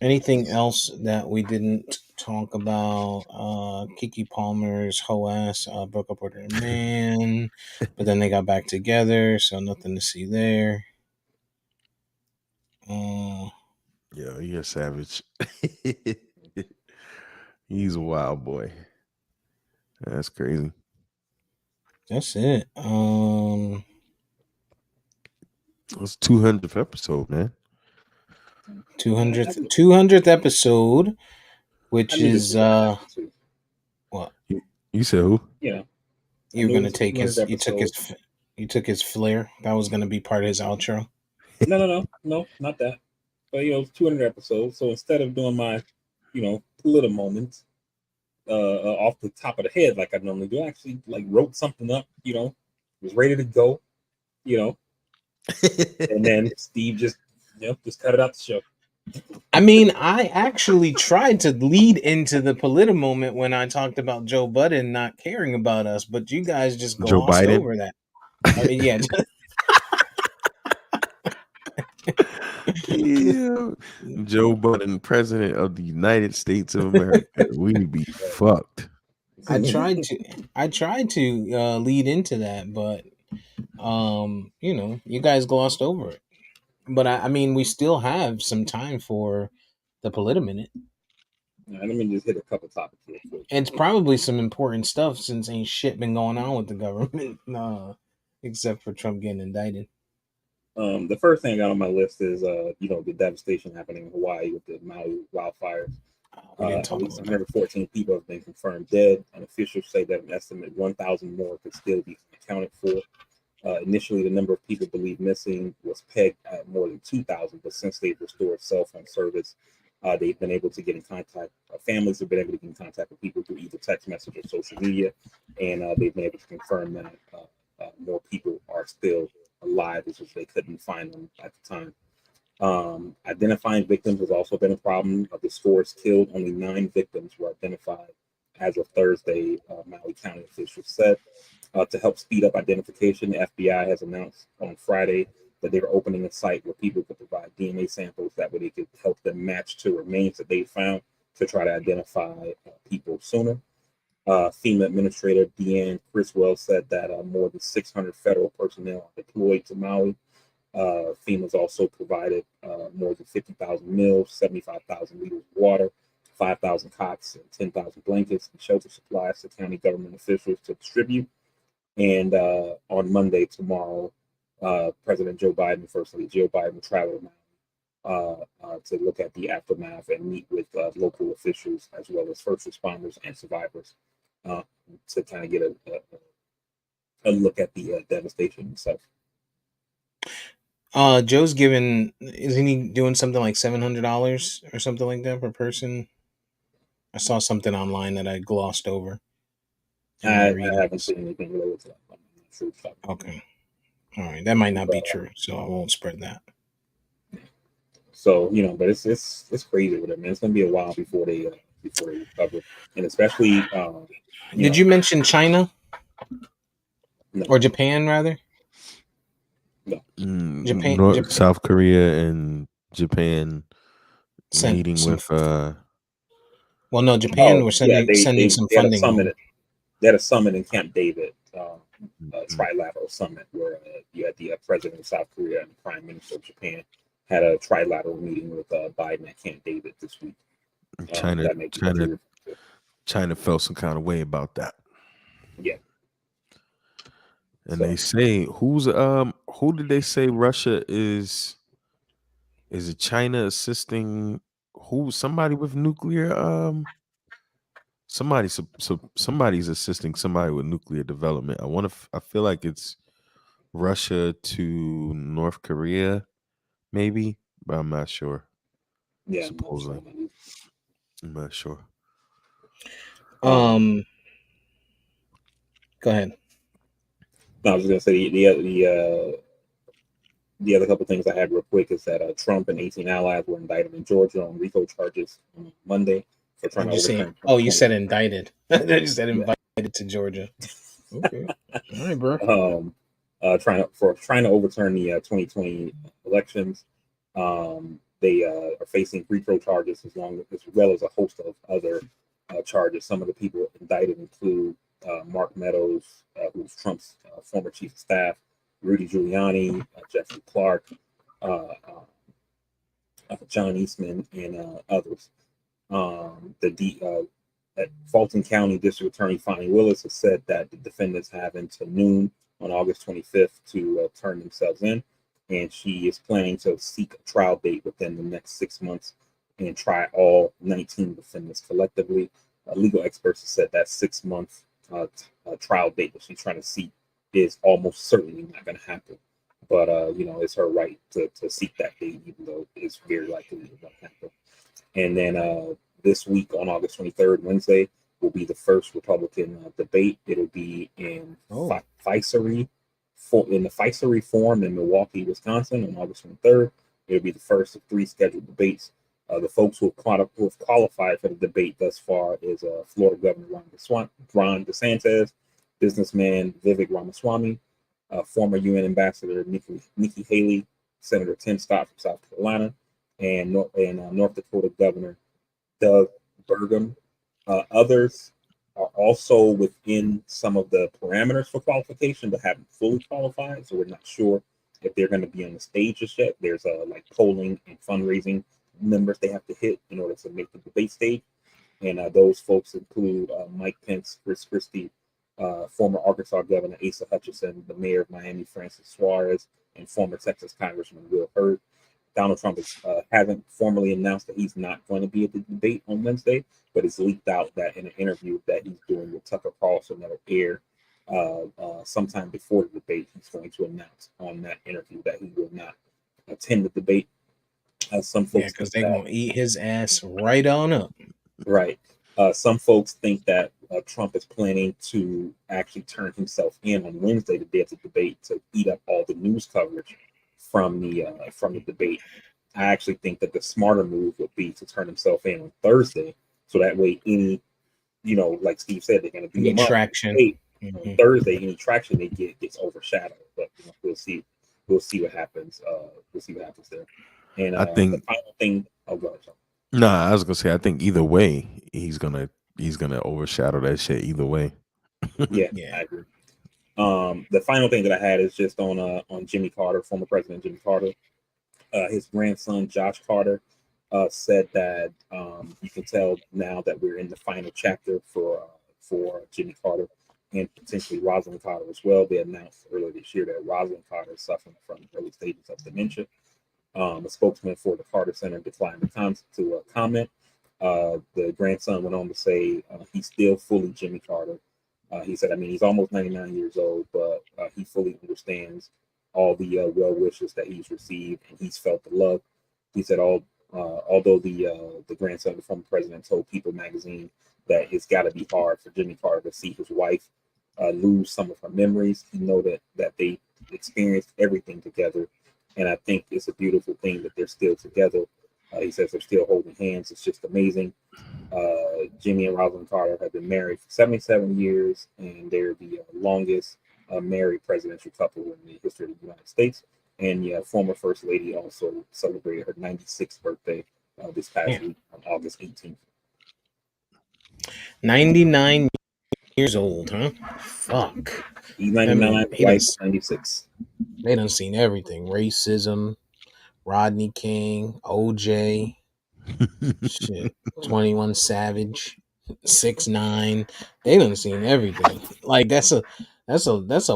Anything else that we didn't talk about? Kiki Palmer's whole ass broke up with her man, but then they got back together, so nothing to see there. Yeah, he's a savage. He's a wild boy. That's crazy. That's it. It's 200th episode, man. 200th episode, which is what? You said who? Yeah, you're gonna take his. You took his flair. That was gonna be part of his outro. No, not that. But 200 episodes. So instead of doing my, political moments, off the top of the head like I normally do, I actually wrote something up. Was ready to go. And then Steve just cut it out the show. I mean, I actually tried to lead into the political moment when I talked about Joe Budden not caring about us, but you guys just glossed over that. I mean, yeah. Yeah. Joe Budden, president of the United States of America. We'd be fucked. I tried to lead into that, but you guys glossed over it. But I mean, we still have some time for the Politominute. Let me just hit a couple topics real quick. It's probably some important stuff since ain't shit been going on with the government, except for Trump getting indicted. The first thing I got on my list is the devastation happening in Hawaii with the Maui wildfires. At least 114 people have been confirmed dead, and officials say that an estimate 1,000 more could still be accounted for. Initially, the number of people believed missing was pegged at more than 2,000, but since they've restored cell phone service, they've been able to get in contact. Families have been able to get in contact with people through either text message or social media, and they've been able to confirm that more people are still alive. It's just they couldn't find them at the time. Identifying victims has also been a problem. Of the scores killed, only 9 victims were identified as of Thursday, Maui County officials said. To help speed up identification, the FBI has announced on Friday that they're opening a site where people could provide DNA samples. That way they could help them match to remains that they found to try to identify people sooner. FEMA Administrator Deanne Criswell said that more than 600 federal personnel are deployed to Maui. FEMA's also provided more than 50,000 meals, 75,000 liters of water, 5,000 cots, and 10,000 blankets and shelter supplies to county government officials to distribute. And on Monday, tomorrow, President Joe Biden, First Lady Jill Biden, will travel to look at the aftermath and meet with local officials as well as first responders and survivors to kind of get a look at the devastation itself. Joe's isn't he doing something like $700 or something like that per person? I saw something online that I glossed over. I haven't seen anything related to that. I'm not sure. Okay. All right. That might not be true, so I won't spread that. So, but it's crazy with it, man. It's gonna be a while before they recover. And especially Did you mention China? No. Or Japan rather? No. Japan. South Korea and Japan meeting with well, no, Japan were sending some funding. They had a summit in Camp David, trilateral summit, where you had the president of South Korea and the prime minister of Japan had a trilateral meeting with Biden at Camp David this week. China felt some kind of way about that. Yeah. And they say who did they say Russia is? Is it China assisting somebody with nuclear? Somebody's assisting somebody with nuclear development. I feel like it's Russia to North Korea, maybe, but I'm not sure. Yeah, supposedly, I'm not sure. Go ahead. No, I was going to say the other couple things I had real quick is that Trump and 18 allies were indicted in Georgia on RICO charges on Monday for trying to overturn. You said indicted. You said invited to Georgia. Okay, all right, bro. Trying to overturn the 2020 elections. They are facing RICO charges as well as a host of other charges. Some of the people indicted include Mark Meadows, who's Trump's former chief of staff, Rudy Giuliani, Jeffrey Clark, John Eastman, and others. At Fulton County District Attorney Fonnie Willis has said that the defendants have until noon on August 25th to turn themselves in, and she is planning to seek a trial date within the next 6 months and try all 19 defendants collectively. Legal experts have said that 6-month trial date that she's trying to seek is almost certainly not going to happen. But it's her right to seek that date, even though it's very likely it won't happen. And then this week on August 23rd, Wednesday, will be the first Republican debate. It'll be in Fiserv Forum in Milwaukee, Wisconsin on August 23rd. It'll be the first of 3 scheduled debates. The folks who have qualified for the debate thus far is Florida Governor Ron DeSantis, businessman Vivek Ramaswamy, former UN Ambassador Nikki Haley, Senator Tim Scott from South Carolina, and North Dakota Governor Doug Burgum. Others are also within some of the parameters for qualification, but haven't fully qualified. So we're not sure if they're going to be on the stage just yet. There's like polling and fundraising numbers they have to hit in order to make the debate stage. And those folks include Mike Pence, Chris Christie, former Arkansas Governor Asa Hutchinson, the mayor of Miami, Francis Suarez, and former Texas Congressman Will Hurd. Donald Trump hasn't formally announced that he's not going to be at the debate on Wednesday, but it's leaked out that in an interview that he's doing with Tucker Carlson that'll air sometime before the debate, he's going to announce on that interview that he will not attend the debate. Some folks, because they're gonna eat his ass right on up. Right. Some folks think that Trump is planning to actually turn himself in on Wednesday, the day of the debate, to eat up all the news coverage from the debate. I actually think that the smarter move would be to turn himself in on Thursday, so that way any, like Steve said, they're going to beat him traction up on Thursday. Any traction they get gets overshadowed. But we'll see. We'll see what happens. We'll see what happens there. And I think the final thing. Oh, go ahead. No, I was gonna say I think either way he's gonna overshadow that shit either way. Yeah, I agree. The final thing that I had is just on Jimmy Carter, former President Jimmy Carter. His grandson Josh Carter said that you can tell now that we're in the final chapter for Jimmy Carter and potentially Rosalind Carter as well. They announced earlier this year that Rosalind Carter is suffering from early stages of dementia. A spokesman for the Carter Center declined to comment. The grandson went on to say he's still fully Jimmy Carter. He said, I mean, he's almost 99 years old, but he fully understands all the well wishes that he's received, and he's felt the love. He said, although the grandson of the former president told People magazine that it's got to be hard for Jimmy Carter to see his wife lose some of her memories, he know that they experienced everything together. And I think it's a beautiful thing that they're still together. He says they're still holding hands. It's just amazing. Jimmy and Rosalind Carter have been married for 77 years, and they're the longest married presidential couple in the history of the United States. And former First Lady also celebrated her 96th birthday this past week on August 18th. 99 years old, huh? Fuck. He's 99, wife's 96. They done seen everything. Racism, Rodney King, OJ, shit, 21 Savage, 6ix9ine. They done seen everything. Like that's a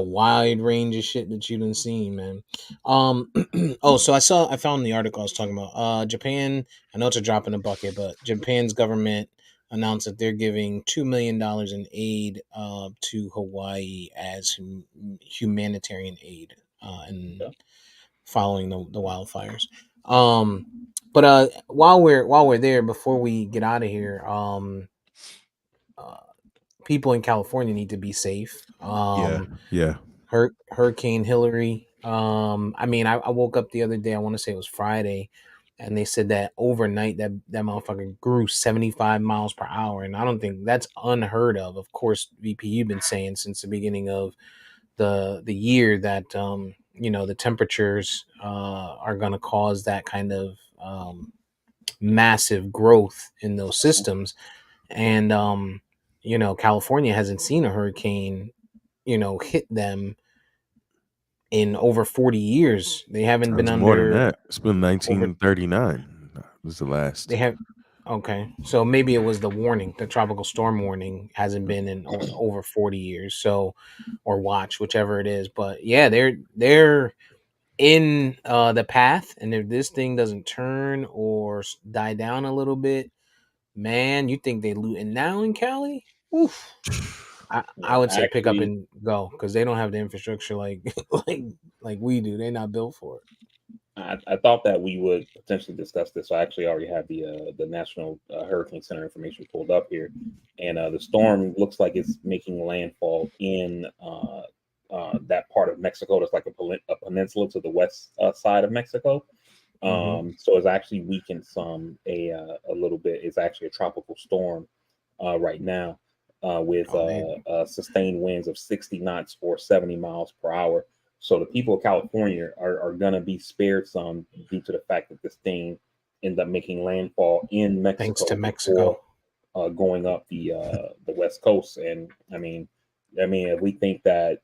wide range of shit that you done seen, man. So I found the article I was talking about. Japan, I know it's a drop in the bucket, but Japan's government announced that they're giving $2 million in aid to Hawaii as humanitarian aid and following the wildfires. But while we're there, before we get out of here, people in California need to be safe. Yeah. Hurricane Hillary. I mean, I woke up the other day. I want to say it was Friday, and they said that overnight that motherfucker grew 75 miles per hour, and I don't think that's unheard of. Of course, VP, you've been saying since the beginning of the year that the temperatures are going to cause that kind of massive growth in those systems, and California hasn't seen a hurricane hit them in over 40 years. They haven't been under more than that. It's been 1939 was the last. They have okay, so maybe it was the warning. The tropical storm warning hasn't been in over 40 years, so or watch, whichever it is. But yeah, they're in the path, and if this thing doesn't turn or die down a little bit, man, you think they looting now in Cali? Oof. I would say pick up and go, because they don't have the infrastructure like like we do. They're not built for it. I thought that we would potentially discuss this. I actually already have the National Hurricane Center information pulled up here, and the storm looks like it's making landfall in that part of Mexico. That's like a peninsula to the west side of Mexico. So it's actually weakened a little bit. It's actually a tropical storm right now with sustained winds of 60 knots or 70 miles per hour. So the people of California are going to be spared some due to the fact that this thing ended up making landfall in Mexico. Thanks to Mexico. going up the West Coast. And I mean, if we think that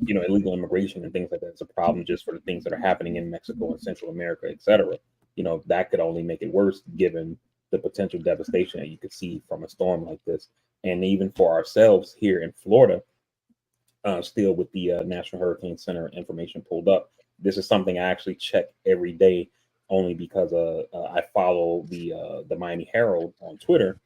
illegal immigration and things like that is a problem just for the things that are happening in Mexico and Central America, etc., that could only make it worse given the potential devastation that you could see from a storm like this. And even for ourselves here in Florida, still with the National Hurricane Center information pulled up, this is something I actually check every day, only because I follow the Miami Herald on Twitter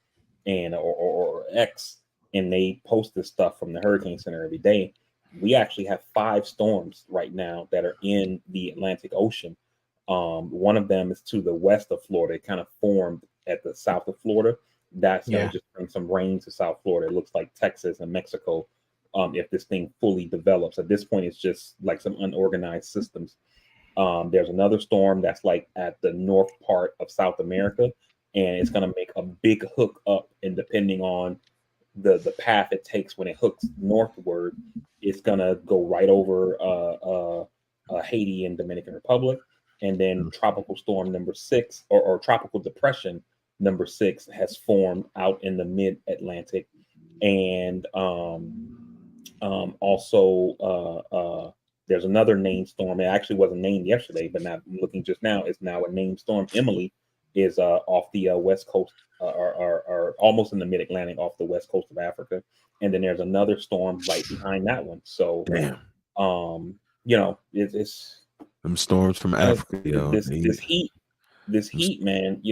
and or X, and they post this stuff from the Hurricane Center every day. We actually have 5 storms right now that are in the Atlantic Ocean. One of them is to the west of Florida. It kind of formed at the south of Florida. That's going to just bring some rain to South Florida. It looks like Texas and Mexico. If this thing fully develops, at this point, it's just like some unorganized systems. There's another storm that's like at the north part of South America, and it's going to make a big hook up. And depending on the path it takes when it hooks northward, it's going to go right over Haiti and Dominican Republic. And then tropical storm number 6 or tropical depression number 6 has formed out in the mid-Atlantic. And also there's another named storm. It actually wasn't named yesterday, but now looking just now, it's now a named storm. Emily is off the west coast, or almost in the mid-Atlantic, off the west coast of Africa. And then there's another storm right behind that one. So, it's them storms from Africa. This heat, man.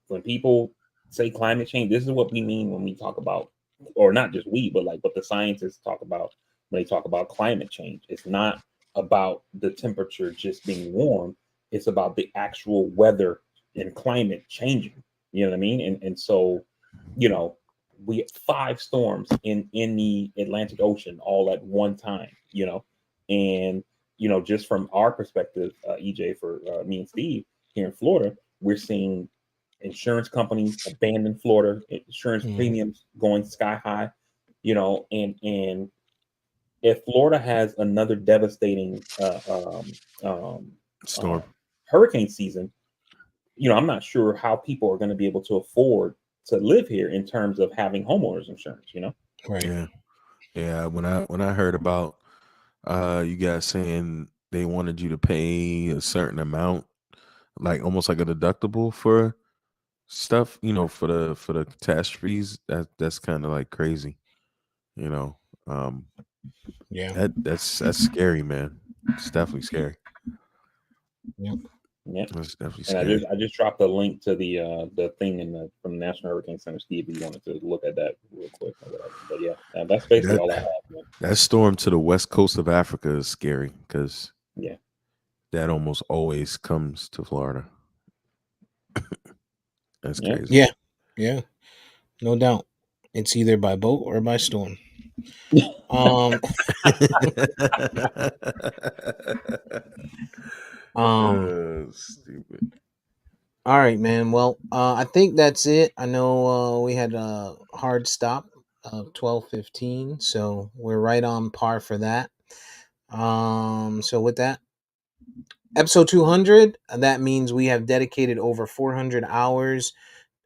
When people say climate change, this is what we mean when we talk about, or not just we, but like what the scientists talk about when they talk about climate change. It's not about the temperature just being warm. It's about the actual weather and climate changing. You know what I mean? And so, we have 5 storms in the Atlantic Ocean all at one time, and, just from our perspective, EJ, for me and Steve here in Florida, we're seeing insurance companies abandon Florida, insurance premiums going sky high, and if Florida has another devastating storm hurricane season, I'm not sure how people are going to be able to afford to live here in terms of having homeowners insurance, Right. Yeah. When I heard about you guys saying they wanted you to pay a certain amount, like almost like a deductible for stuff, for the catastrophes, that's kind of like crazy, Yeah. that's scary, man. It's definitely scary. Yep. Yeah, That's definitely and scary. I just dropped a link to the thing from the National Hurricane Center, Steve, if you wanted to look at that real quick or whatever. But yeah, that's basically all I have. Man. That storm to the west coast of Africa is scary because that almost always comes to Florida. That's crazy. Yeah, no doubt. It's either by boat or by storm. Stupid. All right, man. Well, I think that's it. I know we had a hard stop of 12:15, so we're right on par for that. So with that, episode 200, that means we have dedicated over 400 hours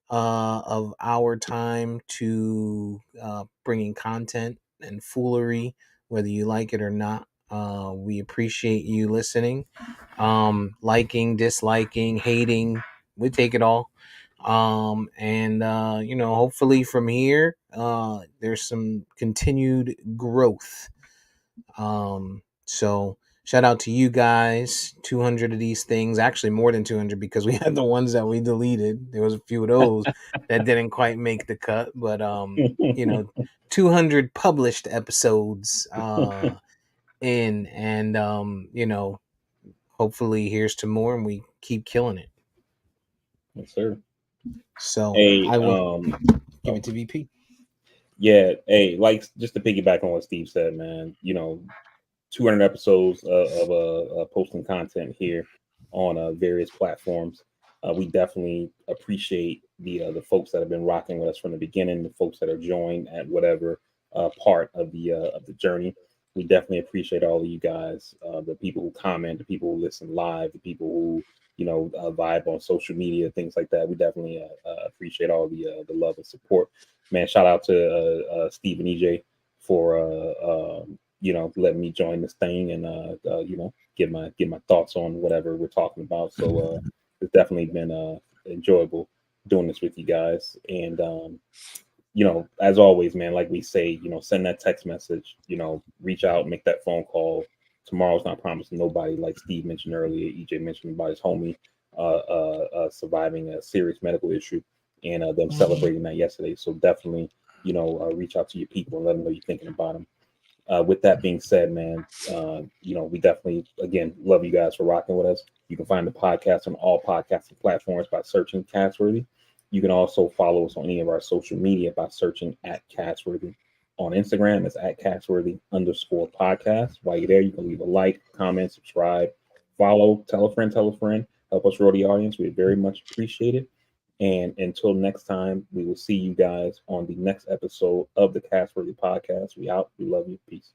of our time to bringing content and foolery, whether you like it or not. We appreciate you listening, liking, disliking, hating. We take it all. And hopefully from here, there's some continued growth. So shout out to you guys. 200 of these things, actually more than 200, because we had the ones that we deleted. There was a few of those that didn't quite make the cut, but 200 published episodes in, and hopefully here's to more, and we keep killing it. Yes, sir. So hey, I will give it to VP. Yeah, hey, like just to piggyback on what Steve said, man. 200 episodes of posting content here on various platforms. We definitely appreciate the folks that have been rocking with us from the beginning, the folks that are joined at whatever part of the journey. We definitely appreciate all of you guys, the people who comment, the people who listen live, the people who vibe on social media, things like that. We definitely appreciate all the love and support. Man, shout out to Steve and EJ for letting me join this thing and give my thoughts on whatever we're talking about. So it's definitely been enjoyable doing this with you guys. And as always, man, like we say, send that text message, reach out, make that phone call. Tomorrow's not promised to nobody, like Steve mentioned earlier. EJ mentioned about his homie surviving a serious medical issue and them celebrating that yesterday. So definitely, reach out to your people and let them know you're thinking about them. With that being said, man, we definitely, again, love you guys for rocking with us. You can find the podcast on all podcasting platforms by searching Catsworthy. You can also follow us on any of our social media by searching at Catsworthy. On Instagram, it's at Catsworthy_podcast. While you're there, you can leave a like, comment, subscribe, follow, tell a friend, help us grow the audience. We very much appreciate it. And until next time, we will see you guys on the next episode of the Catsworthy podcast. We out. We love you. Peace.